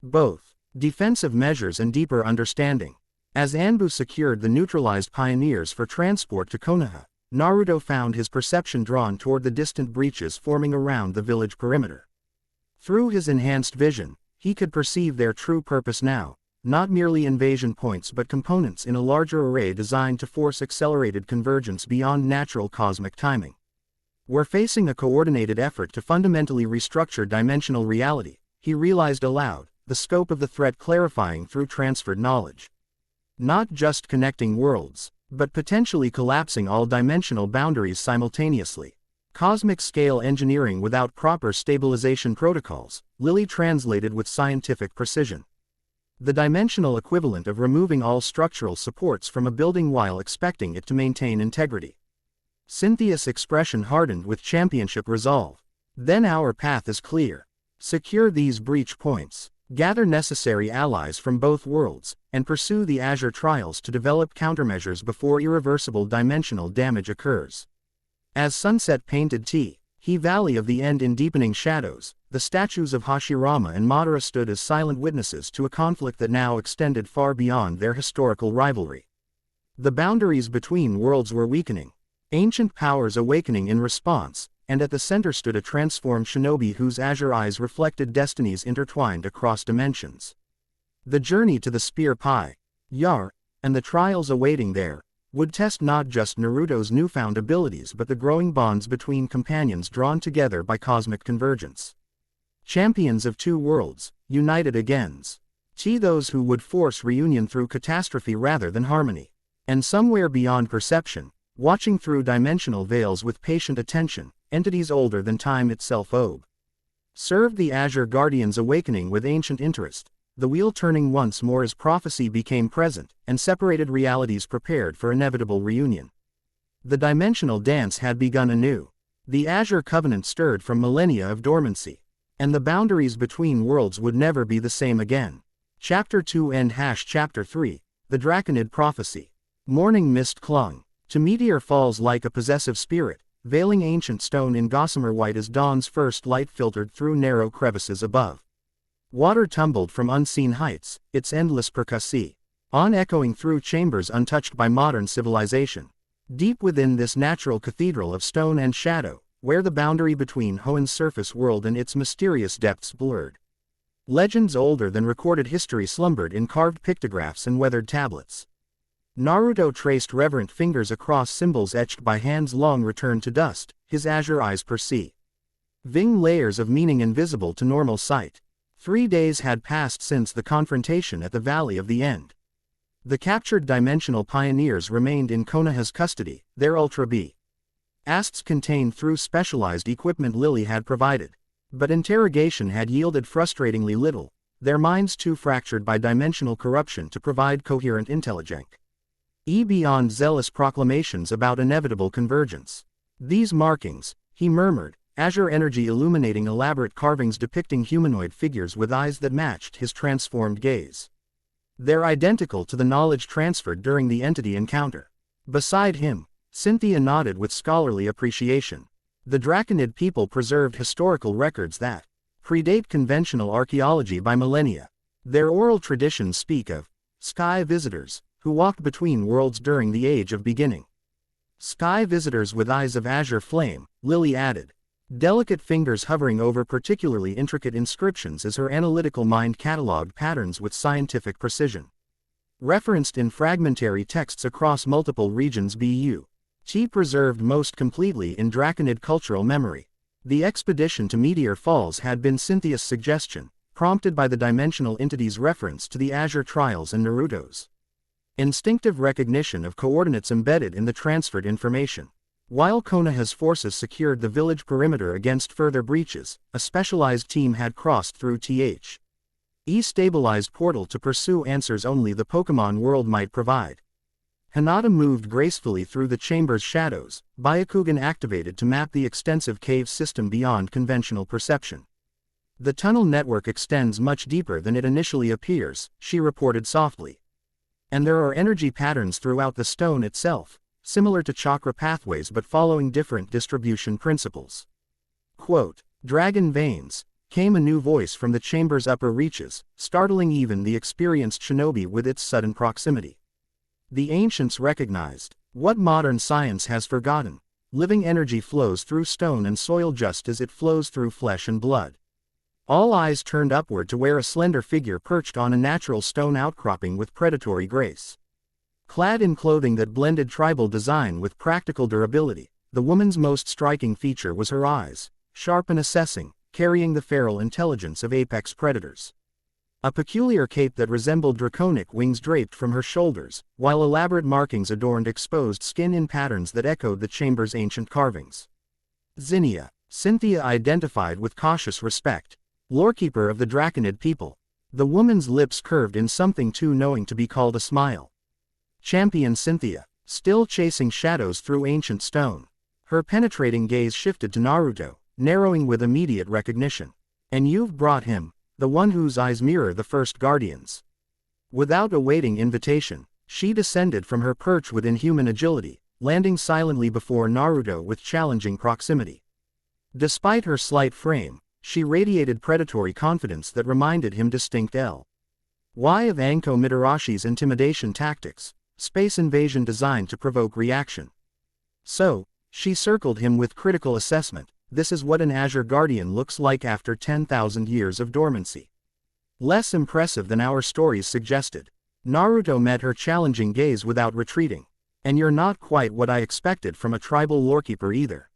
Both defensive measures and deeper understanding. As Anbu secured the neutralized pioneers for transport to Konoha, Naruto found his perception drawn toward the distant breaches forming around the village perimeter. Through his enhanced vision, he could perceive their true purpose now. Not merely invasion points but components in a larger array designed to force accelerated convergence beyond natural cosmic timing. We're facing a coordinated effort to fundamentally restructure dimensional reality, he realized aloud, the scope of the threat clarifying through transferred knowledge. Not just connecting worlds, but potentially collapsing all dimensional boundaries simultaneously. Cosmic scale engineering without proper stabilization protocols, Lillie translated with scientific precision. The dimensional equivalent of removing all structural supports from a building while expecting it to maintain integrity. Cynthia's expression hardened with championship resolve. Then our path is clear. Secure these breach points, gather necessary allies from both worlds, and pursue the Azure Trials to develop countermeasures before irreversible dimensional damage occurs. As sunset painted He Valley of the End in deepening shadows, the statues of Hashirama and Madara stood as silent witnesses to a conflict that now extended far beyond their historical rivalry. The boundaries between worlds were weakening, ancient powers awakening in response, and at the center stood a transformed shinobi whose azure eyes reflected destinies intertwined across dimensions. The journey to the Spear Yar, and the trials awaiting there, would test not just Naruto's newfound abilities but the growing bonds between companions drawn together by cosmic convergence. Champions of two worlds, united against those who would force reunion through catastrophe rather than harmony. And somewhere beyond perception, watching through dimensional veils with patient attention, entities older than time itself served the Azure Guardians awakening with ancient interest. The wheel turning once more as prophecy became present, and separated realities prepared for inevitable reunion. The dimensional dance had begun anew. The Azure Covenant stirred from millennia of dormancy. And the boundaries between worlds would never be the same again. Chapter 2 End Chapter 3, The Draconid Prophecy. Morning mist clung to meteor falls like a possessive spirit, veiling ancient stone in gossamer white as dawn's first light filtered through narrow crevices above. Water tumbled from unseen heights, its endless percussy. on echoing through chambers untouched by modern civilization. Deep within this natural cathedral of stone and shadow, where the boundary between Hoenn's surface world and its mysterious depths blurred, legends older than recorded history slumbered in carved pictographs and weathered tablets. Naruto traced reverent fingers across symbols etched by hands long returned to dust, his azure eyes perceiving layers of meaning invisible to normal sight. 3 days had passed since the confrontation at the Valley of the End. The captured dimensional pioneers remained in Konoha's custody, their Ultra Beasts contained through specialized equipment Lillie had provided. But interrogation had yielded frustratingly little, their minds too fractured by dimensional corruption to provide coherent intelligence. Beyond zealous proclamations about inevitable convergence. These markings, he murmured, azure energy illuminating elaborate carvings depicting humanoid figures with eyes that matched his transformed gaze. They're identical to the knowledge transferred during the entity encounter. Beside him, Cynthia nodded with scholarly appreciation. The Draconid people preserved historical records that predate conventional archaeology by millennia. Their oral traditions speak of sky visitors who walked between worlds during the Age of Beginning. Sky visitors with eyes of azure flame, Lillie added, delicate fingers hovering over particularly intricate inscriptions as her analytical mind catalogued patterns with scientific precision. Referenced in fragmentary texts across multiple regions She preserved most completely in Draconid cultural memory. The expedition to Meteor Falls had been Cynthia's suggestion, prompted by the dimensional entity's reference to the Azure Trials and Naruto's instinctive recognition of coordinates embedded in the transferred information. While Konoha's forces secured the village perimeter against further breaches, a specialized team had crossed through stabilized portal to pursue answers only the Pokémon world might provide. Hinata moved gracefully through the chamber's shadows, Byakugan activated to map the extensive cave system beyond conventional perception. The tunnel network extends much deeper than it initially appears, she reported softly. And there are energy patterns throughout the stone itself, similar to chakra pathways but following different distribution principles. Quote, Dragon veins, came a new voice from the chamber's upper reaches, startling even the experienced shinobi with its sudden proximity. The ancients recognized what modern science has forgotten. Living energy flows through stone and soil just as it flows through flesh and blood. All eyes turned upward to where a slender figure perched on a natural stone outcropping with predatory grace. Clad in clothing that blended tribal design with practical durability, the woman's most striking feature was her eyes, sharp and assessing, carrying the feral intelligence of apex predators. A peculiar cape that resembled draconic wings draped from her shoulders, while elaborate markings adorned exposed skin in patterns that echoed the chamber's ancient carvings. Zinnia, Cynthia identified with cautious respect. Lorekeeper of the Draconid people. The woman's lips curved in something too knowing to be called a smile. Champion Cynthia, still chasing shadows through ancient stone. Her penetrating gaze shifted to Naruto, narrowing with immediate recognition. And you've brought him, the one whose eyes mirror the first guardians. Without awaiting invitation, she descended from her perch with inhuman agility, landing silently before Naruto with challenging proximity. Despite her slight frame, she radiated predatory confidence that reminded him distinct L.Y. of Anko Mitarashi's intimidation tactics, space invasion designed to provoke reaction. So, she circled him with critical assessment. This is what an Azure Guardian looks like after 10,000 years of dormancy. Less impressive than our stories suggested. Naruto met her challenging gaze without retreating. And you're not quite what I expected from a tribal lorekeeper either.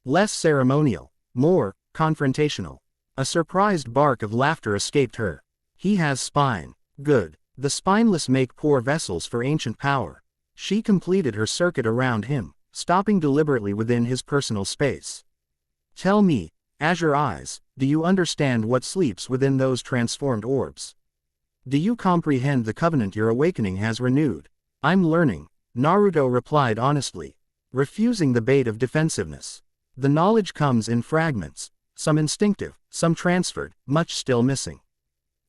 Less ceremonial, more confrontational. A surprised bark of laughter escaped her. He has spine. Good. The spineless make poor vessels for ancient power. She completed her circuit around him, stopping deliberately within his personal space. Tell me, Azure Eyes, do you understand what sleeps within those transformed orbs? Do you comprehend the covenant your awakening has renewed? I'm learning, Naruto replied honestly, refusing the bait of defensiveness. The knowledge comes in fragments, some instinctive, some transferred, much still missing.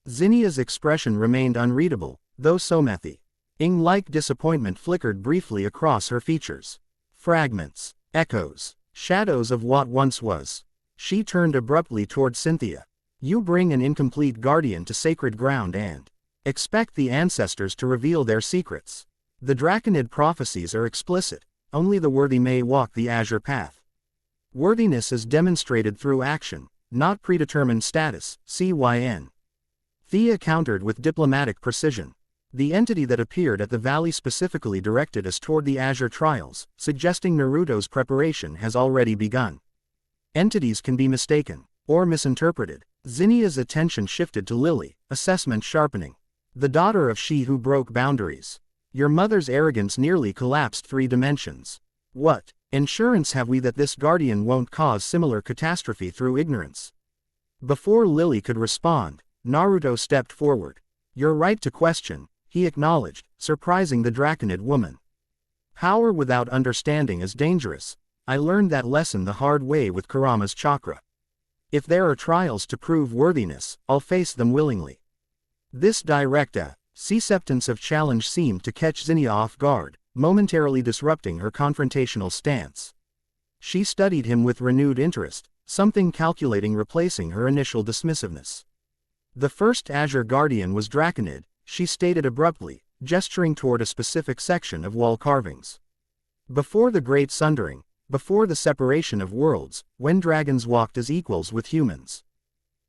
Zinnia's expression remained unreadable, though Somethi-ing-like disappointment flickered briefly across her features. Fragments, echoes, shadows of what once was. She turned abruptly toward Cynthia. You bring an incomplete guardian to sacred ground and Expect the ancestors to reveal their secrets. The Draconid prophecies are explicit. Only the worthy may walk the azure path. Worthiness is demonstrated through action, not predetermined status. CYN. Thea countered with diplomatic precision. The entity that appeared at the valley specifically directed us toward the azure trials, suggesting Naruto's preparation has already begun. Entities can be mistaken, or misinterpreted. Zinnia's attention shifted to Lillie, assessment sharpening. The daughter of she who broke boundaries. Your mother's arrogance nearly collapsed 3 dimensions. What insurance have we that this guardian won't cause similar catastrophe through ignorance? Before Lillie could respond, Naruto stepped forward. Your right to question, he acknowledged, surprising the Draconid woman. Power without understanding is dangerous. I learned that lesson the hard way with Kurama's chakra. If there are trials to prove worthiness, I'll face them willingly. This direct acceptance of challenge seemed to catch Zinnia off guard, momentarily disrupting her confrontational stance. She studied him with renewed interest, something calculating replacing her initial dismissiveness. The first Azure Guardian was Draconid, she stated abruptly, gesturing toward a specific section of wall carvings. Before the Great Sundering, before the separation of worlds, when dragons walked as equals with humans.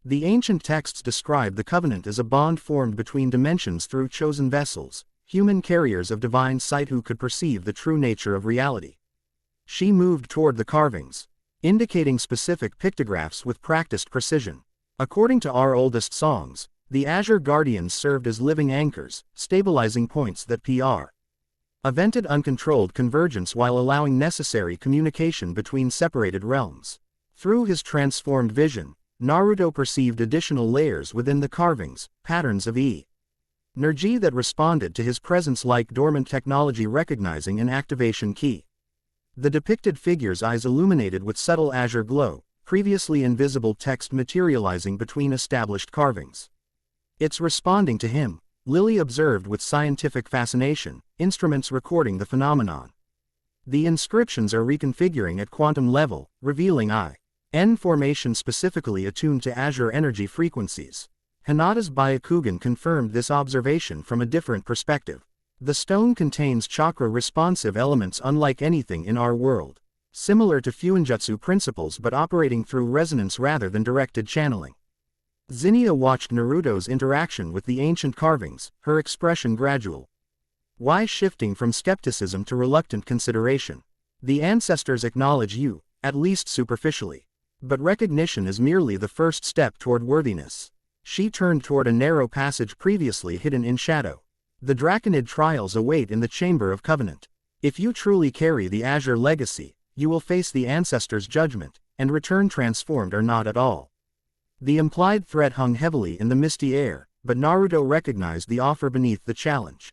The ancient texts describe the covenant as a bond formed between dimensions through chosen vessels, human carriers of divine sight who could perceive the true nature of reality. She moved toward the carvings, indicating specific pictographs with practiced precision. According to our oldest songs, the Azure Guardians served as living anchors, stabilizing points that prevented uncontrolled convergence while allowing necessary communication between separated realms. Through his transformed vision, Naruto perceived additional layers within the carvings, patterns of energy that responded to his presence like dormant technology recognizing an activation key. The depicted figure's eyes illuminated with subtle azure glow, previously invisible text materializing between established carvings. It's responding to him, Lillie observed with scientific fascination, instruments recording the phenomenon. The inscriptions are reconfiguring at quantum level, revealing IN formation specifically attuned to azure energy frequencies. Hinata's Byakugan confirmed this observation from a different perspective. The stone contains chakra-responsive elements unlike anything in our world. Similar to Fuinjutsu principles but operating through resonance rather than directed channeling. Zinnia watched Naruto's interaction with the ancient carvings, her expression gradual. Why shifting from skepticism to reluctant consideration? The ancestors acknowledge you, at least superficially. But recognition is merely the first step toward worthiness. She turned toward a narrow passage previously hidden in shadow. The Draconid trials await in the Chamber of Covenant. If you truly carry the Azure legacy, you will face the ancestors' judgment, and return transformed or not at all. The implied threat hung heavily in the misty air, but Naruto recognized the offer beneath the challenge.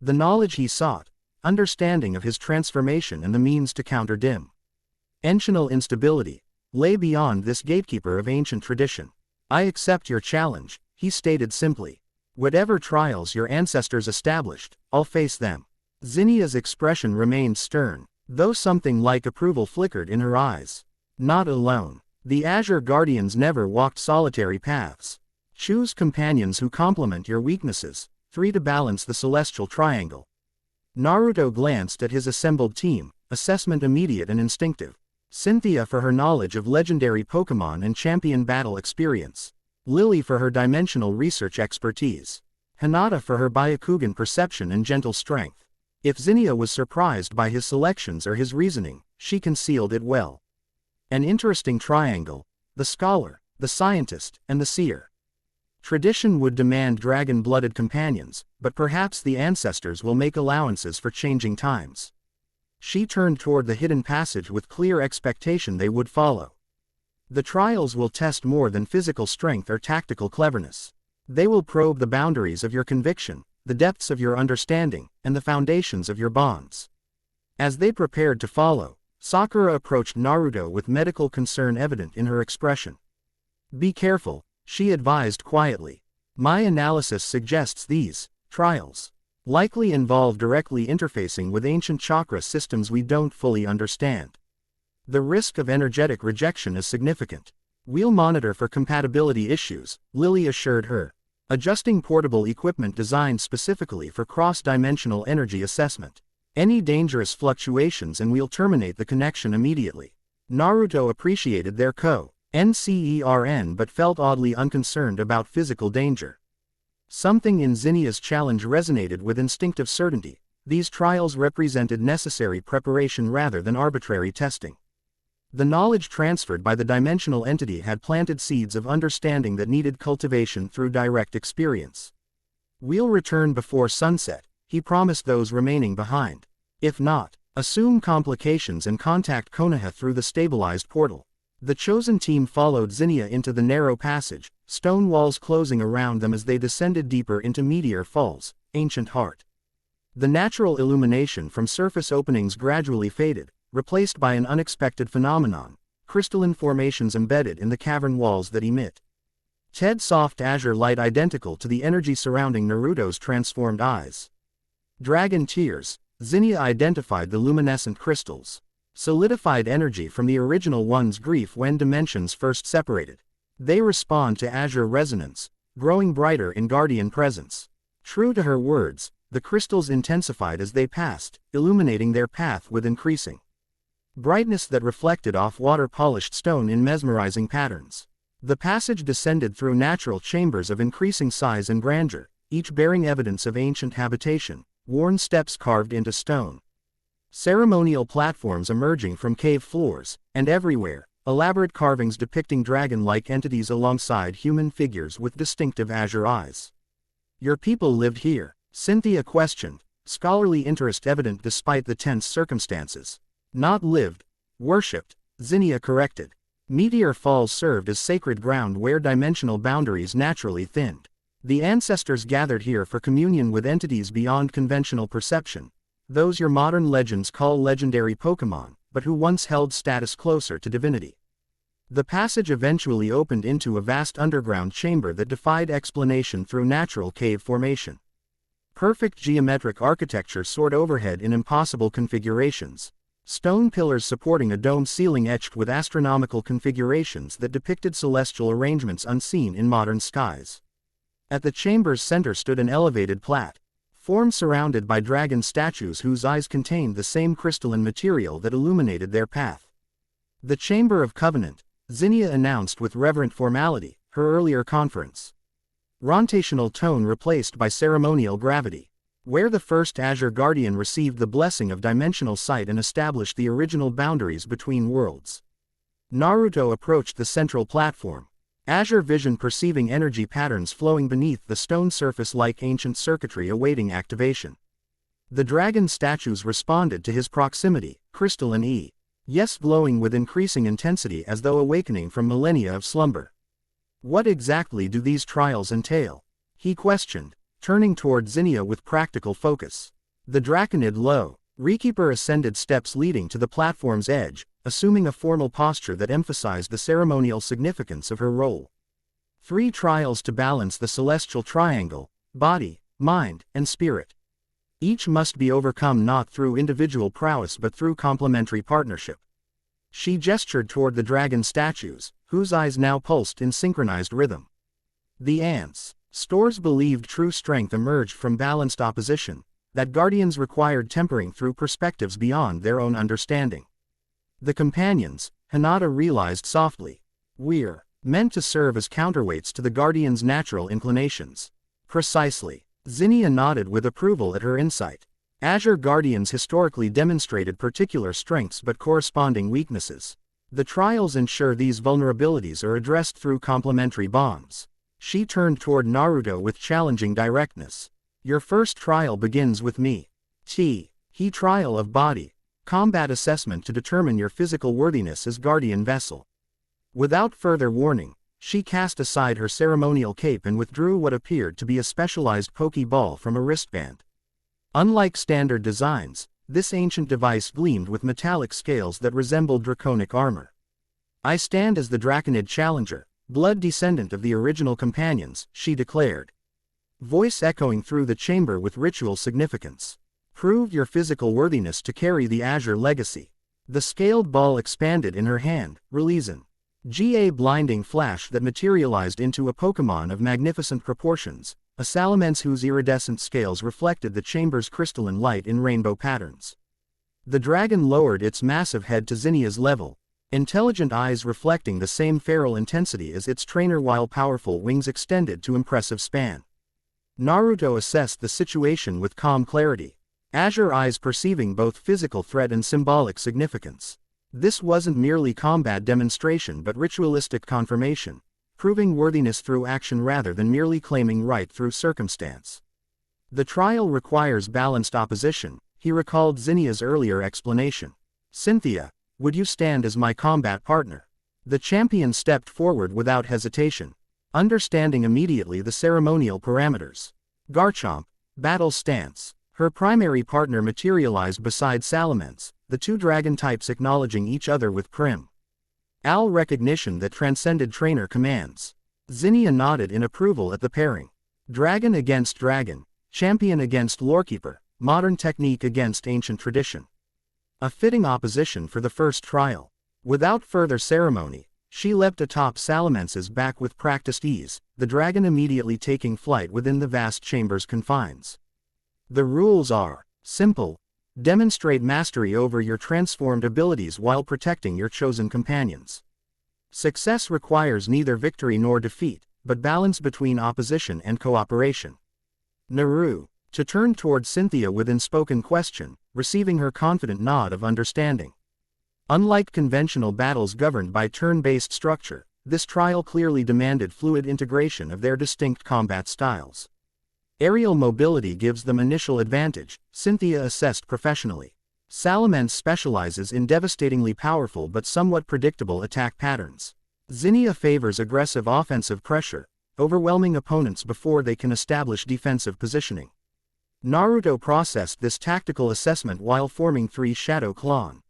The knowledge he sought, understanding of his transformation and the means to counter dimensional instability, lay beyond this gatekeeper of ancient tradition. I accept your challenge, he stated simply. Whatever trials your ancestors established, I'll face them. Zinnia's expression remained stern, though something like approval flickered in her eyes. Not alone. The Azure Guardians never walked solitary paths. Choose companions who complement your weaknesses, 3 to balance the celestial triangle. Naruto glanced at his assembled team, assessment immediate and instinctive. Cynthia for her knowledge of legendary Pokémon and champion battle experience. Lillie for her dimensional research expertise. Hinata for her Byakugan perception and gentle strength. If Zinnia was surprised by his selections or his reasoning, she concealed it well. An interesting triangle, the scholar, the scientist, and the seer. Tradition would demand dragon-blooded companions, but perhaps the ancestors will make allowances for changing times. She turned toward the hidden passage with clear expectation they would follow. The trials will test more than physical strength or tactical cleverness. They will probe the boundaries of your conviction, the depths of your understanding, and the foundations of your bonds. As they prepared to follow, Sakura approached Naruto with medical concern evident in her expression. Be careful, she advised quietly. My analysis suggests these trials likely involve directly interfacing with ancient chakra systems we don't fully understand. The risk of energetic rejection is significant. We'll monitor for compatibility issues, Lillie assured her. adjusting portable equipment designed specifically for cross-dimensional energy assessment. Any dangerous fluctuations and we'll terminate the connection immediately. Naruto appreciated their concern but felt oddly unconcerned about physical danger. Something in Zinnia's challenge resonated with instinctive certainty. These trials represented necessary preparation rather than arbitrary testing. The knowledge transferred by the dimensional entity had planted seeds of understanding that needed cultivation through direct experience. "We'll return before sunset," he promised those remaining behind. "If not, assume complications and contact Konoha through the stabilized portal." The chosen team followed Zinnia into the narrow passage, stone walls closing around them as they descended deeper into Meteor Falls, Ancient Heart. The natural illumination from surface openings gradually faded, replaced by an unexpected phenomenon: crystalline formations embedded in the cavern walls that emit soft azure light identical to the energy surrounding Naruto's transformed eyes. Dragon tears, Zinnia identified the luminescent crystals. Solidified energy from the original one's grief when dimensions first separated. They respond to azure resonance, growing brighter in guardian presence. True to her words, the crystals intensified as they passed, illuminating their path with increasing brightness that reflected off water-polished stone in mesmerizing patterns. The passage descended through natural chambers of increasing size and grandeur, each bearing evidence of ancient habitation, worn steps carved into stone, ceremonial platforms emerging from cave floors, and everywhere, elaborate carvings depicting dragon-like entities alongside human figures with distinctive azure eyes. "Your people lived here?" Cynthia questioned, scholarly interest evident despite the tense circumstances. "Not lived, worshipped," Zinnia corrected. Meteor Falls served as sacred ground where dimensional boundaries naturally thinned. The ancestors gathered here for communion with entities beyond conventional perception, those your modern legends call legendary Pokémon, but who once held status closer to divinity. The passage eventually opened into a vast underground chamber that defied explanation through natural cave formation. Perfect geometric architecture soared overhead in impossible configurations. Stone pillars supporting a dome ceiling etched with astronomical configurations that depicted celestial arrangements unseen in modern skies. At the chamber's center stood an elevated platform surrounded by dragon statues whose eyes contained the same crystalline material that illuminated their path. "The Chamber of Covenant," Zinnia announced with reverent formality, her earlier conference. Rotational tone replaced by ceremonial gravity. "Where the first Azure Guardian received the blessing of dimensional sight and established the original boundaries between worlds." Naruto approached the central platform. Azure vision perceiving energy patterns flowing beneath the stone surface like ancient circuitry awaiting activation. The dragon statues responded to his proximity, crystalline yes glowing with increasing intensity as though awakening from millennia of slumber. "What exactly do these trials entail?" he questioned, turning toward Zinnia with practical focus. The Draconid Rekeeper ascended steps leading to the platform's edge, assuming a formal posture that emphasized the ceremonial significance of her role. 3 trials to balance the celestial triangle: body, mind, and spirit. Each must be overcome not through individual prowess but through complementary partnership. She gestured toward the dragon statues, whose eyes now pulsed in synchronized rhythm. The ants' stores believed true strength emerged from balanced opposition, that guardians required tempering through perspectives beyond their own understanding. The companions, Hinata realized softly, we're meant to serve as counterweights to the guardian's natural inclinations. Precisely. Zinnia nodded with approval at her insight. Azure Guardians historically demonstrated particular strengths but corresponding weaknesses. The trials ensure these vulnerabilities are addressed through complementary bonds. She turned toward Naruto with challenging directness. "Your first trial begins with me. He trial of body. Combat assessment to determine your physical worthiness as guardian vessel." Without further warning, she cast aside her ceremonial cape and withdrew what appeared to be a specialized Pokeball from a wristband. Unlike standard designs, this ancient device gleamed with metallic scales that resembled draconic armor. "I stand as the Draconid Challenger, blood descendant of the original companions," she declared. Voice echoing through the chamber with ritual significance. "Prove your physical worthiness to carry the Azure legacy." The scaled ball expanded in her hand, releasing A blinding flash that materialized into a Pokémon of magnificent proportions, a salamence whose iridescent scales reflected the chamber's crystalline light in rainbow patterns. The dragon lowered its massive head to Zinnia's level, intelligent eyes reflecting the same feral intensity as its trainer while powerful wings extended to impressive span. Naruto assessed the situation with calm clarity, azure eyes perceiving both physical threat and symbolic significance. This wasn't merely combat demonstration but ritualistic confirmation, proving worthiness through action rather than merely claiming right through circumstance. The trial requires balanced opposition, he recalled Zinnia's earlier explanation. Cynthia, would you stand as my combat partner? The champion stepped forward without hesitation, understanding immediately the ceremonial parameters. Garchomp, battle stance. Her primary partner materialized beside Salamence, the two dragon types acknowledging each other with prim al recognition that transcended trainer commands. Zinnia nodded in approval at the pairing. Dragon against dragon, champion against lorekeeper, modern technique against ancient tradition. A fitting opposition for the first trial. Without further ceremony, she leapt atop Salamence's back with practiced ease, the dragon immediately taking flight within the vast chamber's confines. The rules are simple. Demonstrate mastery over your transformed abilities while protecting your chosen companions. Success requires neither victory nor defeat, but balance between opposition and cooperation. Naru, to turn toward Cynthia with unspoken question, receiving her confident nod of understanding. Unlike conventional battles governed by turn-based structure, this trial clearly demanded fluid integration of their distinct combat styles. Aerial mobility gives them initial advantage, Cynthia assessed professionally. Salamence specializes in devastatingly powerful but somewhat predictable attack patterns. Zinnia favors aggressive offensive pressure, overwhelming opponents before they can establish defensive positioning. Naruto processed this tactical assessment while forming 3 shadow clans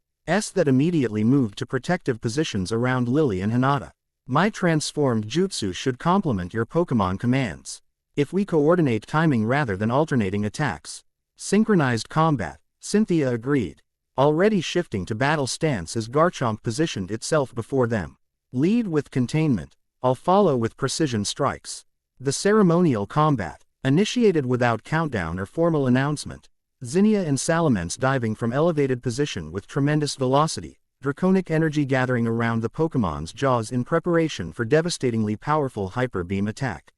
that immediately moved to protective positions around Lillie and Hinata. My transformed jutsu should complement your Pokémon commands. If we coordinate timing rather than alternating attacks. Synchronized combat, Cynthia agreed. Already shifting to battle stance as Garchomp positioned itself before them. Lead with containment, I'll follow with precision strikes. The ceremonial combat, initiated without countdown or formal announcement. Zinnia and Salamence diving from elevated position with tremendous velocity, draconic energy gathering around the Pokémon's jaws in preparation for devastatingly powerful hyper beam attack.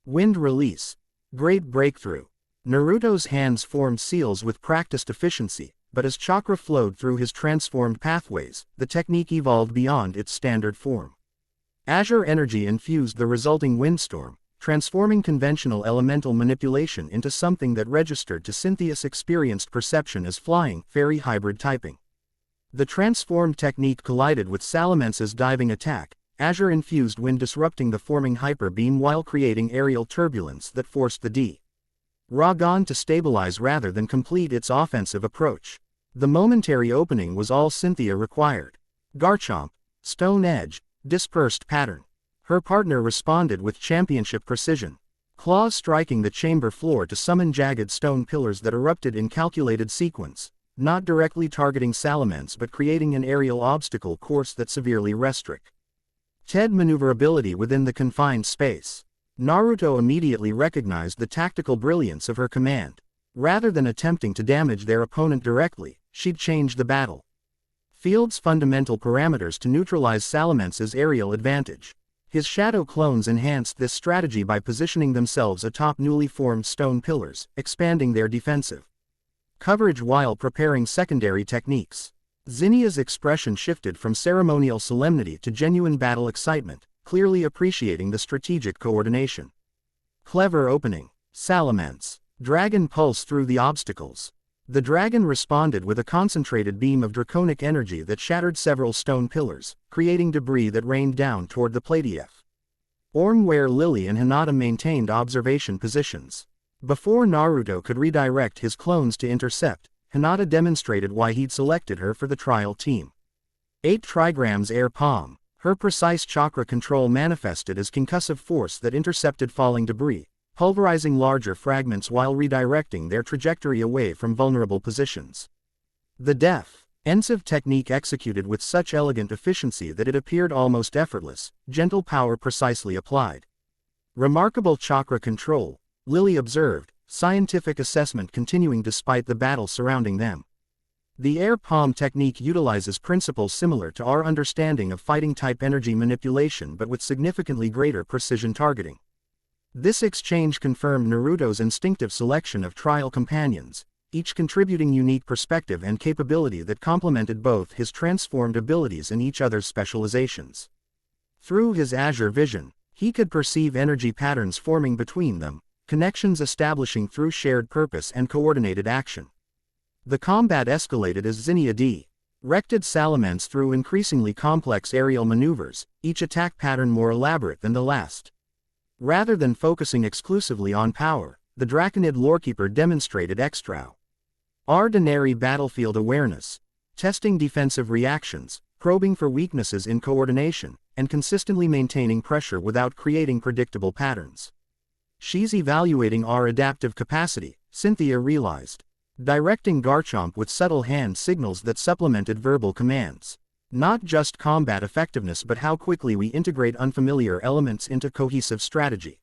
Wind release. Great breakthrough. Naruto's hands formed seals with practiced efficiency, but as chakra flowed through his transformed pathways, the technique evolved beyond its standard form. Azure energy infused the resulting windstorm, transforming conventional elemental manipulation into something that registered to Cynthia's experienced perception as flying, fairy hybrid typing. The transformed technique collided with Salamence's diving attack, azure-infused wind disrupting the forming hyper beam while creating aerial turbulence that forced the Dragon to stabilize rather than complete its offensive approach. The momentary opening was all Cynthia required. Garchomp, Stone Edge, dispersed pattern. Her partner responded with championship precision. Claws striking the chamber floor to summon jagged stone pillars that erupted in calculated sequence, not directly targeting Salamence but creating an aerial obstacle course that severely restricted maneuverability within the confined space. Naruto immediately recognized the tactical brilliance of her command. Rather than attempting to damage their opponent directly, she'd changed the battle field's fundamental parameters to neutralize Salamence's aerial advantage. His shadow clones enhanced this strategy by positioning themselves atop newly formed stone pillars, expanding their defensive coverage while preparing secondary techniques. Zinnia's expression shifted from ceremonial solemnity to genuine battle excitement, clearly appreciating the strategic coordination. Clever opening. Salamence. Dragon pulse through the obstacles. The dragon responded with a concentrated beam of draconic energy that shattered several stone pillars, creating debris that rained down toward the Platief. Where Lillie and Hinata maintained observation positions. Before Naruto could redirect his clones to intercept, Hinata demonstrated why he'd selected her for the trial team. 8 trigrams air palm. Her precise chakra control manifested as concussive force that intercepted falling debris, pulverizing larger fragments while redirecting their trajectory away from vulnerable positions. The death. Ensive technique executed with such elegant efficiency that it appeared almost effortless, gentle power precisely applied. Remarkable chakra control, Lillie observed, scientific assessment continuing despite the battle surrounding them. The air palm technique utilizes principles similar to our understanding of fighting-type energy manipulation but with significantly greater precision targeting. This exchange confirmed Naruto's instinctive selection of trial companions, each contributing unique perspective and capability that complemented both his transformed abilities and each other's specializations. Through his azure vision, he could perceive energy patterns forming between them, connections establishing through shared purpose and coordinated action. The combat escalated as Cynthia directed Salamence through increasingly complex aerial maneuvers, each attack pattern more elaborate than the last. Rather than focusing exclusively on power, the Draconid Lorekeeper demonstrated extraordinary battlefield awareness, testing defensive reactions, probing for weaknesses in coordination, and consistently maintaining pressure without creating predictable patterns. She's evaluating our adaptive capacity, Cynthia realized. Directing Garchomp with subtle hand signals that supplemented verbal commands. Not just combat effectiveness but how quickly we integrate unfamiliar elements into cohesive strategy.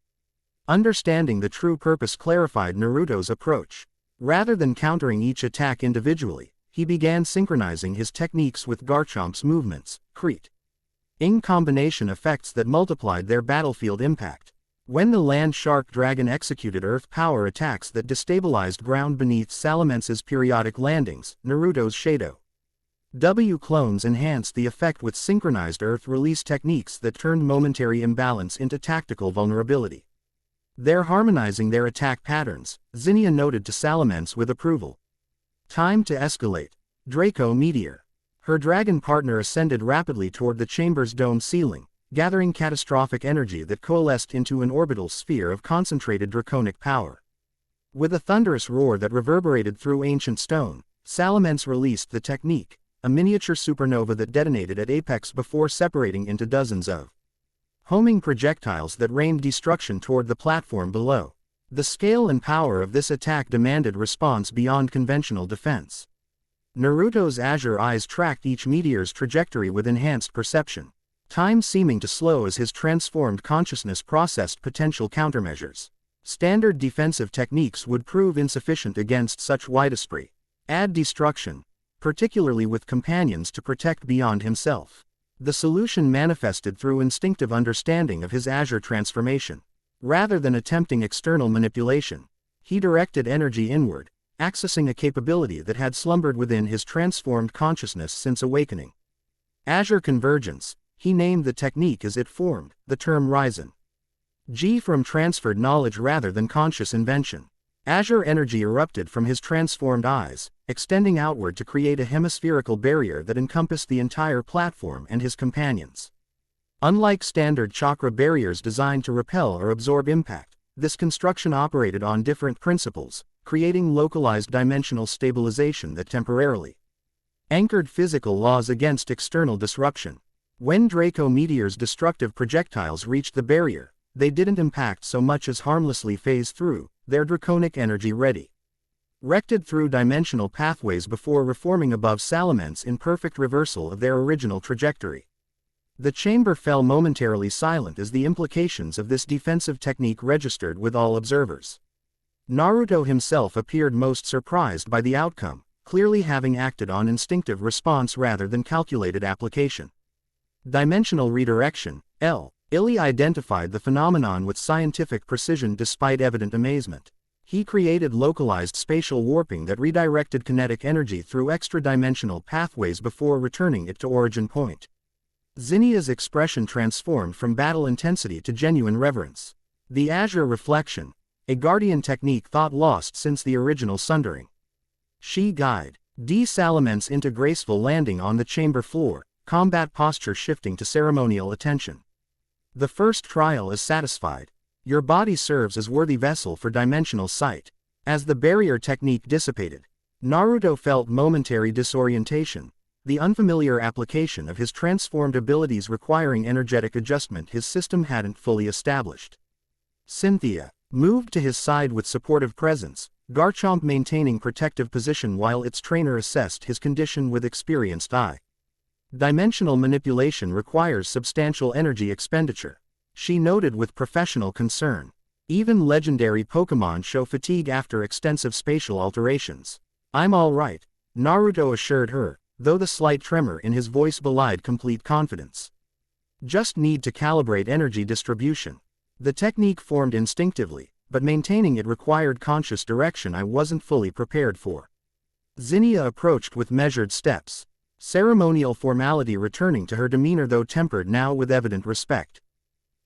Understanding the true purpose clarified Naruto's approach. Rather than countering each attack individually, he began synchronizing his techniques with Garchomp's movements, creating combination effects that multiplied their battlefield impact. When the land shark dragon executed earth power attacks that destabilized ground beneath Salamence's periodic landings, Naruto's Shadow W clones enhanced the effect with synchronized earth release techniques that turned momentary imbalance into tactical vulnerability. They're harmonizing their attack patterns, Zinnia noted to Salamence with approval. Time to escalate. Draco Meteor. Her dragon partner ascended rapidly toward the chamber's dome ceiling, gathering catastrophic energy that coalesced into an orbital sphere of concentrated draconic power. With a thunderous roar that reverberated through ancient stone, Salamence released the technique, a miniature supernova that detonated at apex before separating into dozens of homing projectiles that rained destruction toward the platform below. The scale and power of this attack demanded response beyond conventional defense. Naruto's azure eyes tracked each meteor's trajectory with enhanced perception, time seeming to slow as his transformed consciousness processed potential countermeasures. Standard defensive techniques would prove insufficient against such widespread destruction, particularly with companions to protect beyond himself. The solution manifested through instinctive understanding of his azure transformation. Rather than attempting external manipulation, he directed energy inward, accessing a capability that had slumbered within his transformed consciousness since awakening. Azure Convergence. He named the technique as it formed, the term Ryzen. From transferred knowledge rather than conscious invention. Azure energy erupted from his transformed eyes, extending outward to create a hemispherical barrier that encompassed the entire platform and his companions. Unlike standard chakra barriers designed to repel or absorb impact, this construction operated on different principles, creating localized dimensional stabilization that temporarily anchored physical laws against external disruption. When Draco Meteor's destructive projectiles reached the barrier, they didn't impact so much as harmlessly phase through, their draconic energy directed through dimensional pathways before reforming above Salamence in perfect reversal of their original trajectory. The chamber fell momentarily silent as the implications of this defensive technique registered with all observers. Naruto himself appeared most surprised by the outcome, clearly having acted on instinctive response rather than calculated application. Dimensional redirection, Lillie identified the phenomenon with scientific precision despite evident amazement. He created localized spatial warping that redirected kinetic energy through extra-dimensional pathways before returning it to origin point. Zinnia's expression transformed from battle intensity to genuine reverence. The azure reflection, a guardian technique thought lost since the original sundering. She guide Salamence into graceful landing on the chamber floor, combat posture shifting to ceremonial attention. The first trial is satisfied. Your body serves as worthy vessel for dimensional sight. As the barrier technique dissipated, Naruto felt momentary disorientation, the unfamiliar application of his transformed abilities requiring energetic adjustment his system hadn't fully established. Cynthia moved to his side with supportive presence, Garchomp maintaining protective position while its trainer assessed his condition with experienced eye. Dimensional manipulation requires substantial energy expenditure, she noted with professional concern. Even legendary Pokémon show fatigue after extensive spatial alterations. I'm all right, Naruto assured her, though the slight tremor in his voice belied complete confidence. Just need to calibrate energy distribution. The technique formed instinctively, but maintaining it required conscious direction I wasn't fully prepared for. Zinnia approached with measured steps, ceremonial formality returning to her demeanor though tempered now with evident respect.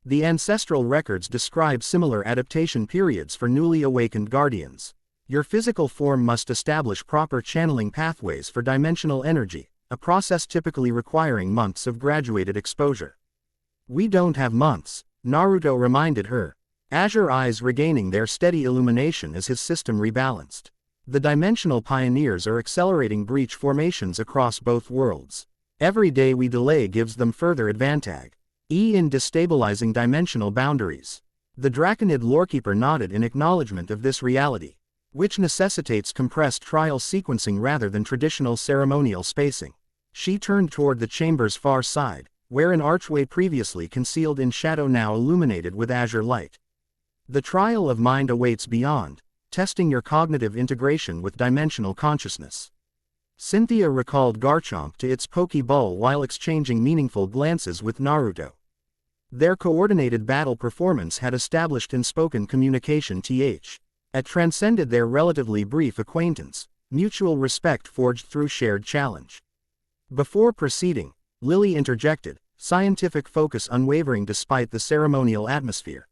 The ancestral records describe similar adaptation periods for newly awakened guardians. Your physical form must establish proper channeling pathways for dimensional energy, a process typically requiring months of graduated exposure. We don't have months, Naruto reminded her, azure eyes regaining their steady illumination as his system rebalanced. The dimensional pioneers are accelerating breach formations across both worlds. Every day we delay gives them further advantage. In destabilizing dimensional boundaries. The Draconid lorekeeper nodded in acknowledgement of this reality, which necessitates compressed trial sequencing rather than traditional ceremonial spacing. She turned toward the chamber's far side, where an archway previously concealed in shadow now illuminated with azure light. The trial of mind awaits beyond, testing your cognitive integration with dimensional consciousness. Cynthia recalled Garchomp to its Pokeball while exchanging meaningful glances with Naruto. Their coordinated battle performance had established unspoken communication had transcended their relatively brief acquaintance, mutual respect forged through shared challenge. Before proceeding, Lillie interjected, scientific focus unwavering despite the ceremonial atmosphere.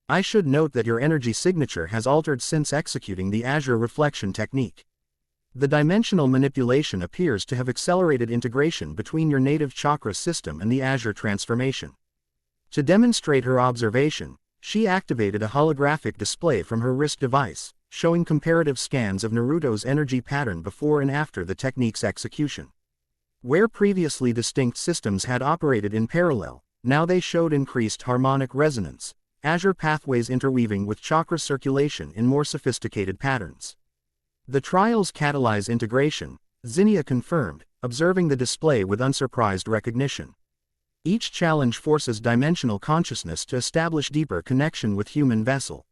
I should note that your energy signature has altered since executing the azure reflection technique. The dimensional manipulation appears to have accelerated integration between your native chakra system and the azure transformation. To demonstrate her observation, she activated a holographic display from her wrist device, showing comparative scans of Naruto's energy pattern before and after the technique's execution. Where previously distinct systems had operated in parallel, now they showed increased harmonic resonance, azure pathways interweaving with chakra circulation in more sophisticated patterns. The trials catalyze integration, Zinnia confirmed, observing the display with unsurprised recognition. Each challenge forces dimensional consciousness to establish deeper connection with human vessel.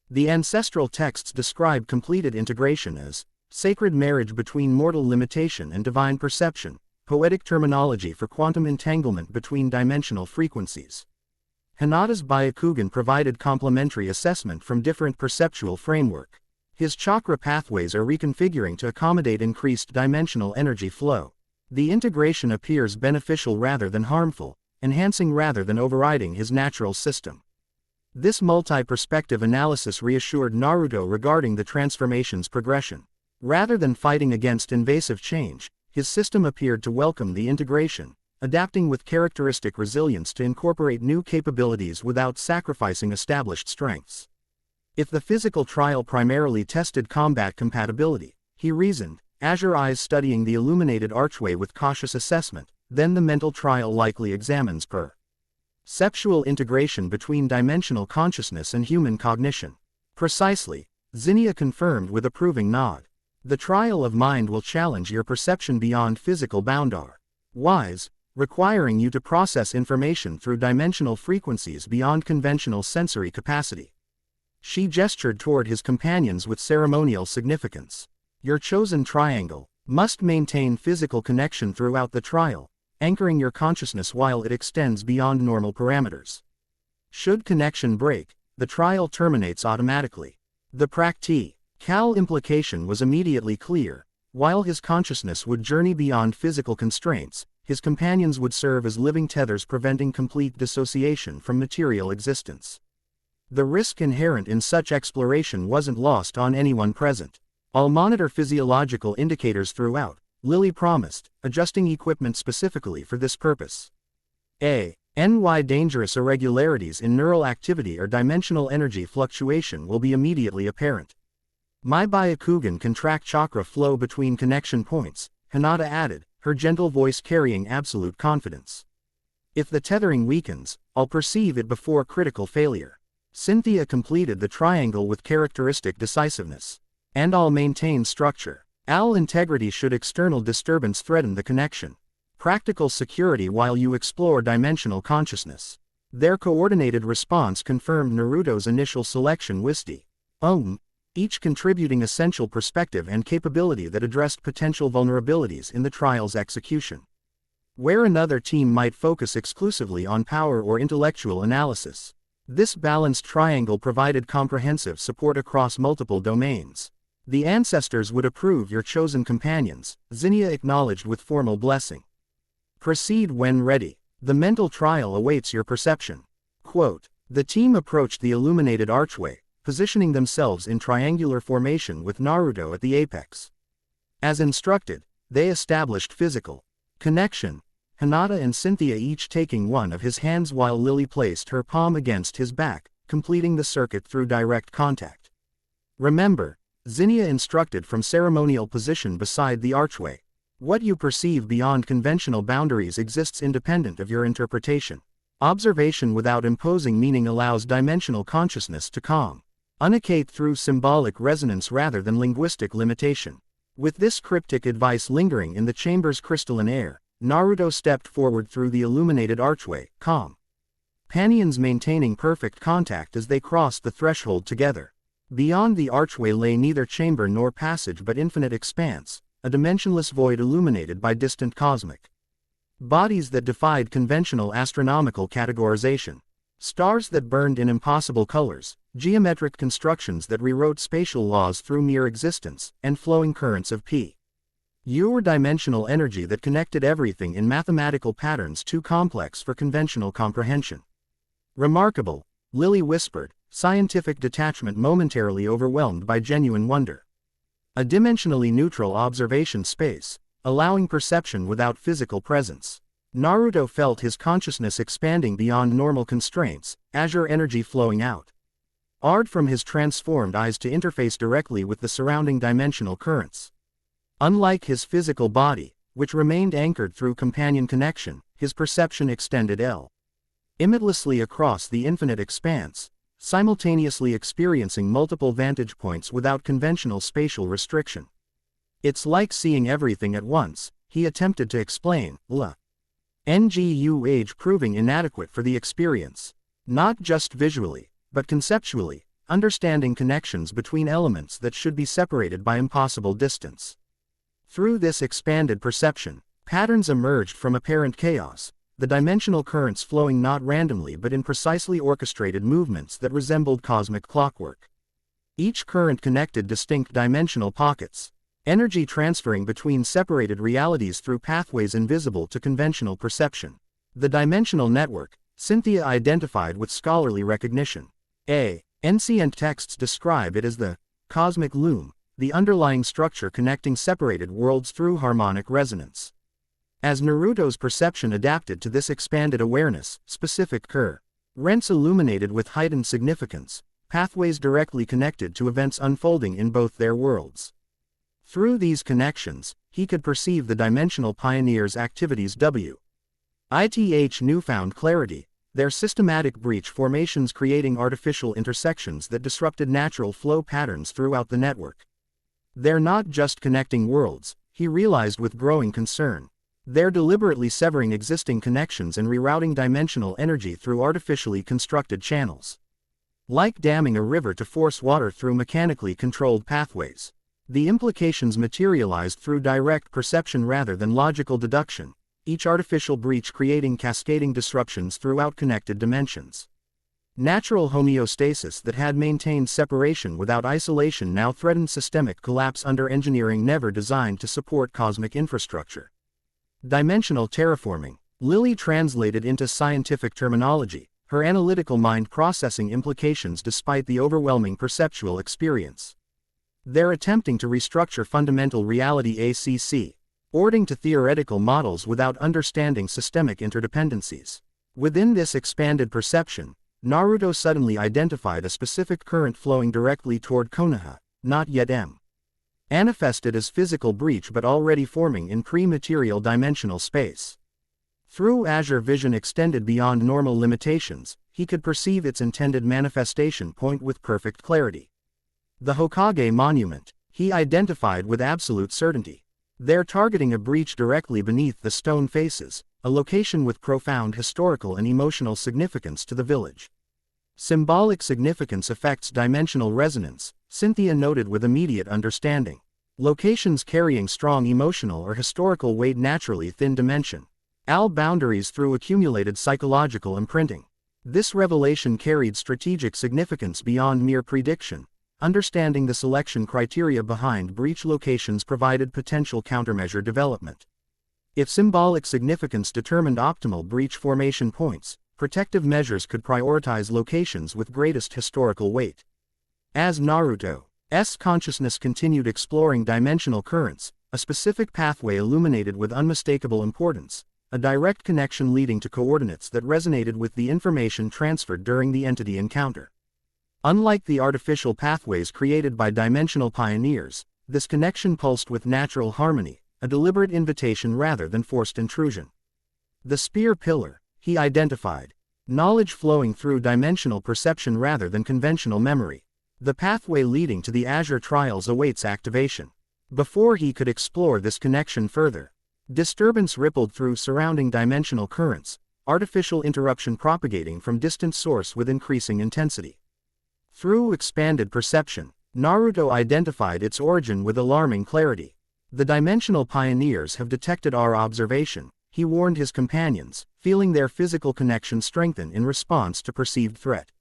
The ancestral texts describe completed integration as sacred marriage between mortal limitation and divine perception, poetic terminology for quantum entanglement between dimensional frequencies. Hinata's Byakugan provided complementary assessment from different perceptual framework. His chakra pathways are reconfiguring to accommodate increased dimensional energy flow. The integration appears beneficial rather than harmful, enhancing rather than overriding his natural system. This multi-perspective analysis reassured Naruto regarding the transformation's progression. Rather than fighting against invasive change, his system appeared to welcome the integration, adapting with characteristic resilience to incorporate new capabilities without sacrificing established strengths. If the physical trial primarily tested combat compatibility, he reasoned, azure eyes studying the illuminated archway with cautious assessment, then the mental trial likely examines perceptual integration between dimensional consciousness and human cognition. Precisely, Zinnia confirmed with approving nod. The trial of mind will challenge your perception beyond physical boundaries, requiring you to process information through dimensional frequencies beyond conventional sensory capacity. She gestured toward his companions with ceremonial significance. Your chosen triangle must maintain physical connection throughout the trial, anchoring your consciousness while it extends beyond normal parameters. Should connection break, the trial terminates automatically. The practical implication was immediately clear. While his consciousness would journey beyond physical constraints, his companions would serve as living tethers preventing complete dissociation from material existence. The risk inherent in such exploration wasn't lost on anyone present. I'll monitor physiological indicators throughout, Lillie promised, adjusting equipment specifically for this purpose. Dangerous irregularities in neural activity or dimensional energy fluctuation will be immediately apparent. My Byakugan can track chakra flow between connection points, Hinata added, her gentle voice carrying absolute confidence. If the tethering weakens, I'll perceive it before critical failure. Cynthia completed the triangle with characteristic decisiveness. And all maintain structure. All integrity should external disturbance threaten the connection. Practical security while you explore dimensional consciousness. Their coordinated response confirmed Naruto's initial selection Wisty. Each contributing essential perspective and capability that addressed potential vulnerabilities in the trial's execution. Where another team might focus exclusively on power or intellectual analysis, this balanced triangle provided comprehensive support across multiple domains. The ancestors would approve your chosen companions, Zinnia acknowledged with formal blessing. Proceed when ready. The mental trial awaits your perception. Quote, the team approached the illuminated archway, positioning themselves in triangular formation with Naruto at the apex. As instructed, they established physical connection, Hinata and Cynthia each taking one of his hands while Lillie placed her palm against his back, completing the circuit through direct contact. Remember, Zinnia instructed from ceremonial position beside the archway. What you perceive beyond conventional boundaries exists independent of your interpretation. Observation without imposing meaning allows dimensional consciousness to communicate through symbolic resonance rather than linguistic limitation. With this cryptic advice lingering in the chamber's crystalline air, Naruto stepped forward through the illuminated archway, companions maintaining perfect contact as they crossed the threshold together. Beyond the archway lay neither chamber nor passage but infinite expanse, a dimensionless void illuminated by distant cosmic bodies that defied conventional astronomical categorization. Stars that burned in impossible colors, geometric constructions that rewrote spatial laws through mere existence, and flowing currents of pure dimensional energy that connected everything in mathematical patterns too complex for conventional comprehension. Remarkable, Lillie whispered, scientific detachment momentarily overwhelmed by genuine wonder. A dimensionally neutral observation space, allowing perception without physical presence. Naruto felt his consciousness expanding beyond normal constraints, azure energy flowing out from his transformed eyes to interface directly with the surrounding dimensional currents. Unlike his physical body, which remained anchored through companion connection, his perception extended limitlessly across the infinite expanse, simultaneously experiencing multiple vantage points without conventional spatial restriction. It's like seeing everything at once, he attempted to explain, NGU proving inadequate for the experience. Not just visually, but conceptually, understanding connections between elements that should be separated by impossible distance. Through this expanded perception, patterns emerged from apparent chaos, the dimensional currents flowing not randomly but in precisely orchestrated movements that resembled cosmic clockwork. Each current connected distinct dimensional pockets, energy transferring between separated realities through pathways invisible to conventional perception. The dimensional network, Cynthia identified with scholarly recognition. Ancient texts describe it as the cosmic loom, the underlying structure connecting separated worlds through harmonic resonance. As Naruto's perception adapted to this expanded awareness, specific currents illuminated with heightened significance, pathways directly connected to events unfolding in both their worlds. Through these connections, he could perceive the dimensional pioneers' activities with newfound clarity, their systematic breach formations creating artificial intersections that disrupted natural flow patterns throughout the network. They're not just connecting worlds, he realized with growing concern. They're deliberately severing existing connections and rerouting dimensional energy through artificially constructed channels. Like damming a river to force water through mechanically controlled pathways. The implications materialized through direct perception rather than logical deduction, each artificial breach creating cascading disruptions throughout connected dimensions. Natural homeostasis that had maintained separation without isolation now threatened systemic collapse under engineering never designed to support cosmic infrastructure. Dimensional terraforming, Lillie translated into scientific terminology, her analytical mind processing implications despite the overwhelming perceptual experience. They're attempting to restructure fundamental reality according to theoretical models without understanding systemic interdependencies. Within this expanded perception, Naruto suddenly identified a specific current flowing directly toward Konoha, not yet manifested as physical breach but already forming in pre-material dimensional space. Through azure vision extended beyond normal limitations, he could perceive its intended manifestation point with perfect clarity. The Hokage monument, he identified with absolute certainty. They're targeting a breach directly beneath the stone faces, a location with profound historical and emotional significance to the village. Symbolic significance affects dimensional resonance, Cynthia noted with immediate understanding. Locations carrying strong emotional or historical weight naturally thin dimension boundaries through accumulated psychological imprinting. This revelation carried strategic significance beyond mere prediction. Understanding the selection criteria behind breach locations provided potential countermeasure development. If symbolic significance determined optimal breach formation points, protective measures could prioritize locations with greatest historical weight. As Naruto's consciousness continued exploring dimensional currents, a specific pathway illuminated with unmistakable importance, a direct connection leading to coordinates that resonated with the information transferred during the entity encounter. Unlike the artificial pathways created by dimensional pioneers, this connection pulsed with natural harmony, a deliberate invitation rather than forced intrusion. The spear pillar, he identified. Knowledge flowing through dimensional perception rather than conventional memory. The pathway leading to the Azure trials awaits activation. Before he could explore this connection further, disturbance rippled through surrounding dimensional currents, artificial interruption propagating from distant source with increasing intensity. Through expanded perception, Naruto identified its origin with alarming clarity. The dimensional pioneers have detected our observation, he warned his companions, feeling their physical connection strengthen in response to perceived threat.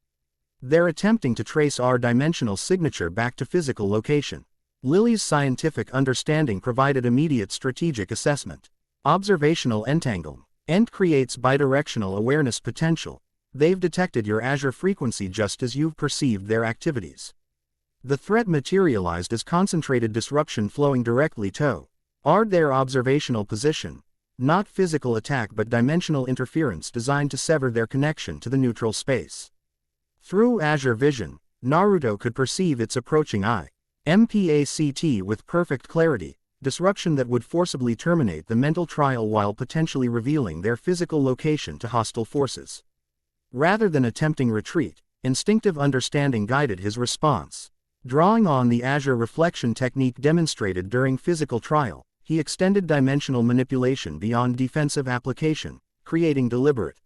They're attempting to trace our dimensional signature back to physical location. Lillie's scientific understanding provided immediate strategic assessment. Observational entanglement creates bidirectional awareness potential. They've detected your Azure frequency just as you've perceived their activities. The threat materialized as concentrated disruption flowing directly to their observational position. Not physical attack but dimensional interference designed to sever their connection to the neutral space. Through Azure vision, Naruto could perceive its approaching impact with perfect clarity, disruption that would forcibly terminate the mental trial while potentially revealing their physical location to hostile forces. Rather than attempting retreat, instinctive understanding guided his response. Drawing on the Azure reflection technique demonstrated during physical trial, he extended dimensional manipulation beyond defensive application, creating deliberate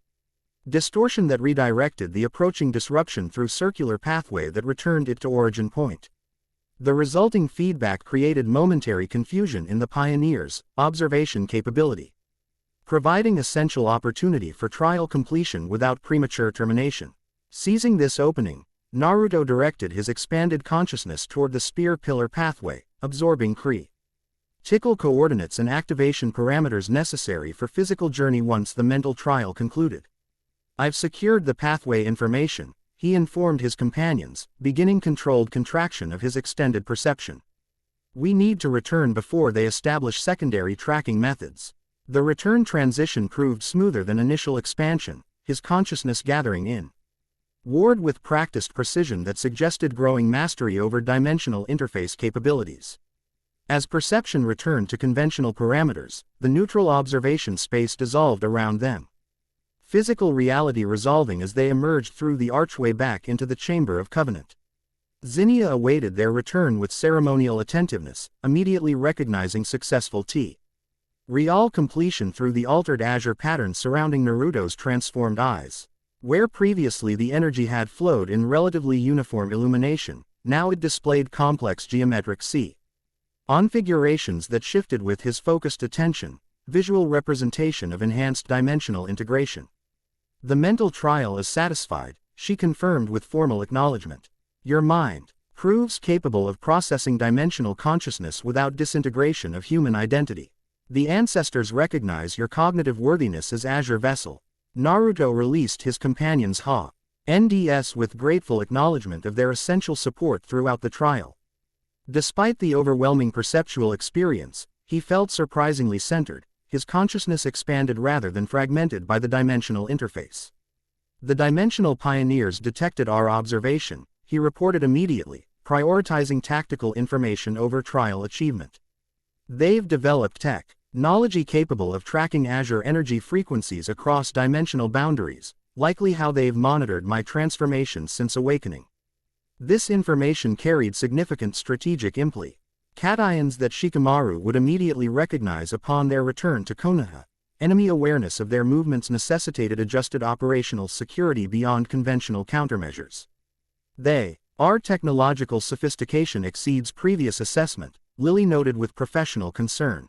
distortion that redirected the approaching disruption through circular pathway that returned it to origin point. The resulting feedback created momentary confusion in the pioneers' observation capability, providing essential opportunity for trial completion without premature termination. Seizing this opening, Naruto directed his expanded consciousness toward the spear pillar pathway, absorbing critical coordinates and activation parameters necessary for physical journey once the mental trial concluded. I've secured the pathway information, he informed his companions, beginning controlled contraction of his extended perception. We need to return before they establish secondary tracking methods. The return transition proved smoother than initial expansion, his consciousness gathering in ward with practiced precision that suggested growing mastery over dimensional interface capabilities. As perception returned to conventional parameters, the neutral observation space dissolved around them. Physical reality resolving as they emerged through the archway back into the Chamber of Covenant. Zinnia awaited their return with ceremonial attentiveness, immediately recognizing successful real completion through the altered Azure pattern surrounding Naruto's transformed eyes. Where previously the energy had flowed in relatively uniform illumination, now it displayed complex geometric configurations that shifted with his focused attention, visual representation of enhanced dimensional integration. The mental trial is satisfied, she confirmed with formal acknowledgement. Your mind proves capable of processing dimensional consciousness without disintegration of human identity. The ancestors recognize your cognitive worthiness as Azure vessel. Naruto released his companions NDS with grateful acknowledgement of their essential support throughout the trial. Despite the overwhelming perceptual experience, he felt surprisingly centered, his consciousness expanded rather than fragmented by the dimensional interface. The dimensional pioneers detected our observation, he reported immediately, prioritizing tactical information over trial achievement. They've developed technology capable of tracking Azure energy frequencies across dimensional boundaries, likely how they've monitored my transformation since awakening. This information carried significant strategic cations that Shikamaru would immediately recognize upon their return to Konoha. Enemy awareness of their movements necessitated adjusted operational security beyond conventional countermeasures. Our technological sophistication exceeds previous assessment, Lillie noted with professional concern.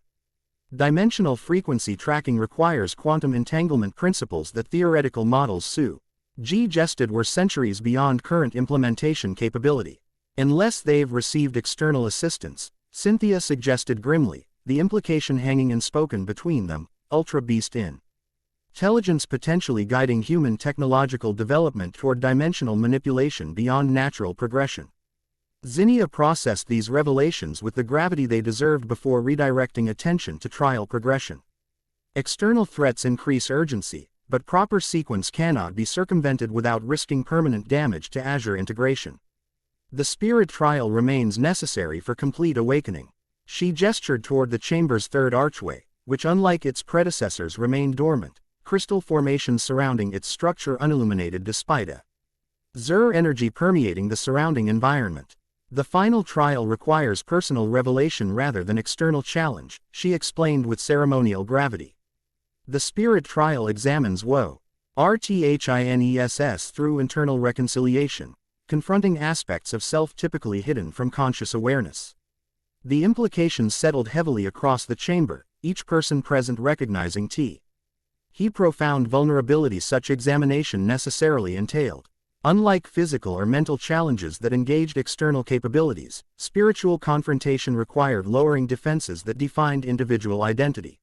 Dimensional frequency tracking requires quantum entanglement principles that theoretical models suggested were centuries beyond current implementation capability. Unless they've received external assistance, Cynthia suggested grimly, the implication hanging unspoken between them, Ultra Beast intelligence potentially guiding human technological development toward dimensional manipulation beyond natural progression. Zinnia processed these revelations with the gravity they deserved before redirecting attention to trial progression. External threats increase urgency, but proper sequence cannot be circumvented without risking permanent damage to Azure integration. The spirit trial remains necessary for complete awakening. She gestured toward the chamber's third archway, which unlike its predecessors remained dormant, crystal formations surrounding its structure unilluminated despite a Zur energy permeating the surrounding environment. The final trial requires personal revelation rather than external challenge, she explained with ceremonial gravity. The spirit trial examines RTHINESS through internal reconciliation, confronting aspects of self typically hidden from conscious awareness. The implications settled heavily across the chamber, each person present recognizing profound vulnerability such examination necessarily entailed. Unlike physical or mental challenges that engaged external capabilities, spiritual confrontation required lowering defenses that defined individual identity.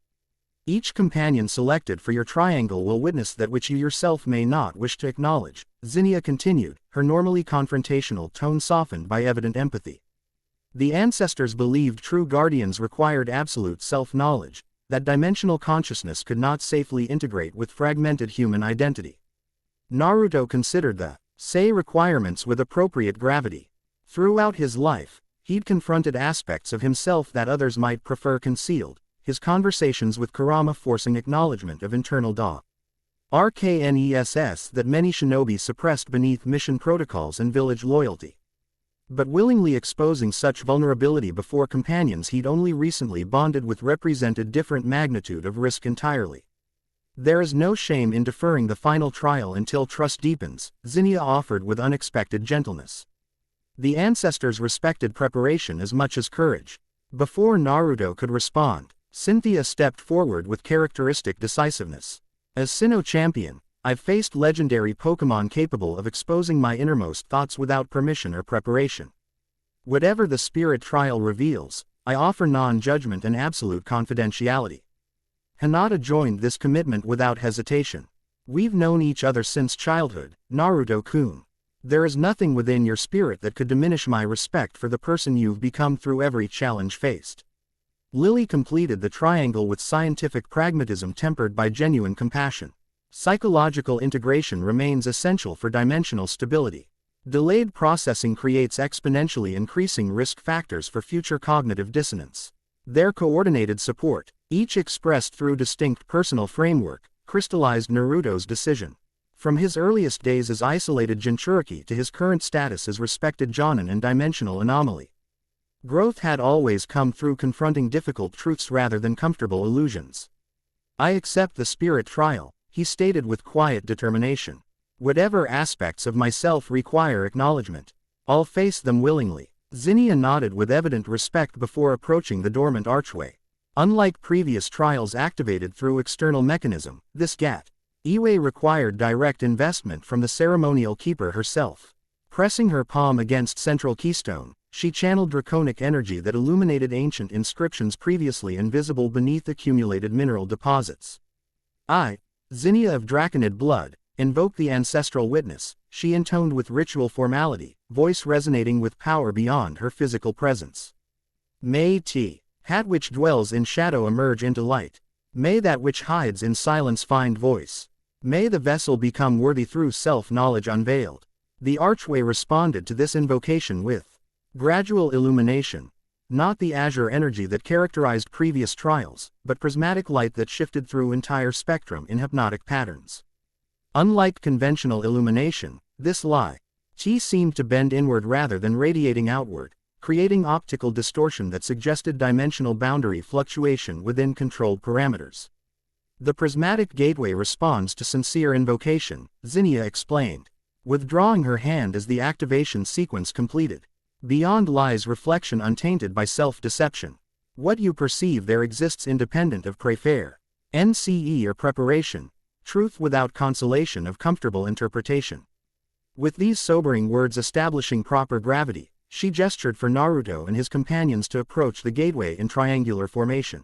Each companion selected for your triangle will witness that which you yourself may not wish to acknowledge, Zinnia continued, her normally confrontational tone softened by evident empathy. The ancestors believed true guardians required absolute self-knowledge, that dimensional consciousness could not safely integrate with fragmented human identity. Naruto considered the requirements with appropriate gravity. Throughout his life, he'd confronted aspects of himself that others might prefer concealed, his conversations with Kurama forcing acknowledgement of internal RKNESS that many shinobi suppressed beneath mission protocols and village loyalty. But willingly exposing such vulnerability before companions he'd only recently bonded with represented different magnitude of risk entirely. There is no shame in deferring the final trial until trust deepens, Zinnia offered with unexpected gentleness. The ancestors respected preparation as much as courage. Before Naruto could respond, Cynthia stepped forward with characteristic decisiveness. As Sinnoh champion, I've faced legendary Pokémon capable of exposing my innermost thoughts without permission or preparation. Whatever the spirit trial reveals, I offer non-judgment and absolute confidentiality. Hinata joined this commitment without hesitation. We've known each other since childhood, Naruto-kun. There is nothing within your spirit that could diminish my respect for the person you've become through every challenge faced. Lillie completed the triangle with scientific pragmatism tempered by genuine compassion. Psychological integration remains essential for dimensional stability. Delayed processing creates exponentially increasing risk factors for future cognitive dissonance. Their coordinated support, each expressed through distinct personal framework, crystallized Naruto's decision. From his earliest days as isolated Jinchuriki to his current status as respected Jonin and dimensional anomaly. Growth had always come through confronting difficult truths rather than comfortable illusions. I accept the spirit trial, he stated with quiet determination. Whatever aspects of myself require acknowledgement, I'll face them willingly. Zinnia nodded with evident respect before approaching the dormant archway. Unlike previous trials activated through external mechanism, this gateway required direct investment from the ceremonial keeper herself. Pressing her palm against central keystone, she channeled draconic energy that illuminated ancient inscriptions previously invisible beneath accumulated mineral deposits. Zinnia of Draconid blood, invoke the ancestral witness, she intoned with ritual formality, voice resonating with power beyond her physical presence. May that which dwells in shadow emerge into light. May that which hides in silence find voice. May the vessel become worthy through self-knowledge unveiled. The archway responded to this invocation with gradual illumination. Not the azure energy that characterized previous trials, but prismatic light that shifted through entire spectrum in hypnotic patterns. Unlike conventional illumination, this light seemed to bend inward rather than radiating outward, creating optical distortion that suggested dimensional boundary fluctuation within controlled parameters. The prismatic gateway responds to sincere invocation, Zinnia explained, withdrawing her hand as the activation sequence completed. Beyond lies reflection untainted by self-deception. What you perceive there exists independent of prefair, NCE or preparation, truth without consolation of comfortable interpretation. With these sobering words establishing proper gravity, she gestured for Naruto and his companions to approach the gateway in triangular formation.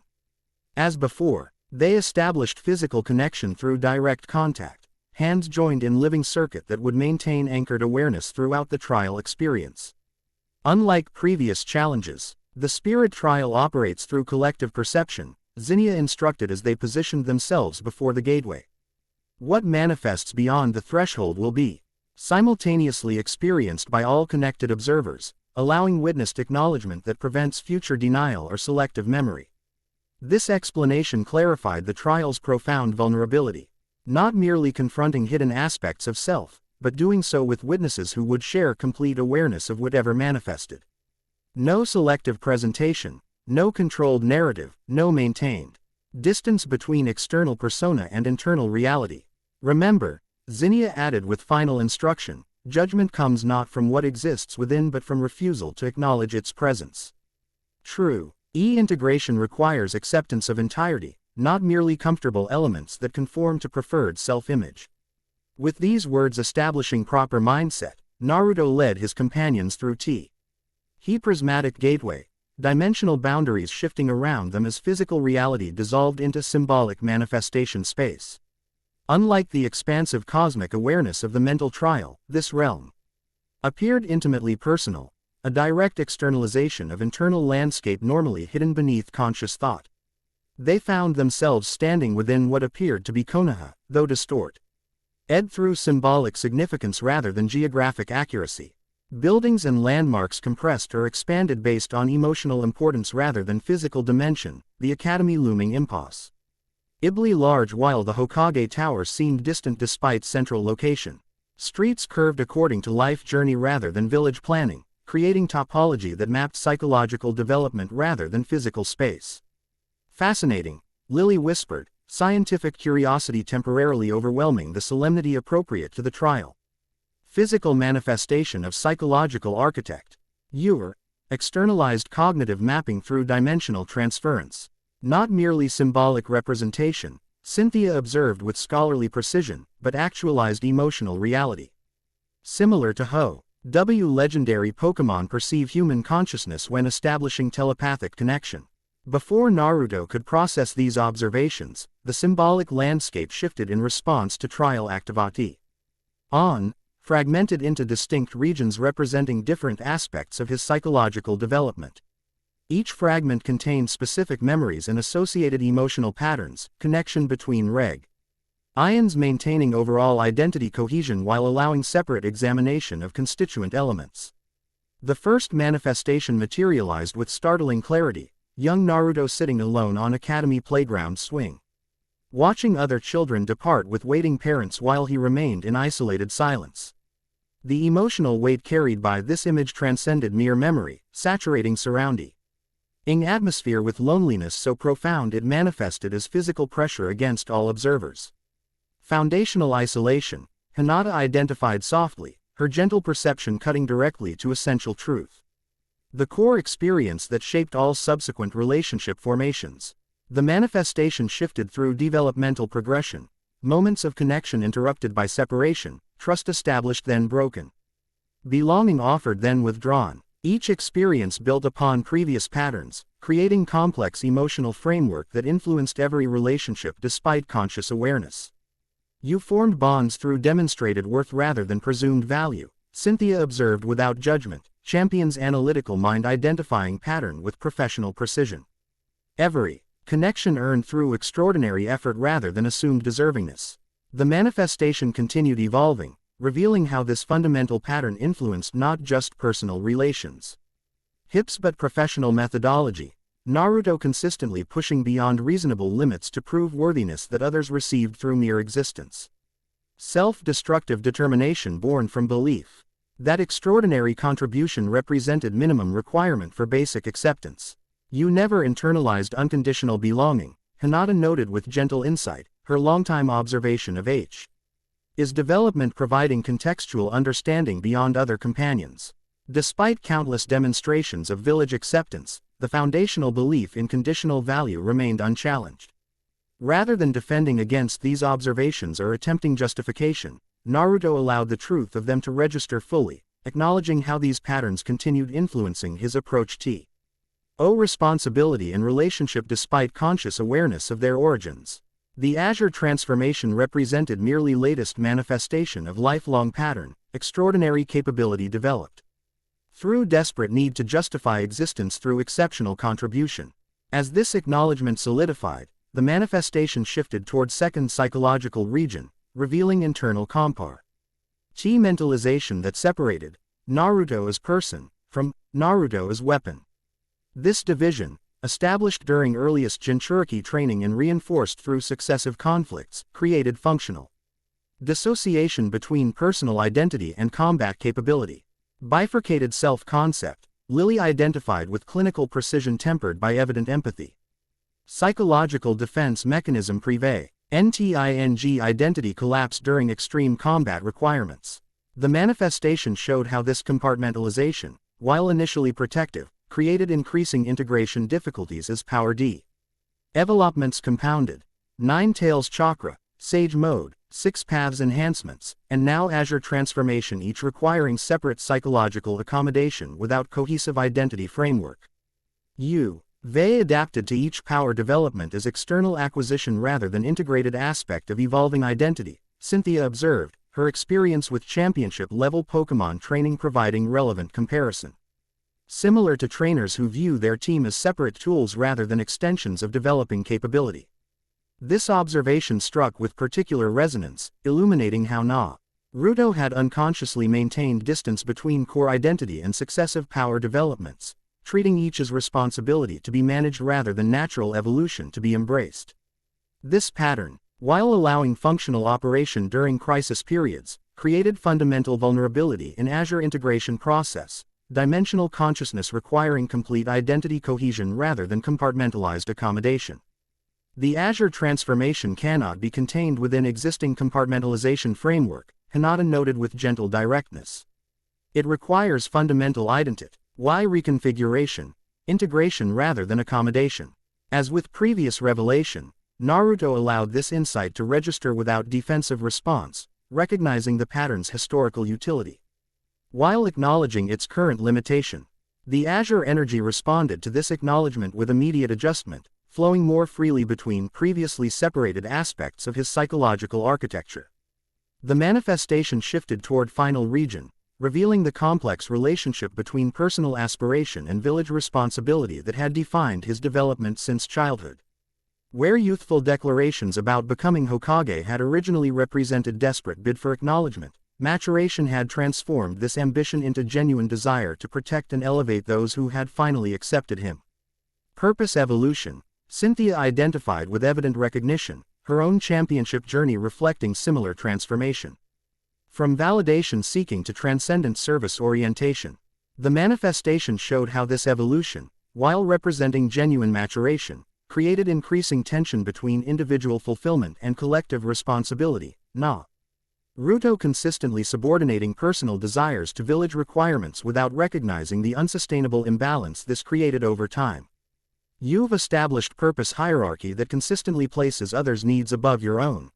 As before, they established physical connection through direct contact, hands joined in living circuit that would maintain anchored awareness throughout the trial experience. Unlike previous challenges, the spirit trial operates through collective perception, Zinnia instructed as they positioned themselves before the gateway. What manifests beyond the threshold will be simultaneously experienced by all connected observers, allowing witnessed acknowledgement that prevents future denial or selective memory. This explanation clarified the trial's profound vulnerability, not merely confronting hidden aspects of self, but doing so with witnesses who would share complete awareness of whatever manifested. No selective presentation, no controlled narrative, no maintained distance between external persona and internal reality. Remember, Zinnia added with final instruction, judgment comes not from what exists within but from refusal to acknowledge its presence. True, integration requires acceptance of entirety, not merely comfortable elements that conform to preferred self-image. With these words establishing proper mindset, Naruto led his companions through He prismatic gateway, dimensional boundaries shifting around them as physical reality dissolved into symbolic manifestation space. Unlike the expansive cosmic awareness of the mental trial, this realm appeared intimately personal, a direct externalization of internal landscape normally hidden beneath conscious thought. They found themselves standing within what appeared to be Konoha, though distorted through symbolic significance rather than geographic accuracy. Buildings and landmarks compressed or expanded based on emotional importance rather than physical dimension, the academy looming impos. Ibly large while the Hokage Tower seemed distant despite central location. Streets curved according to life journey rather than village planning, creating topology that mapped psychological development rather than physical space. Fascinating, Lillie whispered, scientific curiosity temporarily overwhelming the solemnity appropriate to the trial. Physical manifestation of psychological architect. Externalized cognitive mapping through dimensional transference. Not merely symbolic representation, Cynthia observed with scholarly precision, but actualized emotional reality. Similar to legendary Pokémon perceive human consciousness when establishing telepathic connection. Before Naruto could process these observations, the symbolic landscape shifted in response to trial activity. Fragmented into distinct regions representing different aspects of his psychological development. Each fragment contained specific memories and associated emotional patterns, connection between ions maintaining overall identity cohesion while allowing separate examination of constituent elements. The first manifestation materialized with startling clarity, young Naruto sitting alone on academy playground swing, watching other children depart with waiting parents while he remained in isolated silence. The emotional weight carried by this image transcended mere memory, saturating surrounding atmosphere with loneliness so profound it manifested as physical pressure against all observers. Foundational isolation, Hinata identified softly, her gentle perception cutting directly to essential truth. The core experience that shaped all subsequent relationship formations. The manifestation shifted through developmental progression, moments of connection interrupted by separation, trust established then broken. Belonging offered then withdrawn. Each experience built upon previous patterns, creating complex emotional framework that influenced every relationship despite conscious awareness. You formed bonds through demonstrated worth rather than presumed value, Cynthia observed without judgment, champion's analytical mind identifying pattern with professional precision. Every connection earned through extraordinary effort rather than assumed deservingness. The manifestation continued evolving, revealing how this fundamental pattern influenced not just personal relations, but professional methodology. Naruto consistently pushing beyond reasonable limits to prove worthiness that others received through mere existence. Self-destructive determination born from belief. That extraordinary contribution represented minimum requirement for basic acceptance. You never internalized unconditional belonging, Hinata noted with gentle insight, her longtime observation of H's development providing contextual understanding beyond other companions. Despite countless demonstrations of village acceptance, the foundational belief in conditional value remained unchallenged. Rather than defending against these observations or attempting justification, Naruto allowed the truth of them to register fully, acknowledging how these patterns continued influencing his approach to responsibility and relationship despite conscious awareness of their origins. The Azure transformation represented merely latest manifestation of lifelong pattern, extraordinary capability developed through desperate need to justify existence through exceptional contribution. As this acknowledgement solidified, the manifestation shifted toward second psychological region, revealing internal compartmentalization that separated Naruto as person from Naruto as weapon. This division, established during earliest Jinchuriki training and reinforced through successive conflicts, created functional dissociation between personal identity and combat capability. Bifurcated self-concept, Lillie identified with clinical precision tempered by evident empathy. Psychological defense mechanism privé, NTING identity collapsed during extreme combat requirements. The manifestation showed how this compartmentalization, while initially protective, created increasing integration difficulties as power developments compounded. Nine Tails Chakra, Sage Mode, Six Paths enhancements, and now Azure transformation each requiring separate psychological accommodation without cohesive identity framework. They adapted to each power development as external acquisition rather than integrated aspect of evolving identity, Cynthia observed, her experience with championship-level Pokémon training providing relevant comparison. Similar to trainers who view their team as separate tools rather than extensions of developing capability. This observation struck with particular resonance, illuminating how Naruto had unconsciously maintained distance between core identity and successive power developments, treating each as responsibility to be managed rather than natural evolution to be embraced. This pattern, while allowing functional operation during crisis periods, created fundamental vulnerability in Azure integration process. Dimensional consciousness requiring complete identity cohesion rather than compartmentalized accommodation. The Azure transformation cannot be contained within existing compartmentalization framework, Hinata noted with gentle directness. It requires fundamental identity reconfiguration, integration rather than accommodation. As with previous revelation, Naruto allowed this insight to register without defensive response, recognizing the pattern's historical utility. While acknowledging its current limitation, the Azure energy responded to this acknowledgement with immediate adjustment, flowing more freely between previously separated aspects of his psychological architecture. The manifestation shifted toward final region, revealing the complex relationship between personal aspiration and village responsibility that had defined his development since childhood. Where youthful declarations about becoming Hokage had originally represented desperate bid for acknowledgement, maturation had transformed this ambition into genuine desire to protect and elevate those who had finally accepted him. Purpose evolution, Cynthia identified with evident recognition, her own championship journey reflecting similar transformation. From validation seeking to transcendent service orientation, the manifestation showed how this evolution, while representing genuine maturation, created increasing tension between individual fulfillment and collective responsibility. Naruto consistently subordinating personal desires to village requirements without recognizing the unsustainable imbalance this created over time. You've established purpose hierarchy that consistently places others' needs above your own.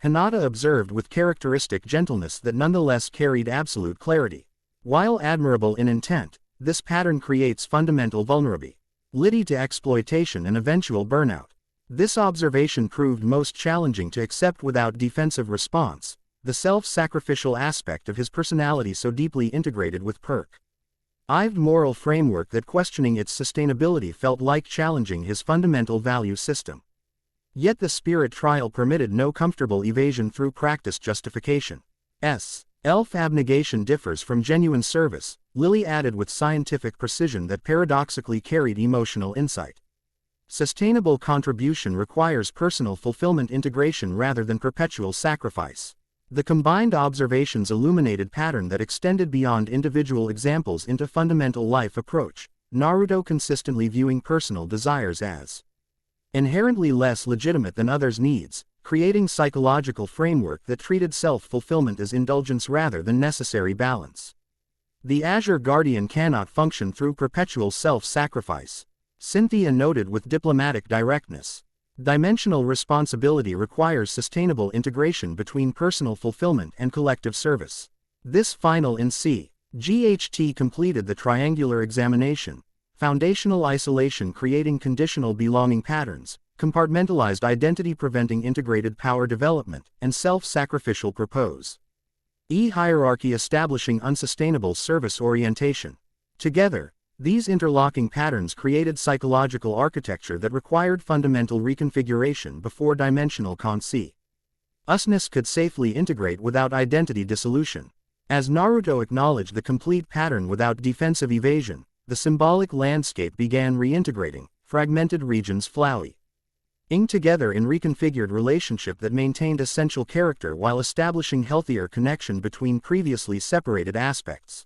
Hinata observed with characteristic gentleness that nonetheless carried absolute clarity. While admirable in intent, this pattern creates fundamental vulnerability to exploitation and eventual burnout. This observation proved most challenging to accept without defensive response, the self-sacrificial aspect of his personality so deeply integrated with I've moral framework that questioning its sustainability felt like challenging his fundamental value system. Yet the spirit trial permitted no comfortable evasion through practice justification. Self-abnegation differs from genuine service, Lillie added with scientific precision that paradoxically carried emotional insight. Sustainable contribution requires personal fulfillment integration rather than perpetual sacrifice. The combined observations illuminated pattern that extended beyond individual examples into fundamental life approach, Naruto consistently viewing personal desires as inherently less legitimate than others' needs, creating psychological framework that treated self-fulfillment as indulgence rather than necessary balance. The Azure Guardian cannot function through perpetual self-sacrifice, Cynthia noted with diplomatic directness. Dimensional responsibility requires sustainable integration between personal fulfillment and collective service. This final in GHT completed the triangular examination, foundational isolation creating conditional belonging patterns, compartmentalized identity preventing integrated power development, and self-sacrificial propose. Hierarchy establishing unsustainable service orientation. Together, these interlocking patterns created psychological architecture that required fundamental reconfiguration before dimensional consciousness could safely integrate without identity dissolution. As Naruto acknowledged the complete pattern without defensive evasion, the symbolic landscape began reintegrating, fragmented regions flowing together in reconfigured relationship that maintained essential character while establishing healthier connection between previously separated aspects.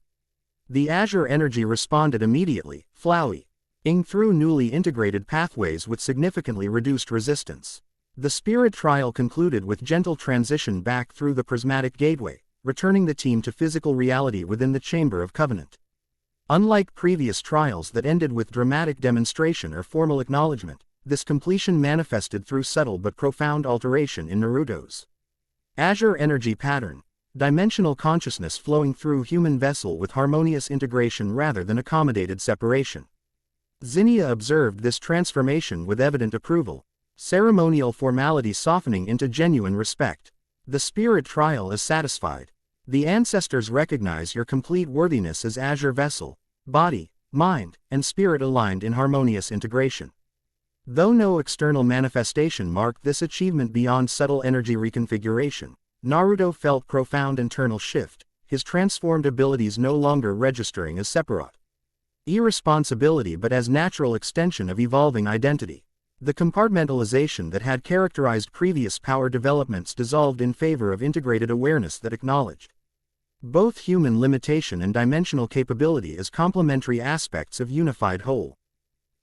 The Azure energy responded immediately, flowing through newly integrated pathways with significantly reduced resistance. The spirit trial concluded with gentle transition back through the prismatic gateway, returning the team to physical reality within the Chamber of Covenant. Unlike previous trials that ended with dramatic demonstration or formal acknowledgement, this completion manifested through subtle but profound alteration in Naruto's Azure energy pattern, dimensional consciousness flowing through human vessel with harmonious integration rather than accommodated separation. Zinnia observed this transformation with evident approval, ceremonial formality softening into genuine respect. The spirit trial is satisfied. The ancestors recognize your complete worthiness as Azure vessel, body, mind, and spirit aligned in harmonious integration. Though no external manifestation marked this achievement beyond subtle energy reconfiguration, Naruto felt profound internal shift, his transformed abilities no longer registering as separate irresponsibility but as natural extension of evolving identity. The compartmentalization that had characterized previous power developments dissolved in favor of integrated awareness that acknowledged both human limitation and dimensional capability as complementary aspects of unified whole.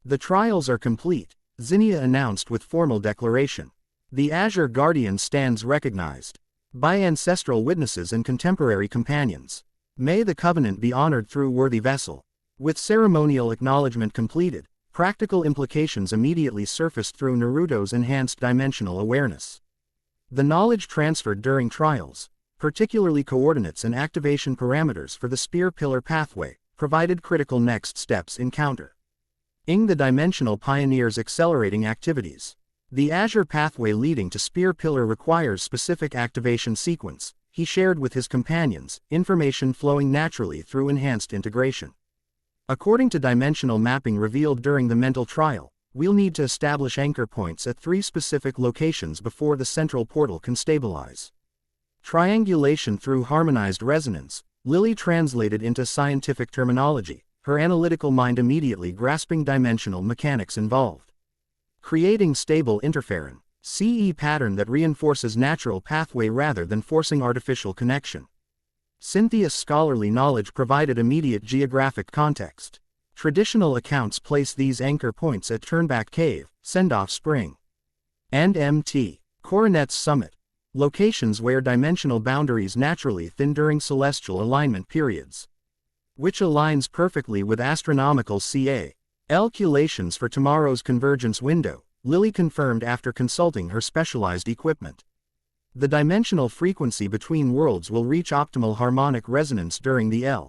The trials are complete, Zinnia announced with formal declaration. The Azure Guardian stands recognized by ancestral witnesses and contemporary companions. May the Covenant be honored through worthy vessel. With ceremonial acknowledgement completed, practical implications immediately surfaced through Naruto's enhanced dimensional awareness. The knowledge transferred during trials, particularly coordinates and activation parameters for the Spear Pillar pathway, provided critical next steps in countering the dimensional pioneers' accelerating activities. The Azure pathway leading to Spear Pillar requires specific activation sequence, he shared with his companions, information flowing naturally through enhanced integration. According to dimensional mapping revealed during the mental trial, we'll need to establish anchor points at 3 specific locations before the central portal can stabilize. Triangulation through harmonized resonance, Lillie translated into scientific terminology, her analytical mind immediately grasping dimensional mechanics involved. Creating stable interferon, CE pattern that reinforces natural pathway rather than forcing artificial connection. Cynthia's scholarly knowledge provided immediate geographic context. Traditional accounts place these anchor points at Turnback Cave, Sendoff Spring, and Mt. Coronet's Summit, locations where dimensional boundaries naturally thin during celestial alignment periods, which aligns perfectly with astronomical calculations for tomorrow's convergence window, Lillie confirmed after consulting her specialized equipment. The dimensional frequency between worlds will reach optimal harmonic resonance during the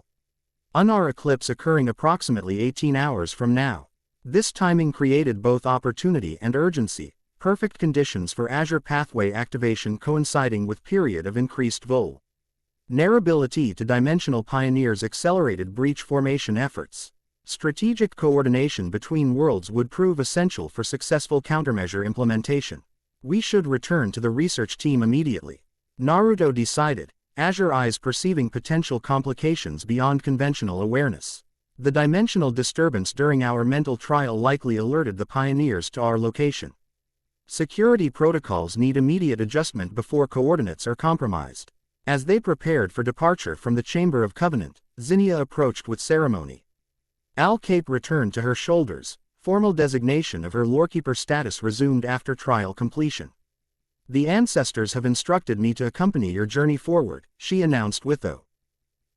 lunar eclipse occurring approximately 18 hours from now. This timing created both opportunity and urgency, perfect conditions for Azure pathway activation coinciding with period of increased vulnerability to dimensional pioneers accelerated breach formation efforts. Strategic coordination between worlds would prove essential for successful countermeasure implementation. We should return to the research team immediately, Naruto decided, Azure eyes perceiving potential complications beyond conventional awareness. The dimensional disturbance during our mental trial likely alerted the pioneers to our location. Security protocols need immediate adjustment before coordinates are compromised. As they prepared for departure from the Chamber of Covenant, Zinnia approached with ceremony. Cape returned to her shoulders, formal designation of her lorekeeper status resumed after trial completion. The ancestors have instructed me to accompany your journey forward, she announced without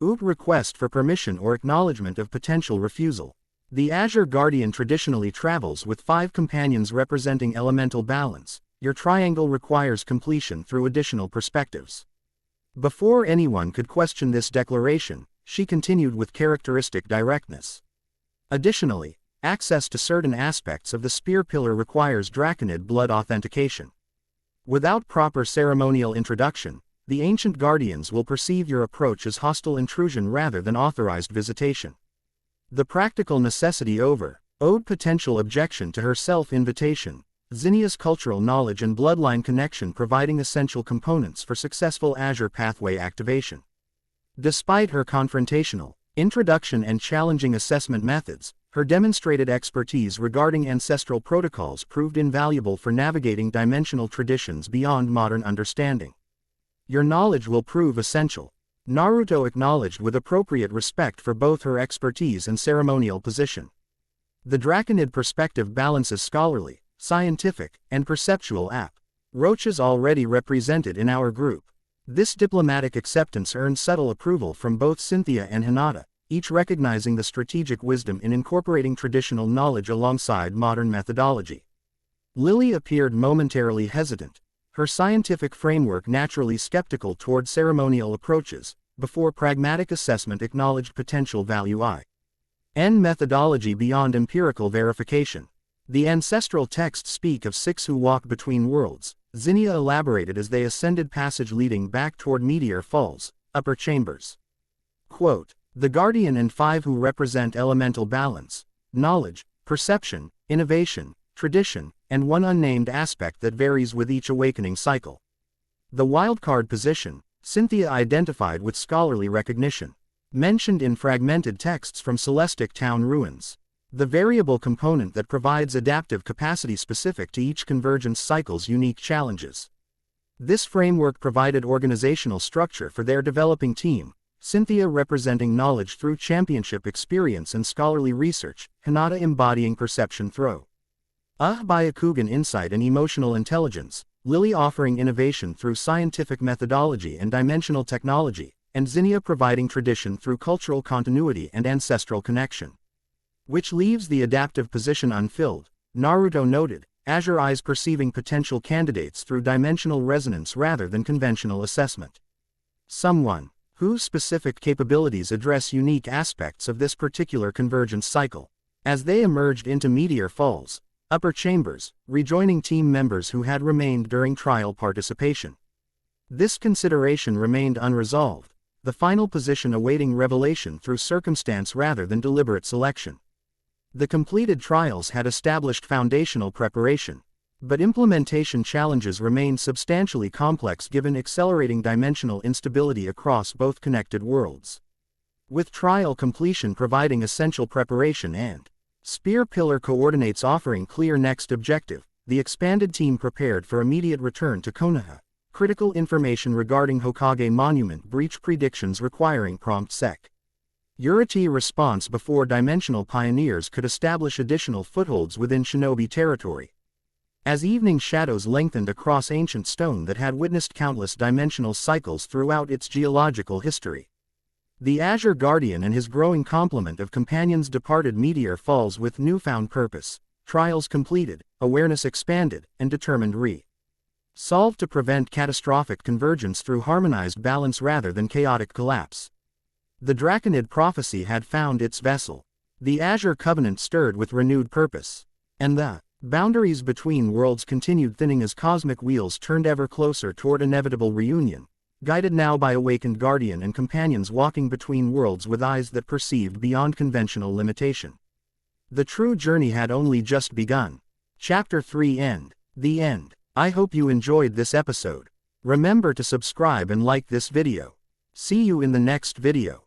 request for permission or acknowledgement of potential refusal. The Azure Guardian traditionally travels with 5 companions representing elemental balance. Your triangle requires completion through additional perspectives. Before anyone could question this declaration, she continued with characteristic directness. Additionally, access to certain aspects of the Spear Pillar requires Draconid blood authentication. Without proper ceremonial introduction, the ancient guardians will perceive your approach as hostile intrusion rather than authorized visitation. The practical necessity owed potential objection to her self-invitation. Zinnia's cultural knowledge and bloodline connection providing essential components for successful Azure pathway activation. Despite her confrontational introduction and challenging assessment methods, her demonstrated expertise regarding ancestral protocols proved invaluable for navigating dimensional traditions beyond modern understanding. Your knowledge will prove essential. Naruto acknowledged with appropriate respect for both her expertise and ceremonial position. The Draconid perspective balances scholarly, scientific, and perceptual approaches already represented in our group. This diplomatic acceptance earned subtle approval from both Cynthia and Hinata, each recognizing the strategic wisdom in incorporating traditional knowledge alongside modern methodology. Lillie appeared momentarily hesitant, her scientific framework naturally skeptical toward ceremonial approaches, before pragmatic assessment acknowledged potential value in methodology beyond empirical verification. The ancestral texts speak of 6 who walk between worlds, Zinnia elaborated as they ascended passage leading back toward Meteor Falls, upper chambers. Quote, the Guardian and 5 who represent elemental balance, knowledge, perception, innovation, tradition, and one unnamed aspect that varies with each awakening cycle. The wildcard position, Cynthia identified with scholarly recognition, mentioned in fragmented texts from Celestic Town ruins. The variable component that provides adaptive capacity specific to each convergence cycle's unique challenges. This framework provided organizational structure for their developing team, Cynthia representing knowledge through championship experience and scholarly research, Hinata embodying perception through Byakugan insight and emotional intelligence, Lillie offering innovation through scientific methodology and dimensional technology, and Zinnia providing tradition through cultural continuity and ancestral connection. Which leaves the adaptive position unfilled, Naruto noted, Azure Eyes perceiving potential candidates through dimensional resonance rather than conventional assessment. Someone whose specific capabilities address unique aspects of this particular convergence cycle. As they emerged into Meteor Falls, upper chambers, rejoining team members who had remained during trial participation. This consideration remained unresolved, the final position awaiting revelation through circumstance rather than deliberate selection. The completed trials had established foundational preparation, but implementation challenges remained substantially complex given accelerating dimensional instability across both connected worlds. With trial completion providing essential preparation and Spear Pillar coordinates offering clear next objective, the expanded team prepared for immediate return to Konoha. Critical information regarding Hokage Monument breach predictions requiring prompt security response before dimensional pioneers could establish additional footholds within shinobi territory. As evening shadows lengthened across ancient stone that had witnessed countless dimensional cycles throughout its geological history, the Azure Guardian and his growing complement of companions departed Meteor Falls with newfound purpose, trials completed, awareness expanded, and determined solved to prevent catastrophic convergence through harmonized balance rather than chaotic collapse. The Draconid prophecy had found its vessel. The Azure Covenant stirred with renewed purpose, and the boundaries between worlds continued thinning as cosmic wheels turned ever closer toward inevitable reunion, guided now by awakened Guardian and companions walking between worlds with eyes that perceived beyond conventional limitation. The true journey had only just begun. Chapter 3 End. The End. I hope you enjoyed this episode. Remember to subscribe and like this video. See you in the next video.